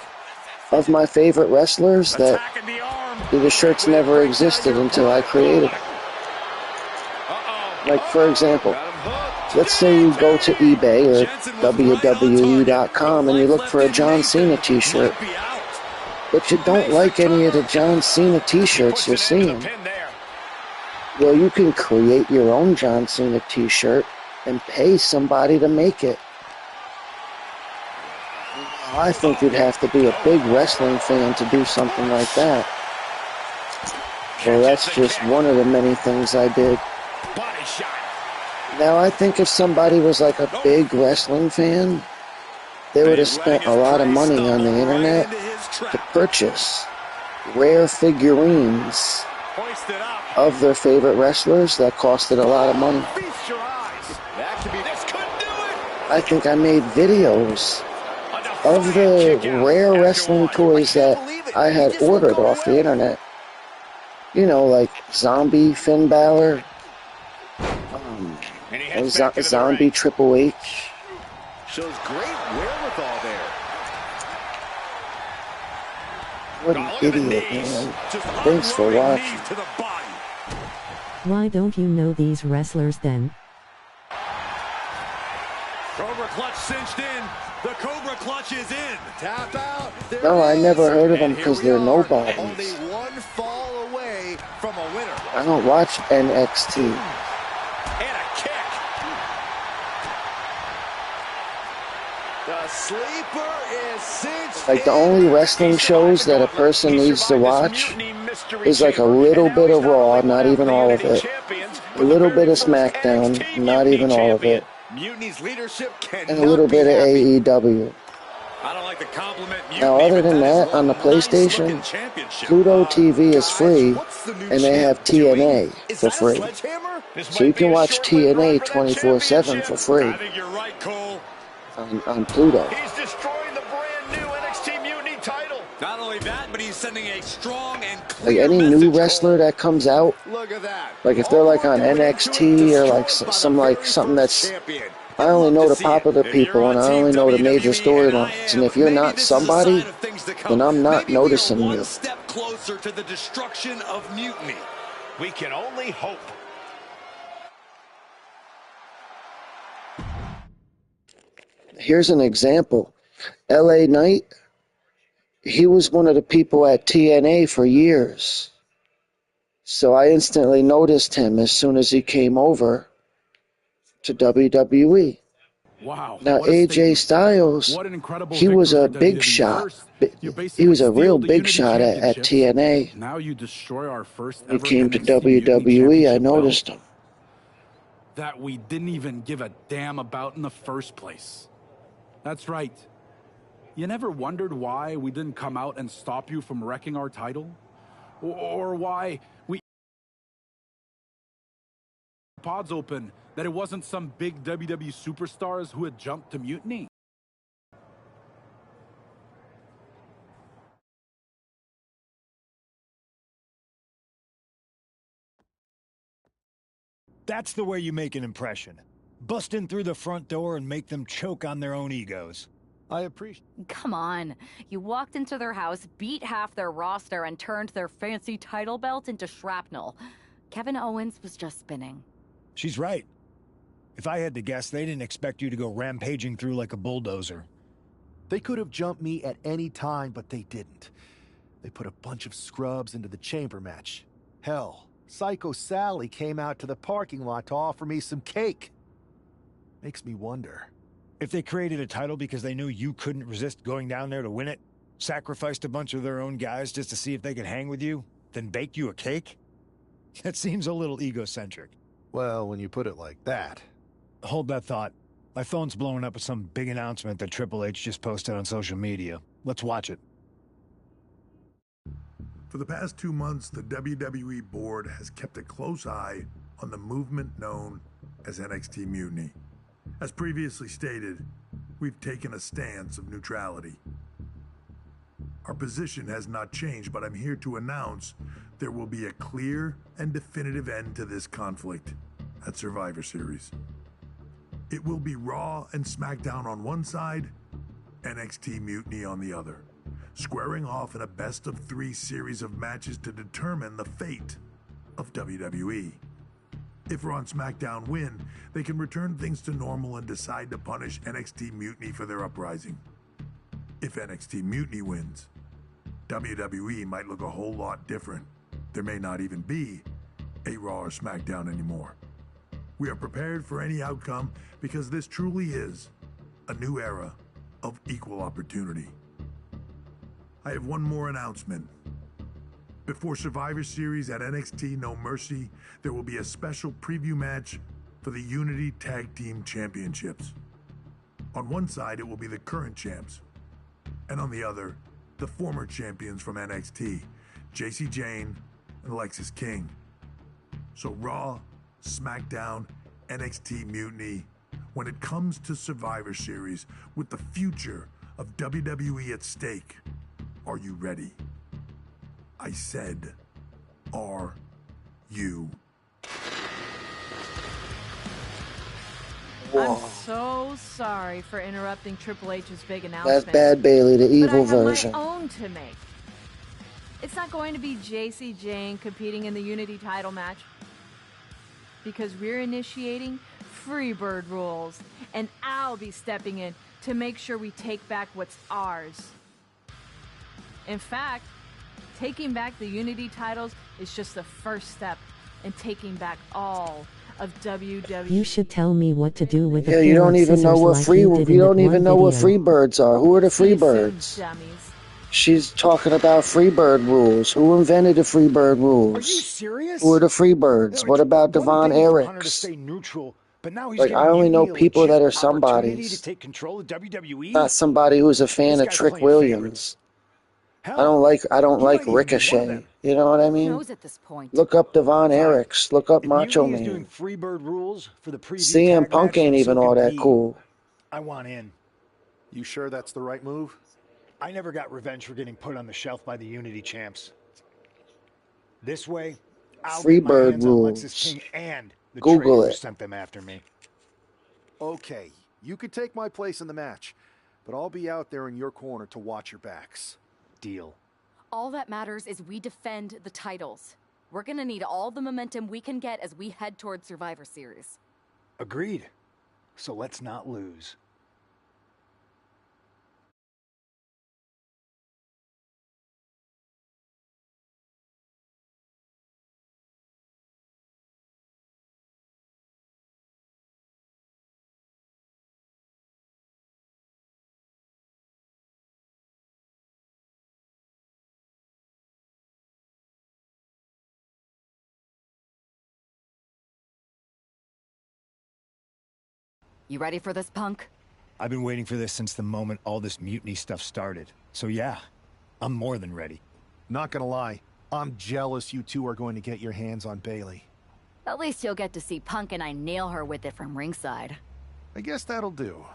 of my favorite wrestlers that the shirts never existed until I created them. Like, for example, let's say you go to eBay or WWE.com and you look for a John Cena t-shirt, but you don't like any of the John Cena t-shirts you're seeing. Well, you can create your own John Cena t-shirt and pay somebody to make it. I think you'd have to be a big wrestling fan to do something like that. Well, that's just one of the many things I did. Now, I think if somebody was like a big wrestling fan, they would have spent a lot of money on the internet to purchase rare figurines of their favorite wrestlers that costed a lot of money. I think I made videos of the rare wrestling toys that I had ordered off the internet. You know, like Zombie Finn Balor, Zombie Triple H. Shows great wherewithal there. What an idiot, man. Thanks for watching. Why don't you know these wrestlers then? Cobra clutch cinched in. The Cobra clutch is in. Tap out. There No, I never heard of them because they're nobodies. only one fall away from a winner. I don't watch NXT. And a kick. The sleeper is cinched. Like, the only wrestling shows that a person needs to watch is like a little bit of Raw, not even all of it. A little bit of SmackDown, not even all of it. Mutiny's leadership And a little bit of AEW. I don't like the compliment. Now, other than that, on the PlayStation, Pluto TV is free, and they have TNA for free. So you can watch TNA 24/7 for free on Pluto. He's destroying the brand new NXT Mutiny title. Not only that, but he's sending a strong and Like, any new wrestler that comes out, like if they're like on NXT or like something that's, I only know the popular people and I only know the major storylines, and if you're not somebody, then I'm not noticing you. One step closer to the destruction of Mutiny. We can only hope. Here's an example. LA Knight, he was one of the people at TNA for years. So I instantly noticed him as soon as he came over to WWE. Wow. Now, AJ Styles, he was a big shot. He was a real big shot at TNA. Now you destroy our first He ever came to NXT Mutiny WWE, I Championship noticed belt him. that we didn't even give a damn about in the first place. That's right. You never wondered why we didn't come out and stop you from wrecking our title? Or why we pods open that it wasn't some big WWE superstars who had jumped to Mutiny? That's the way you make an impression. Bust in through the front door and make them choke on their own egos. I appreciate. Come on. You walked into their house, beat half their roster, and turned their fancy title belt into shrapnel. Kevin Owens was just spinning. She's right. If I had to guess, they didn't expect you to go rampaging through like a bulldozer. They could have jumped me at any time, but they didn't. They put a bunch of scrubs into the chamber match. Hell, Psycho Sally came out to the parking lot to offer me some cake. Makes me wonder. If they created a title because they knew you couldn't resist going down there to win it, sacrificed a bunch of their own guys just to see if they could hang with you, then baked you a cake? That seems a little egocentric. Well, when you put it like that. Hold that thought. My phone's blowing up with some big announcement that Triple H just posted on social media. Let's watch it. For the past 2 months, the WWE board has kept a close eye on the movement known as NXT Mutiny. As previously stated, we've taken a stance of neutrality. Our position has not changed, but I'm here to announce there will be a clear and definitive end to this conflict at Survivor Series. It will be Raw and SmackDown on one side, NXT Mutiny on the other, squaring off in a best-of-3 series of matches to determine the fate of WWE. If Raw and SmackDown win, they can return things to normal and decide to punish NXT Mutiny for their uprising. If NXT Mutiny wins, WWE might look a whole lot different. There may not even be a Raw or SmackDown anymore. We are prepared for any outcome because this truly is a new era of equal opportunity. I have one more announcement. Before Survivor Series at NXT No Mercy, there will be a special preview match for the Unity Tag Team Championships. On one side, it will be the current champs, and on the other, the former champions from NXT, JC Jane and Lexis King. So Raw, SmackDown, NXT Mutiny, when it comes to Survivor Series with the future of WWE at stake, are you ready? I said, are you? Whoa. I'm so sorry for interrupting Triple H's big announcement. That's Bad Bailey, the evil but I have version. my own to make. It's not going to be JC Jane competing in the Unity title match because we're initiating Freebird rules, and I'll be stepping in to make sure we take back what's ours. In fact, taking back the Unity titles is just the first step in taking back all of WWE. You should tell me what to do with the Yeah, you don't even know what you don't even know what Freebirds are. Who are the Freebirds? She's talking about Freebird rules. Who invented the Freebird rules? Are you serious? Who are the Freebirds? What about Devon Eriks? Stay neutral, but now he's Like, I only know people that are somebodies. to take control of WWE. Not somebody who's a fan of Trick Williams. I don't like Ricochet. You know what I mean? Knows at this point. Look up Devon Eriks. Look up Macho Mutiny is doing Man. Freebird rules for the preview CM tag Punk match, ain't even so all can that we. cool. I want in. You sure that's the right move? I never got revenge for getting put on the shelf by the Unity champs. This way, I'll get my Freebird hands on rules. Lexis King and the Google traitor who it. sent them after me. Okay, you could take my place in the match, but I'll be out there in your corner to watch your backs. Deal. All that matters is we defend the titles. We're gonna need all the momentum we can get as we head toward Survivor Series. Agreed. So let's not lose. You ready for this, Punk? I've been waiting for this since the moment all this mutiny stuff started. So yeah, I'm more than ready. Not gonna lie, I'm jealous you two are going to get your hands on Bailey. At least you'll get to see Punk and I nail her with it from ringside. I guess that'll do.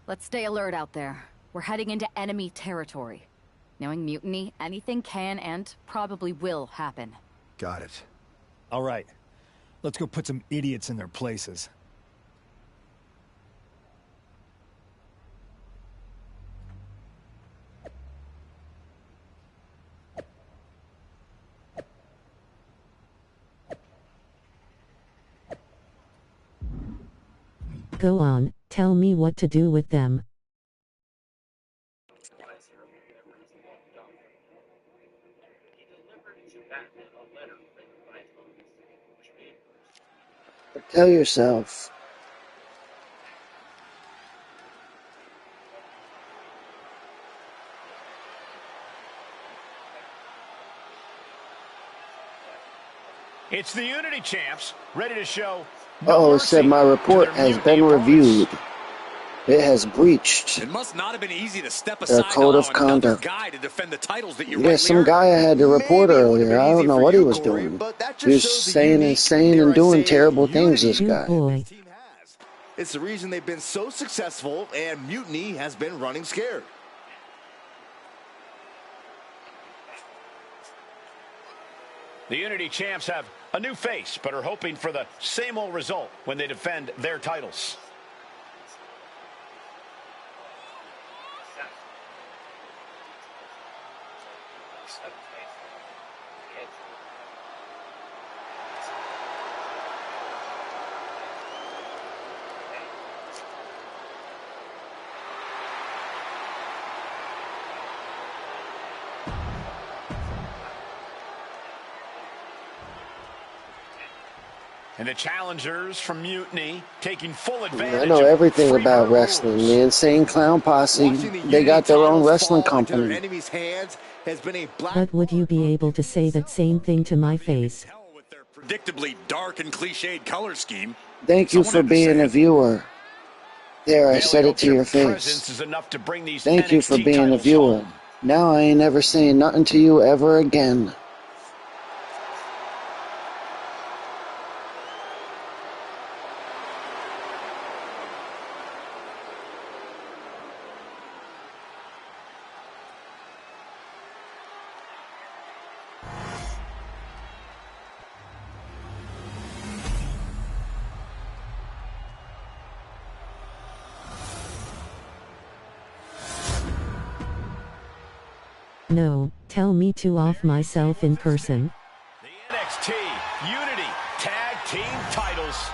Let's stay alert out there. We're heading into enemy territory. Knowing Mutiny, anything can and probably will happen. Got it. All right. Let's go put some idiots in their places. Go on, tell me what to do with them. Tell yourself. It's the Unity champs, ready to show Uh-oh, it said my report has been reviewed. It has breached It must not have been easy to step their aside code to of allow another conduct. guy to defend the titles that you Yeah, some guy I had to report earlier. I don't know what he was doing. He was saying insane and doing terrible things, this guy. Boy. It's the reason they've been so successful, and Mutiny has been running scared. The Unity champs have a new face, but are hoping for the same old result when they defend their titles. And the challengers from Mutiny taking full advantage. I know everything about wrestling. The Insane Clown Posse, they got their own wrestling company. But would you be able to say that same thing to my face? Predictably dark and cliched color scheme. Thank you for being a viewer. There, I said it to your face. Thank you for being a viewer. Now I ain't ever saying nothing to you ever again. No, tell me to off myself in person. The NXT Unity Tag Team titles.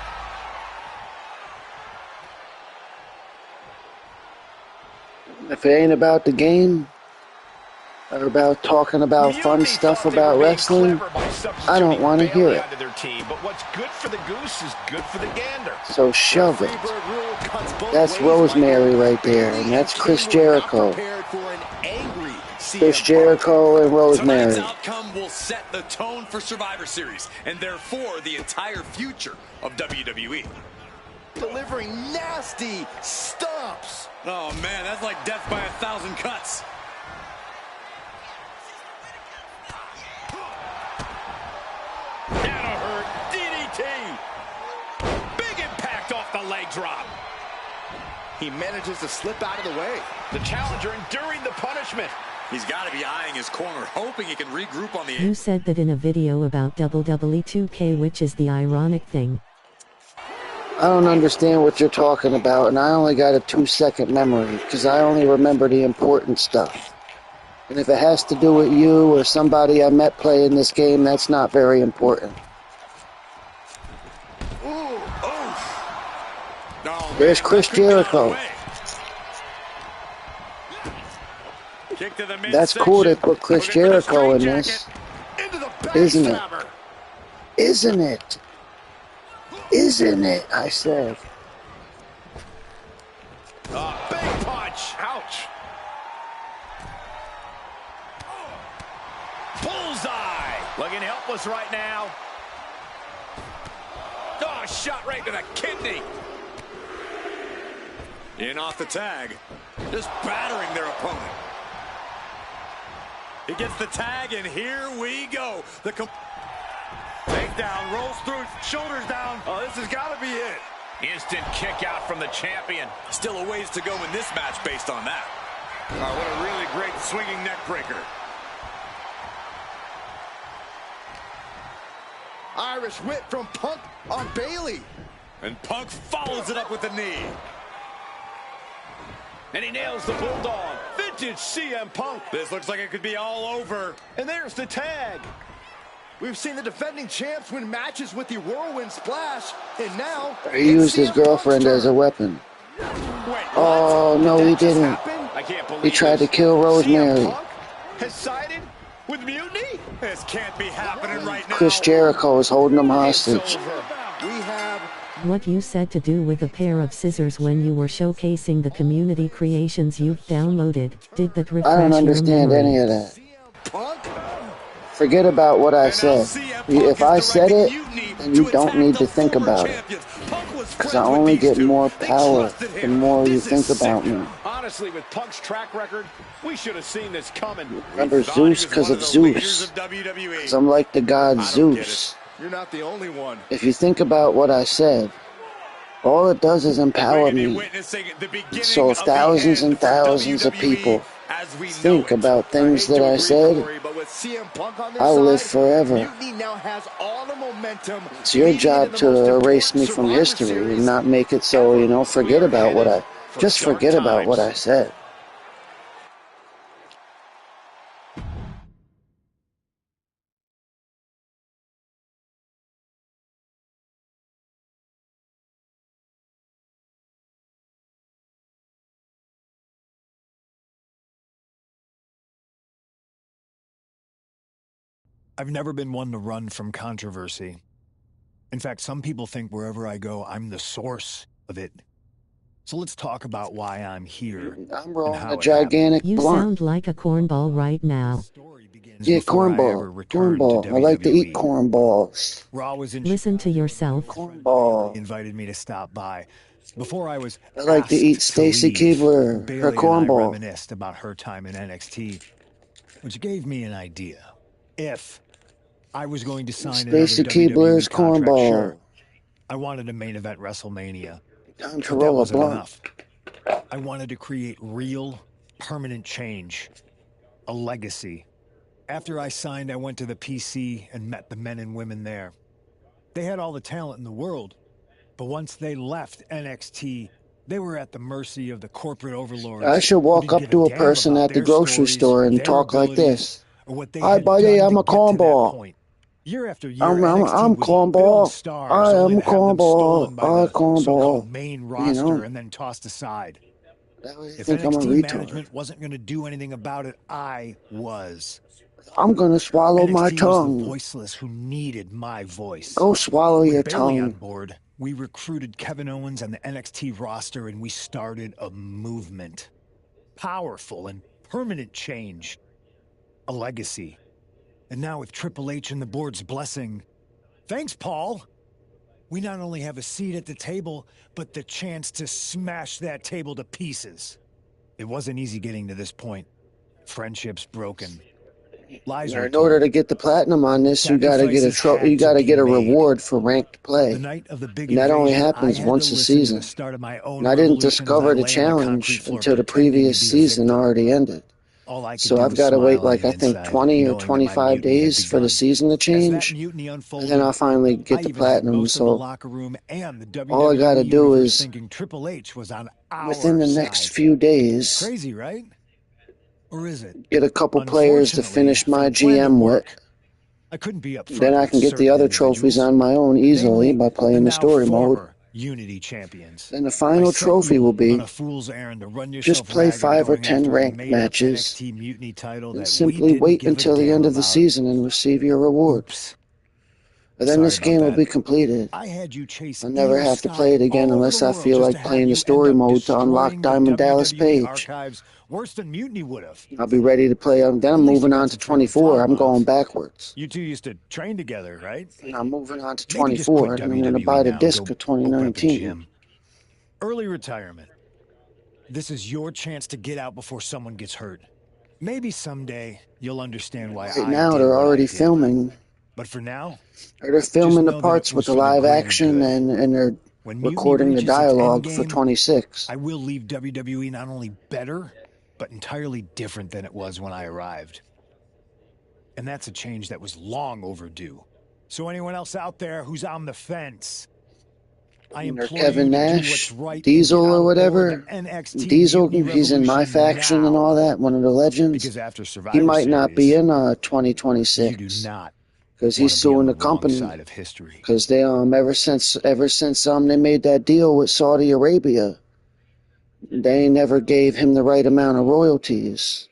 If it ain't about the game, or about talking about fun stuff about wrestling, I don't want to hear it. But what's good for the goose is good for the gander. So shove it. That's Rosemary right there, and that's Chris Jericho. Chris Jericho and Rosemary. Tonight's outcome will set the tone for Survivor Series, and therefore the entire future of WWE. Delivering nasty stomps. Oh man, that's like death by 1,000 cuts. That'll hurt. DDT. Big impact off the leg drop. He manages to slip out of the way. The challenger enduring the punishment. He's got to be eyeing his corner, hoping he can regroup on the... You said that in a video about Wwe2k, which is the ironic thing. I don't understand what you're talking about, and I only got a 2-second memory, because I only remember the important stuff. And if it has to do with you or somebody I met playing this game, that's not very important. There's Chris Jericho. That's cool they put Chris Jericho in this. Isn't it? Isn't it? Isn't it? I said. Big punch. Ouch. Bullseye. Looking helpless right now. Oh, shot right to the kidney. In off the tag. Just battering their opponent. He gets the tag, and here we go. The takedown, rolls through, shoulders down. Oh, this has got to be it. Instant kick out from the champion. Still a ways to go in this match based on that. What a really great swinging neck breaker. Irish whip from Punk on Bailey. And Punk follows it up with the knee. And he nails the Bulldog. Vintage CM Punk. This looks like it could be all over. And there's the tag. We've seen the defending champs win matches with the Whirlwind Splash, and now He used his girlfriend as a weapon. Oh, no, he didn't. I can't believe He tried to kill Rosemary. CM Punk has sided with Mutiny? This can't be happening right now. Chris Jericho is holding him hostage. we have What you said to do with a pair of scissors when you were showcasing the community creations you've downloaded, did that refresh I don't your understand memory? any of that. Forget about what I said. If I said it, then you don't need to think about it. Because I only get more power the more you think about me. Honestly, with Punk's track record, we should have seen this coming. Remember Zeus because of Zeus. Because I'm like the god Zeus. You're not the only one. If you think about what I said, all it does is empower me. So if thousands and thousands of people think about things that I said, I'll live forever. It's your job to erase me from history and not make it so, you know, forget about what I said. I've never been one to run from controversy. In fact, some people think wherever I go, I'm the source of it. So let's talk about why I'm here. I'm rolling a gigantic You blunt. sound like a cornball right now. Yeah, cornball. I like to eat cornballs. Listen to yourself. Cornball. Invited me to stop by. Before I was I like to eat Stacy Keibler, her Bailey cornball. and I reminisced about her time in NXT, which gave me an idea. If I was going to sign Stacy another WWE Keibler's contract, cornball. sure, I wanted a main event WrestleMania. Time to But that roll a wasn't blunt. enough. I wanted to create real, permanent change. A legacy. After I signed, I went to the PC and met the men and women there. They had all the talent in the world, but once they left NXT, they were at the mercy of the corporate overlords. I should walk up to a person at the grocery store and talk like this. Hi, buddy, I'm a cornball. Year after year, I'm NXT would cornball. build stars, I only am to have them stolen cornball. by I the cornball. so-called main roster, You know, and then tossed aside. If think I'm a NXT retard. management wasn't going to do anything about it, I was. I'm gonna swallow my NXT was tongue. the voiceless who needed my voice. Go swallow With your Bailey on tongue. board, we recruited Kevin Owens and the NXT roster, and we started a movement. Powerful and permanent change. A legacy. And now with Triple H and the board's blessing, thanks, Paul. We not only have a seat at the table, but the chance to smash that table to pieces. It wasn't easy getting to this point. Friendships broken. Lies were In order told. to get the platinum on this, you gotta get a reward for ranked play. The night of the big And that only invasion, happens I had once to a listen to season. the start of my own And I didn't revolution as discover I the lay on the concrete challenge floor until the pretending to previous be a season victim. already ended. All I could So do I've was got to wait smile on like the I think inside, 20 or knowing that my 25 mutiny had days for the begun. season to As that change, mutiny and unfolded, then I'll finally get I the even had platinum. most of the So locker room and the WWE all I gotta do universe is, thinking Triple H was on our within the side. next few days, Crazy, right? Or is it? get a couple players to finish my GM with. I couldn't be up front Then I with can get the certain other trophies individuals, on my own easily namely by playing the now story mode. former Unity champions. Then the I final sent trophy you will on be a fool's errand to run just yourself play ragged 5 or going 10 after a ranked made-up matches NXT Mutiny title and that simply we didn't wait give a until the damn end of the about. season and receive your reward. And then Sorry this about game will that. be completed. I had you chase I'll never Io have to play it Sky again all over unless the I world feel just like to have playing the you end story up mode to unlock destroying the Diamond Dallas WWE Page. archives worse than Mutiny would have. I'll be ready to play. Then I'm moving on to 24. I'm going backwards. You two used to train together, right? And I'm moving on to Maybe just quit 24, and I'm going to WWE buy the now. disc Go of open up a 2019. gym. Early retirement. This is your chance to get out before someone gets hurt. Maybe someday you'll understand why Right I now, did they're what I already did. filming. But for now, They're filming the know that parts it with was the for the live greater action, good. and they're When Mutiny recording the reaches its dialogue for endgame, 26. I will leave WWE not only better, but entirely different than it was when I arrived. And that's a change that was long overdue. So anyone else out there who's on the fence, I Or implore Kevin you to do Nash, what's right and Diesel get on or board whatever. the NXT Diesel, Mutiny he's in my Revolution faction and now. all that, one of the legends. Because after He Survivor might not be Series, in you do 2026 not because want he's to be on suing the the wrong company. side of history. Because they ever since they made that deal with Saudi Arabia, they never gave him the right amount of royalties.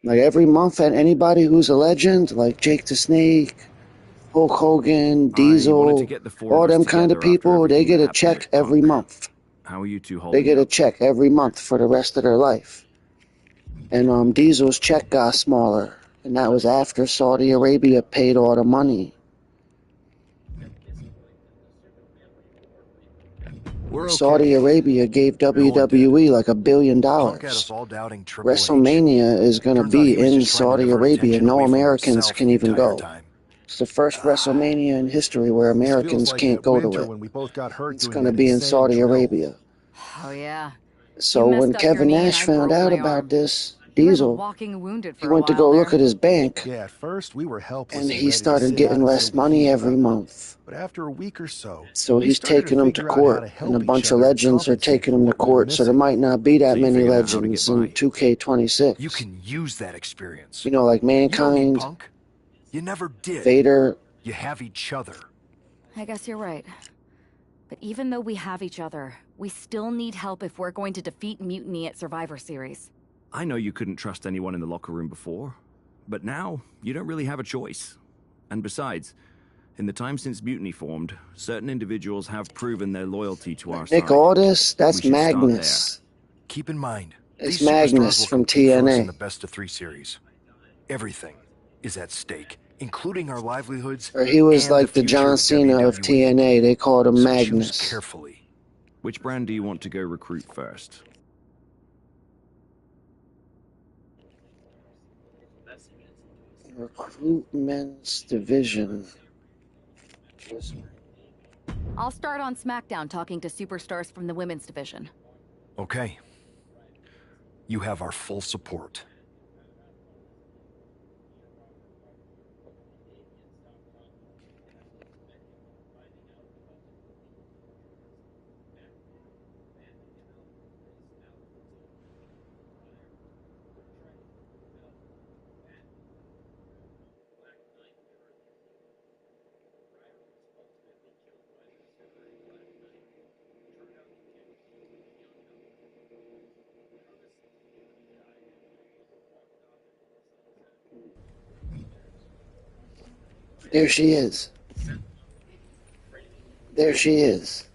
Like every month, and anybody who's a legend, like Jake the Snake, Hulk Hogan, Diesel, all them kind of people, they get a check every month. How are you two They holding get a up? check every month for the rest of their life. And Diesel's check got smaller, and that was after Saudi Arabia paid all the money. We're okay. Saudi Arabia gave WWE like $1 billion. Punk had us all doubting Triple H. WrestleMania is going to Turns out he be was in just trying to Saudi divert Arabia. attention No away from Americans himself can the even entire go. time. It's the first WrestleMania in history where Americans Feels like can't that go to winter it. when we both got hurt It's doing going to that be in insane Saudi drill. Arabia. Oh, yeah. So You when messed up your Kevin knee and Nash I found broke out my about arm. this, You were Diesel, walking wounded he for a went to while go there. look at his bank, Yeah, at first we were helpless and and he ready to started sit getting out less until we money healed every up. month. But after a week or so, So we he's started taking to him to figure out how to court, help and a each bunch of other and legends are compensate taking for him to what we were court, so there missing. might not be that So you many figured out how to legends get in by. 2K26. You can use that experience. You know, like You don't need Mankind, Punk. You never did. Vader. You have each other. I guess you're right. But even though we have each other, we still need help if we're going to defeat Mutiny at Survivor Series. I know you couldn't trust anyone in the locker room before, but now you don't really have a choice. And besides, in the time since Mutiny formed, certain individuals have proven their loyalty to our Nick side. Aldis, We that's should start Magnus. Keep in mind, It's these Magnus superstars will from compete for us in TNA. the best-of-3 series. Everything is at stake, including our livelihoods Or he was and like the future John Cena of WWE. TNA. They called him So Magnus. choose carefully. Which brand do you want to go recruit first? Recruitment's division. I'll start on SmackDown talking to superstars from the women's division. Okay. You have our full support. There she is. There she is.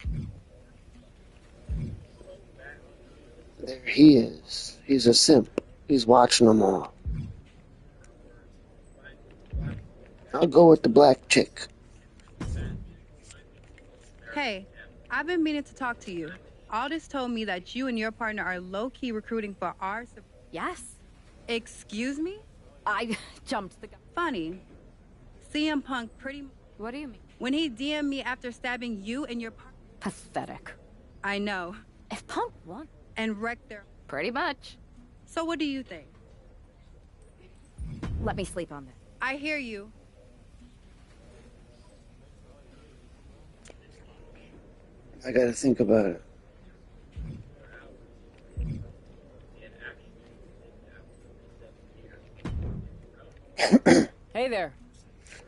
There he is. He's a simp. He's watching them all. I'll go with the black chick. Hey, I've been meaning to talk to you. Aldis told me that you and your partner are low-key recruiting for our... Yes. Excuse me? I jumped the gun. Funny. CM Punk pretty... What do you mean? When he DM'd me after stabbing you and your partner... Pathetic. I know. If Punk won... And wrecked their... Pretty much. So what do you think? Let me sleep on this. I hear you. I gotta think about it. Hey there.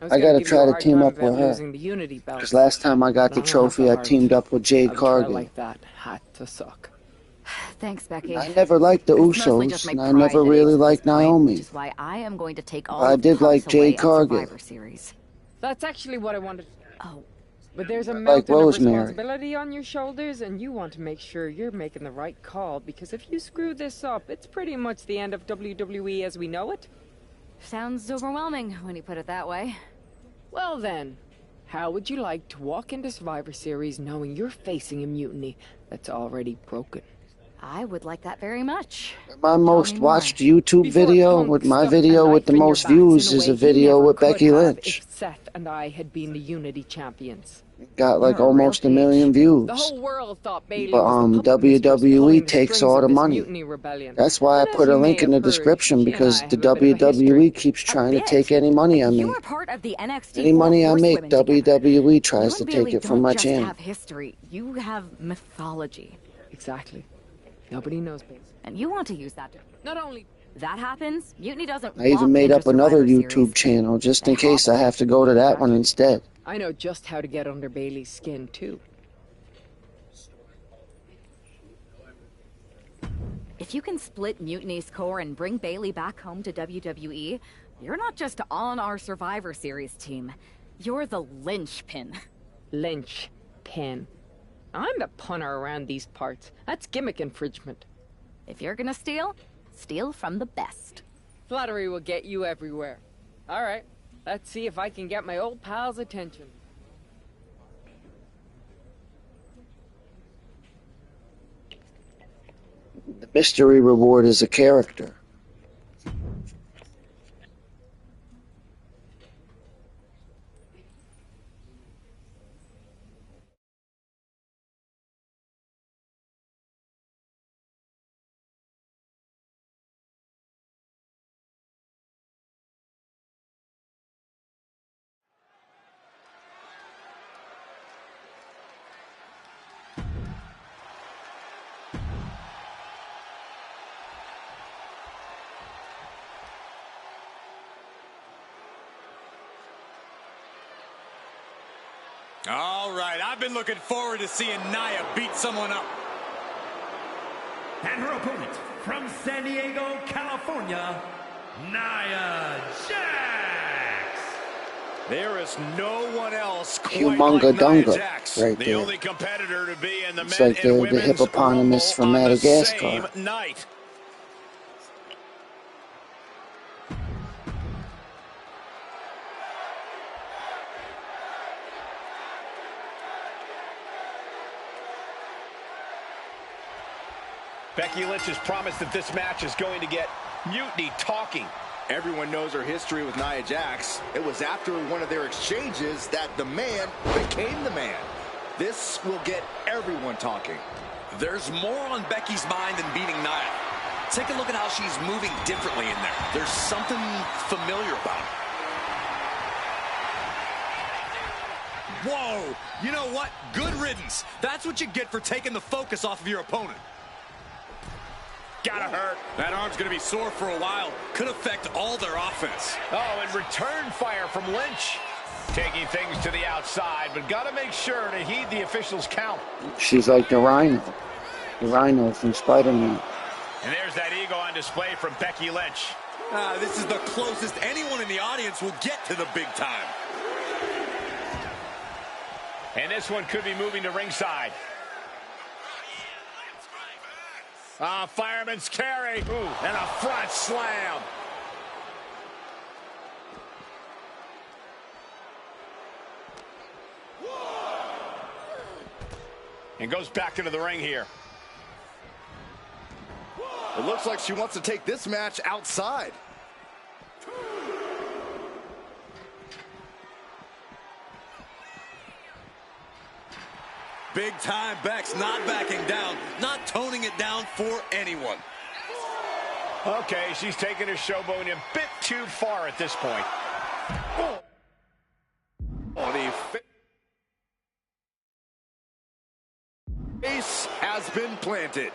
I gotta try to team up with her. Because last time I got the trophy, I teamed up with Jade Cargill. Like that had to suck. Thanks, Becky. I never liked the It's mostly just Usos, my and I pride never that really aches at liked this point, Naomi. Which is why I am going to take all I of did Punk's like away Jade at Cargill. Survivor Series. That's actually what I wanted. Oh. But there's a like mountain of Rosemary. responsibility on your shoulders, and you want to make sure you're making the right call, because if you screw this up, it's pretty much the end of WWE as we know it. Sounds overwhelming when you put it that way. Well then, how would you like to walk into Survivor Series knowing you're facing a mutiny that's already broken? I would like that very much. My most watched YouTube video, with my video with the most views, is a video with Becky Lynch. If Seth and I had been the Unity champions. Got like almost 1 million views. The whole world thought Bayley But was the puppet mistress pulling WWE the takes strings all of the this money. mutiny rebellion. That's why I And put as a you may link in the have heard, description, she and because I the have a bit of a history. WWE keeps trying to take any money I You make. were part of the NXT Any money I Four make, Horsewomen together. WWE tries You to and take Bayley it from don't my just channel. have history. You have mythology. Exactly. Nobody knows Bayley. And you want to use that. Not only that happens, Mutiny doesn't I even walk made into up another Survivor YouTube Series. channel, just in case I have to go to that one instead. I know just how to get under Bayley's skin too. If you can split Mutiny's core and bring Bayley back home to WWE, you're not just on our Survivor Series team. You're the linchpin. Linchpin. I'm the punter around these parts. That's gimmick infringement. If you're gonna steal, steal from the best. Flattery will get you everywhere. All right, let's see if I can get my old pal's attention. The mystery reward is a character. All right, I've been looking forward to seeing Nia beat someone up. And her opponent from San Diego, California, Nia Jax. There is no one else quite Humunga like Nia Dunga Jax. right The there. only competitor to be in the It's men like and the women's hippopotamus from Rumble on the Madagascar. same night. Becky Lynch has promised that this match is going to get Mutiny talking. Everyone knows her history with Nia Jax. It was after one of their exchanges that the man became the man. This will get everyone talking. There's more on Becky's mind than beating Nia. Take a look at how she's moving differently in there. There's something familiar about it. Whoa! You know what? Good riddance. That's what you get for taking the focus off of your opponent. Gotta hurt. That arm's gonna be sore for a while. Could affect all their offense. Oh, and return fire from Lynch. Taking things to the outside, but gotta make sure to heed the officials' count. She's like the Rhino. The Rhino from Spider-Man. And there's that ego on display from Becky Lynch. This is the closest anyone in the audience will get to the big time. And this one could be moving to ringside. Fireman's carry. Ooh, and a front slam. And goes back into the ring here. It looks like she wants to take this match outside. Big time Beck's not backing down, not toning it down for anyone. Okay, she's taking her showboat a bit too far at this point. Oh, the face has been planted.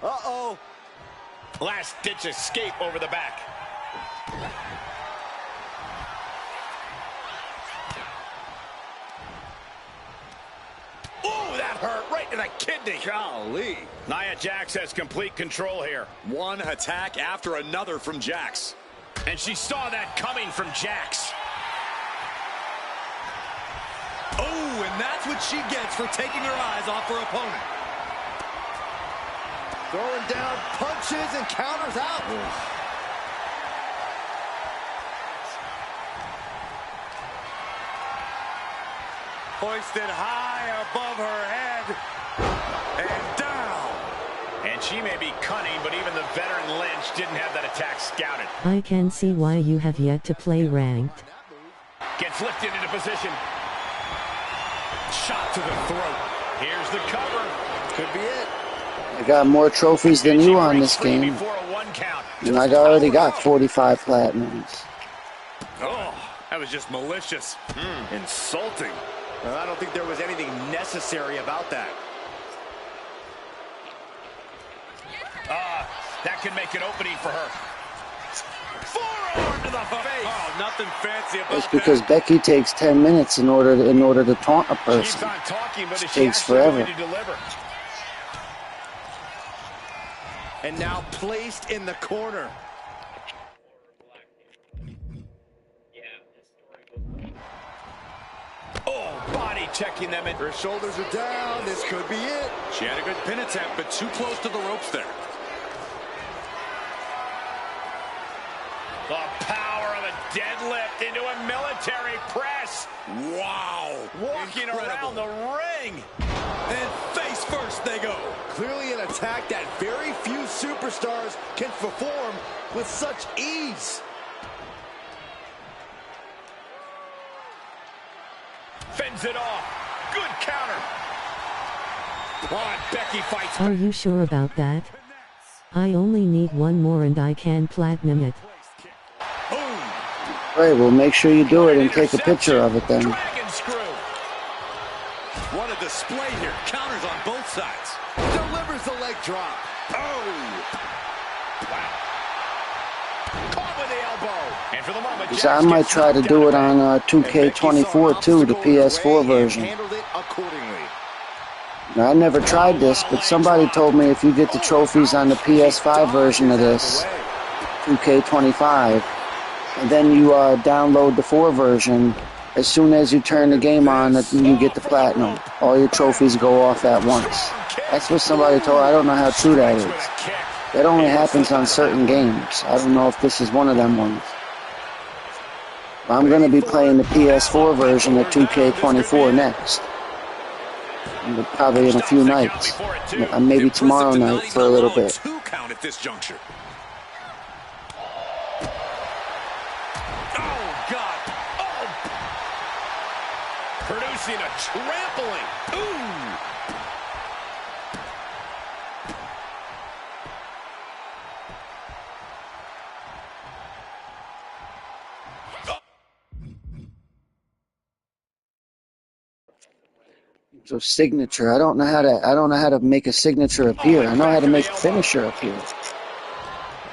Uh-oh. Last-ditch escape over the back. Ooh, that hurt right in the kidney. Golly. Nia Jax has complete control here. One attack after another from Jax. And she saw that coming from Jax. Oh, and that's what she gets for taking her eyes off her opponent. Throwing down punches and counters out. Hoisted high above her head. And down. And she may be cunning, but even the veteran Lynch didn't have that attack scouted. I can see why you have yet to play ranked. Gets lifted into position. Shot to the throat. Here's the cover. Could be it. I got more trophies than you on this game. And I already got 45 platinums. Oh, that was just malicious. Insulting. Well, I don't think there was anything necessary about that. That could make an opening for her. Forearm to the face. Oh, nothing fancy about It's because Becky takes 10 minutes in order to taunt a person. She's on talking, but It is she takes actually forever. going to deliver? And now placed in the corner. Oh, body checking them. Her shoulders are down. This could be it. She had a good pin attempt, but too close to the ropes there. The power of a deadlift into a military press. Wow. Walking around the ring. And face first they go. Clearly an attack that very few superstars can perform with such ease. Fends it off. Good counter. Oh, Becky fights. Are you sure about that? I only need one more and I can platinum it. Right, well, make sure you do it and take a picture of it then. Dragon screw. What a display here. Counters on both sides. Delivers the leg drop. Oh. Wow. Caught with the elbow. And for the moment, So I might try to do it on 2K24 too, the PS4 version. Handled it accordingly. Now, I never tried this, but somebody told me if you get the trophies on the PS5 version of this, 2K25, and then you download the 4 version, as soon as you turn the game on, you get the platinum. All your trophies go off at once. That's what somebody told. I don't know how true that is. That only happens on certain games. I don't know if this is one of them ones. I'm going to be playing the PS4 version of 2K24 next. Probably in a few nights. Maybe tomorrow night for a little bit. Count at this juncture. Oh, God. Oh. Producing a trampling. Ooh. So signature, I don't know how to make a signature appear. I know how to make a finisher appear.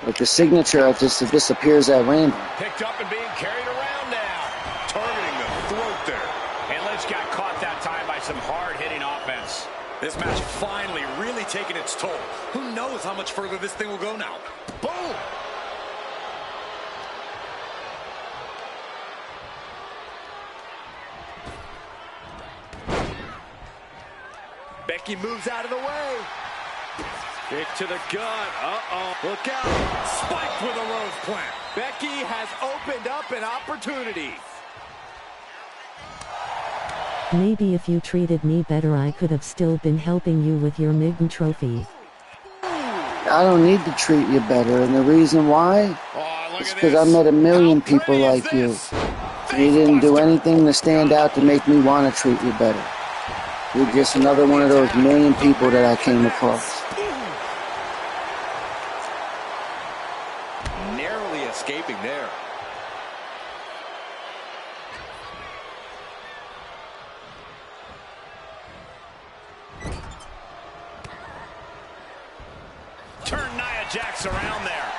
But the signature it just appears at random. Picked up and being carried around now. Targeting the throat there. And Lynch got caught that time by some hard-hitting offense. This match finally really taking its toll. Who knows how much further this thing will go now? Boom! Becky moves out of the way. Kick to the gut. Uh-oh. Look out. Spiked with a rose plant. Becky has opened up an opportunity. Maybe if you treated me better I could have still been helping you with your McGM trophy. I don't need to treat you better, and the reason why is because I met a million people like you. And you didn't do anything to stand out to make me want to treat you better. You're just another one of those million people that I came across. Narrowly escaping there. Turn Nia Jax around there.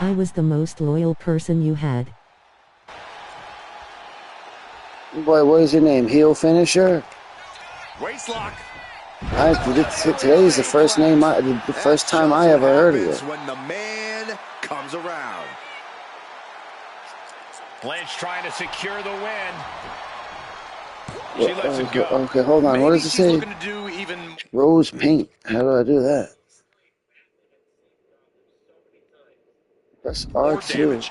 I was the most loyal person you had. Boy, what is your name? Heel Finisher? Waistlock. Today's the first time I ever heard of it. When the man comes around. Lynch trying to secure the win. She lets it go. Okay, hold on. What does it say? Rose paint. How do I do that? Press R2.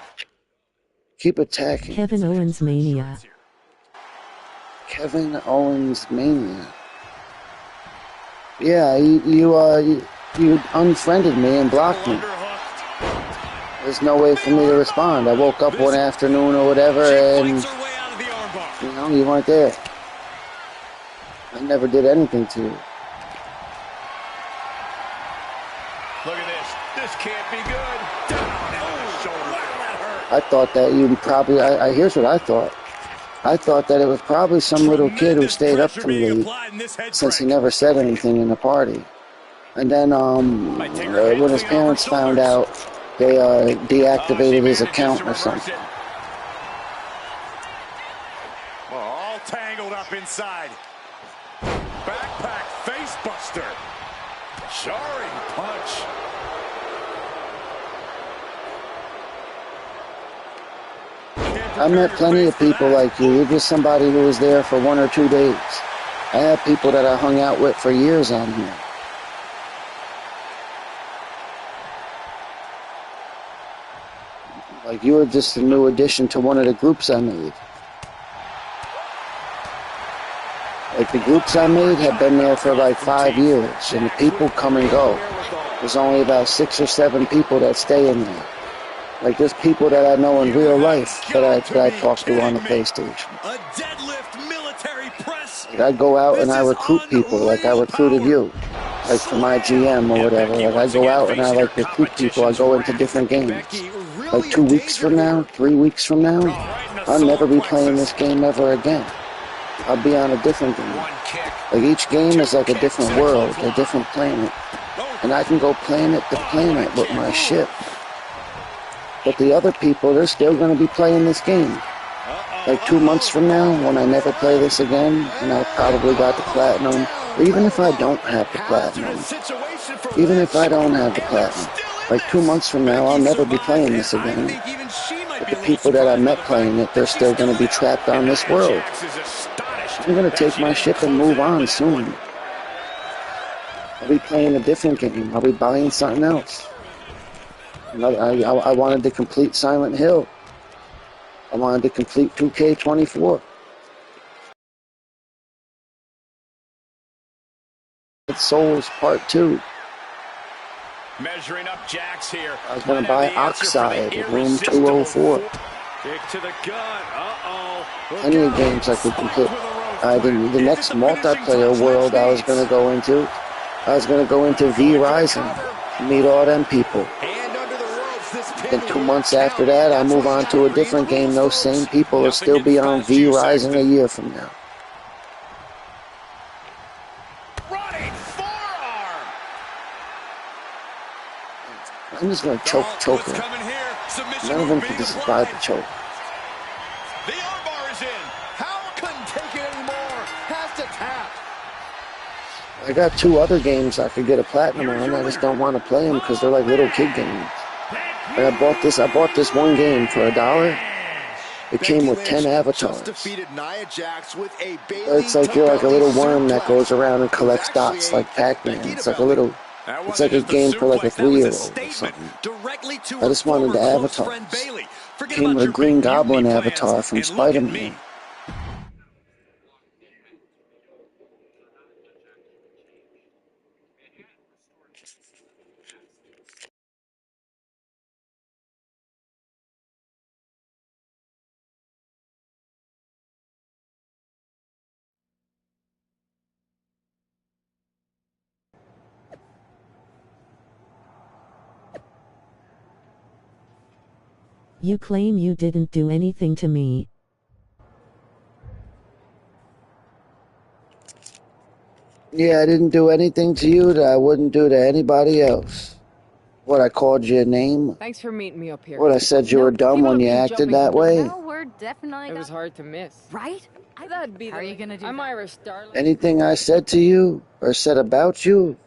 Keep attacking. Kevin Owens Mania. Kevin Owens Mania. Yeah, you unfriended me and blocked me. There's no way for me to respond. I woke up one afternoon or whatever and you weren't there. I never did anything to you. Look at this. This can't be good. I thought that you probably, here's what I thought. I thought that it was probably some little kid who stayed up too late since he never said anything in the party. And then when his parents found out, they deactivated his account or something. Well, all tangled up inside. Backpack face buster. Jarring punch. I met plenty of people like you. You're just somebody who was there for 1 or 2 days. I have people that I hung out with for years on here. Like, you were just a new addition to one of the groups I made. Like, the groups I made have been there for like 5 years, and the people come and go. There's only about 6 or 7 people that stay in there. Like, there's people that I know in real life that I talk to on the PlayStation. A deadlift military press. Like, I go out and I recruit people, like I recruited you. Like, for myGM or whatever. Like, I go out and I, like, recruit people. I go into different games. Like, 2 weeks from now, 3 weeks from now, I'll never be playing this game ever again. I'll be on a different game. Like, each game is like a different world, a different planet. And I can go planet to planet with my ship. But the other people, they're still going to be playing this game. Like 2 months from now, when I never play this again, and I probably got the platinum, or even if I don't have the platinum, like 2 months from now, I'll never be playing this again. But the people that I met playing it, they're still going to be trapped on this world. I'm going to take my ship and move on soon. I'll be playing a different game. I'll be buying something else. I wanted to complete Silent Hill. I wanted to complete 2K24. It's Souls Part 2. Measuring up Jax here. I was going to buy Oxide, room 204. Kick to the gut. Plenty of games I could complete. The next multiplayer world I was going to go into, V Rising, meet all them people. Then 2 months after that, I move on to a different game. Those same people will still be on V Rising a year from now. I'm just going to choke her. None of them can survive the choke. The armbar is in. Howell couldn't take it anymore. Has to tap. I got 2 other games I could get a platinum on. I just don't want to play them because they're like little kid games. And I bought this one game for $1. It came with 10 avatars. It's like you're like a little worm that goes around and collects dots like Pac-Man. It's like a game for like a 3-year-old or something. I just wanted the avatars. Came with a Green Goblin avatar from Spider-Man. You claim you didn't do anything to me. Yeah, I didn't do anything to you that I wouldn't do to anybody else. What, I called you a name? Thanks for meeting me up here. What, I said you were dumb when you acted that way? No, we're definitely. It was hard to miss. Right? That'd be How are you gonna do I'm that? Irish, darling. Anything I said to you or said about you,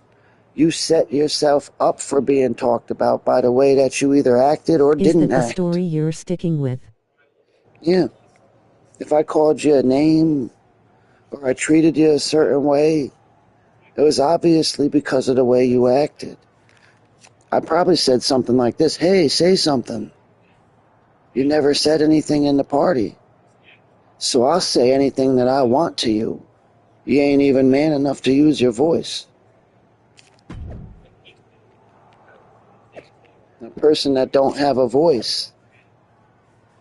you set yourself up for being talked about by the way that you either acted or didn't act. Is that the act. story you're sticking with? Yeah. If I called you a name or I treated you a certain way, it was obviously because of the way you acted. I probably said something like this: hey, say something. You never said anything in the party. So I'll say anything that I want to you. You ain't even man enough to use your voice. A person that don't have a voice,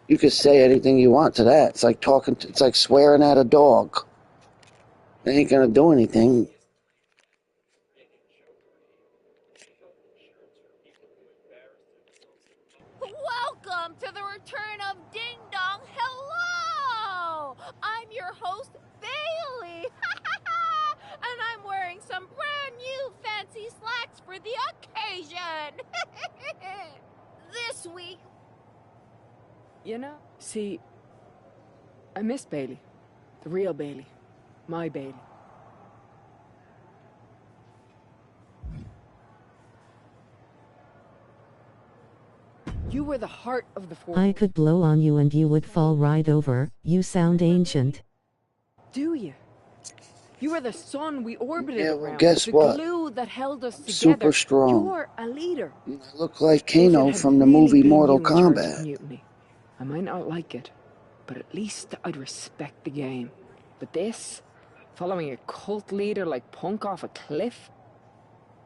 you could say anything you want to that. It's like it's like swearing at a dog. They ain't gonna do anything. Welcome to the return of Ding Dong. Hello! I'm your host, Bailey. And I'm wearing some brand new fancy slacks for the occasion. This week... You know, see, I miss Bailey. The real Bailey. My Bailey. You were the heart of the force. I could blow on you and you would fall right over. You sound ancient. Do you? You were the sun we orbited Yeah, well, around. guess the what? glue that held us together. Super strong. You're a leader. I look like If it Kano had from the really movie been Mortal you in charge of Kombat. Mutiny, I might not like it, but at least I'd respect the game. But this, following a cult leader like Punk off a cliff,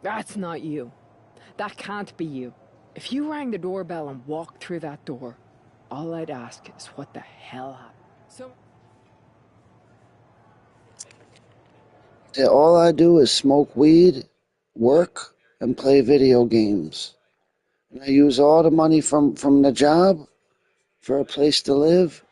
that's not you. That can't be you. If you rang the doorbell and walked through that door, all I'd ask is what the hell happened. So. Yeah, all I do is smoke weed, work, and play video games. And I use all the money from the job for a place to live,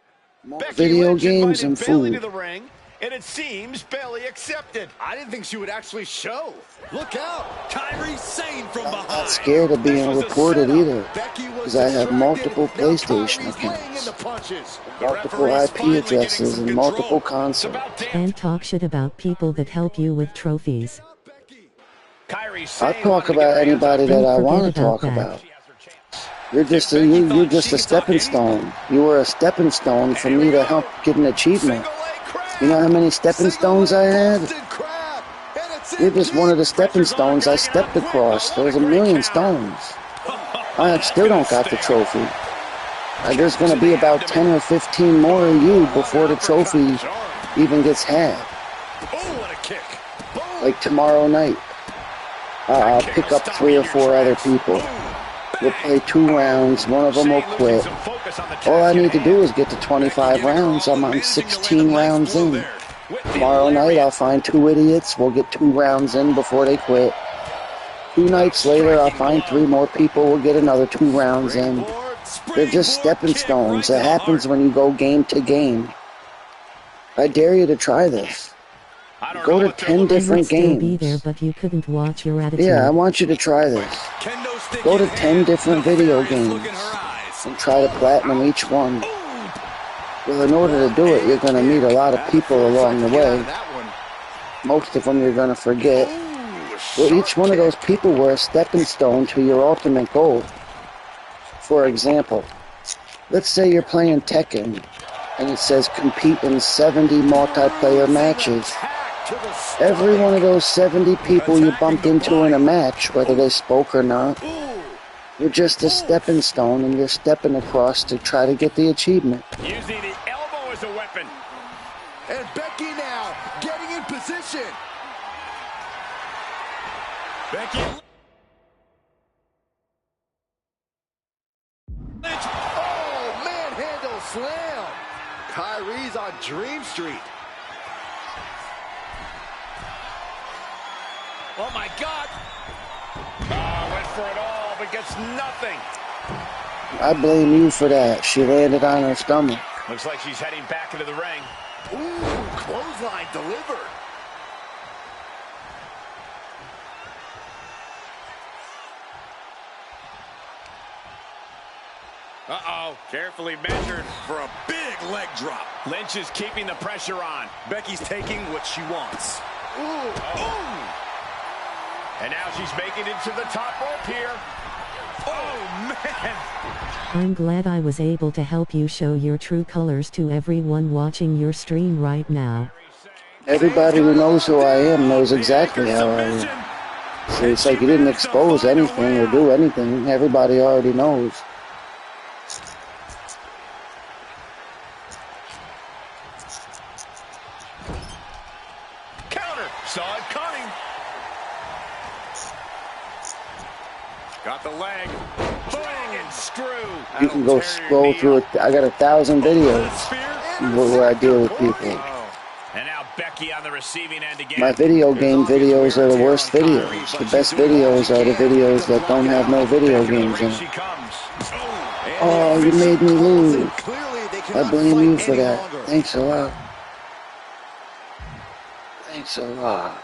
more video games, and Bailey to food. the ring, and it seems Bailey accepted. I didn't think she would actually show. Look out! Kyrie Sane from I'm behind. not scared of being recorded either, because I have multiple PlayStation accounts, multiple IP addresses, and multiple consoles. And talk shit about people that help you with trophies. I'll talk about anybody that I want to talk about. You're just a stepping stone. You were a stepping stone for me to help get an achievement. You know how many stepping stones I had? You're just one of the stepping stones I stepped across. There's a million stones. I still don't got the trophy. There's going to be about 10 or 15 more of you before the trophy even gets had. Like tomorrow night. I'll pick up 3 or 4 other people. We'll play 2 rounds, one of them will quit. All I need to do is get to 25 rounds. I'm on 16 rounds in. Tomorrow night I'll find 2 idiots. We'll get 2 rounds in before they quit. 2 nights later I'll find 3 more people. We'll get another 2 rounds in. They're just stepping stones. It happens when you go game to game. I dare you to try this. Go to 10 different games. Be there, but you couldn't watch your attitude. Yeah, I want you to try this. Go to 10 different video games and try to platinum each one. Well, in order to do it, you're going to meet a lot of people along the way. Most of them you're going to forget. Well, each one of those people were a stepping stone to your ultimate goal. For example, let's say you're playing Tekken, and it says compete in 70 multiplayer matches. Every one of those 70 people you bumped into in a match, whether they spoke or not, you're just a stepping stone, and you're stepping across to try to get the achievement. Using the elbow as a weapon. And Becky now getting in position. Becky. Oh, manhandle slam. Kyrie's on Dream Street. Oh my God. Oh, went for it all, but gets nothing. I blame you for that. She landed on her stomach. Looks like she's heading back into the ring. Ooh, clothesline delivered. Uh-oh, carefully measured for a big leg drop. Lynch is keeping the pressure on. Becky's taking what she wants. Ooh, ooh. And now she's making it to the top rope here. Oh, man. I'm glad I was able to help you show your true colors to everyone watching your stream right now. Everybody who knows who I am knows exactly how I am. So it's like you didn't expose anything or do anything. Everybody already knows. Counter. Saw it coming. Got the leg. Dragon screw. You can go scroll through it. I got 1,000 videos where I deal with people. And now Becky on the receiving end again. My video game videos are the worst videos. The best videos are the videos that don't have no video games in it. Oh, you made me lose. I blame you for that. Thanks a lot. Thanks a lot.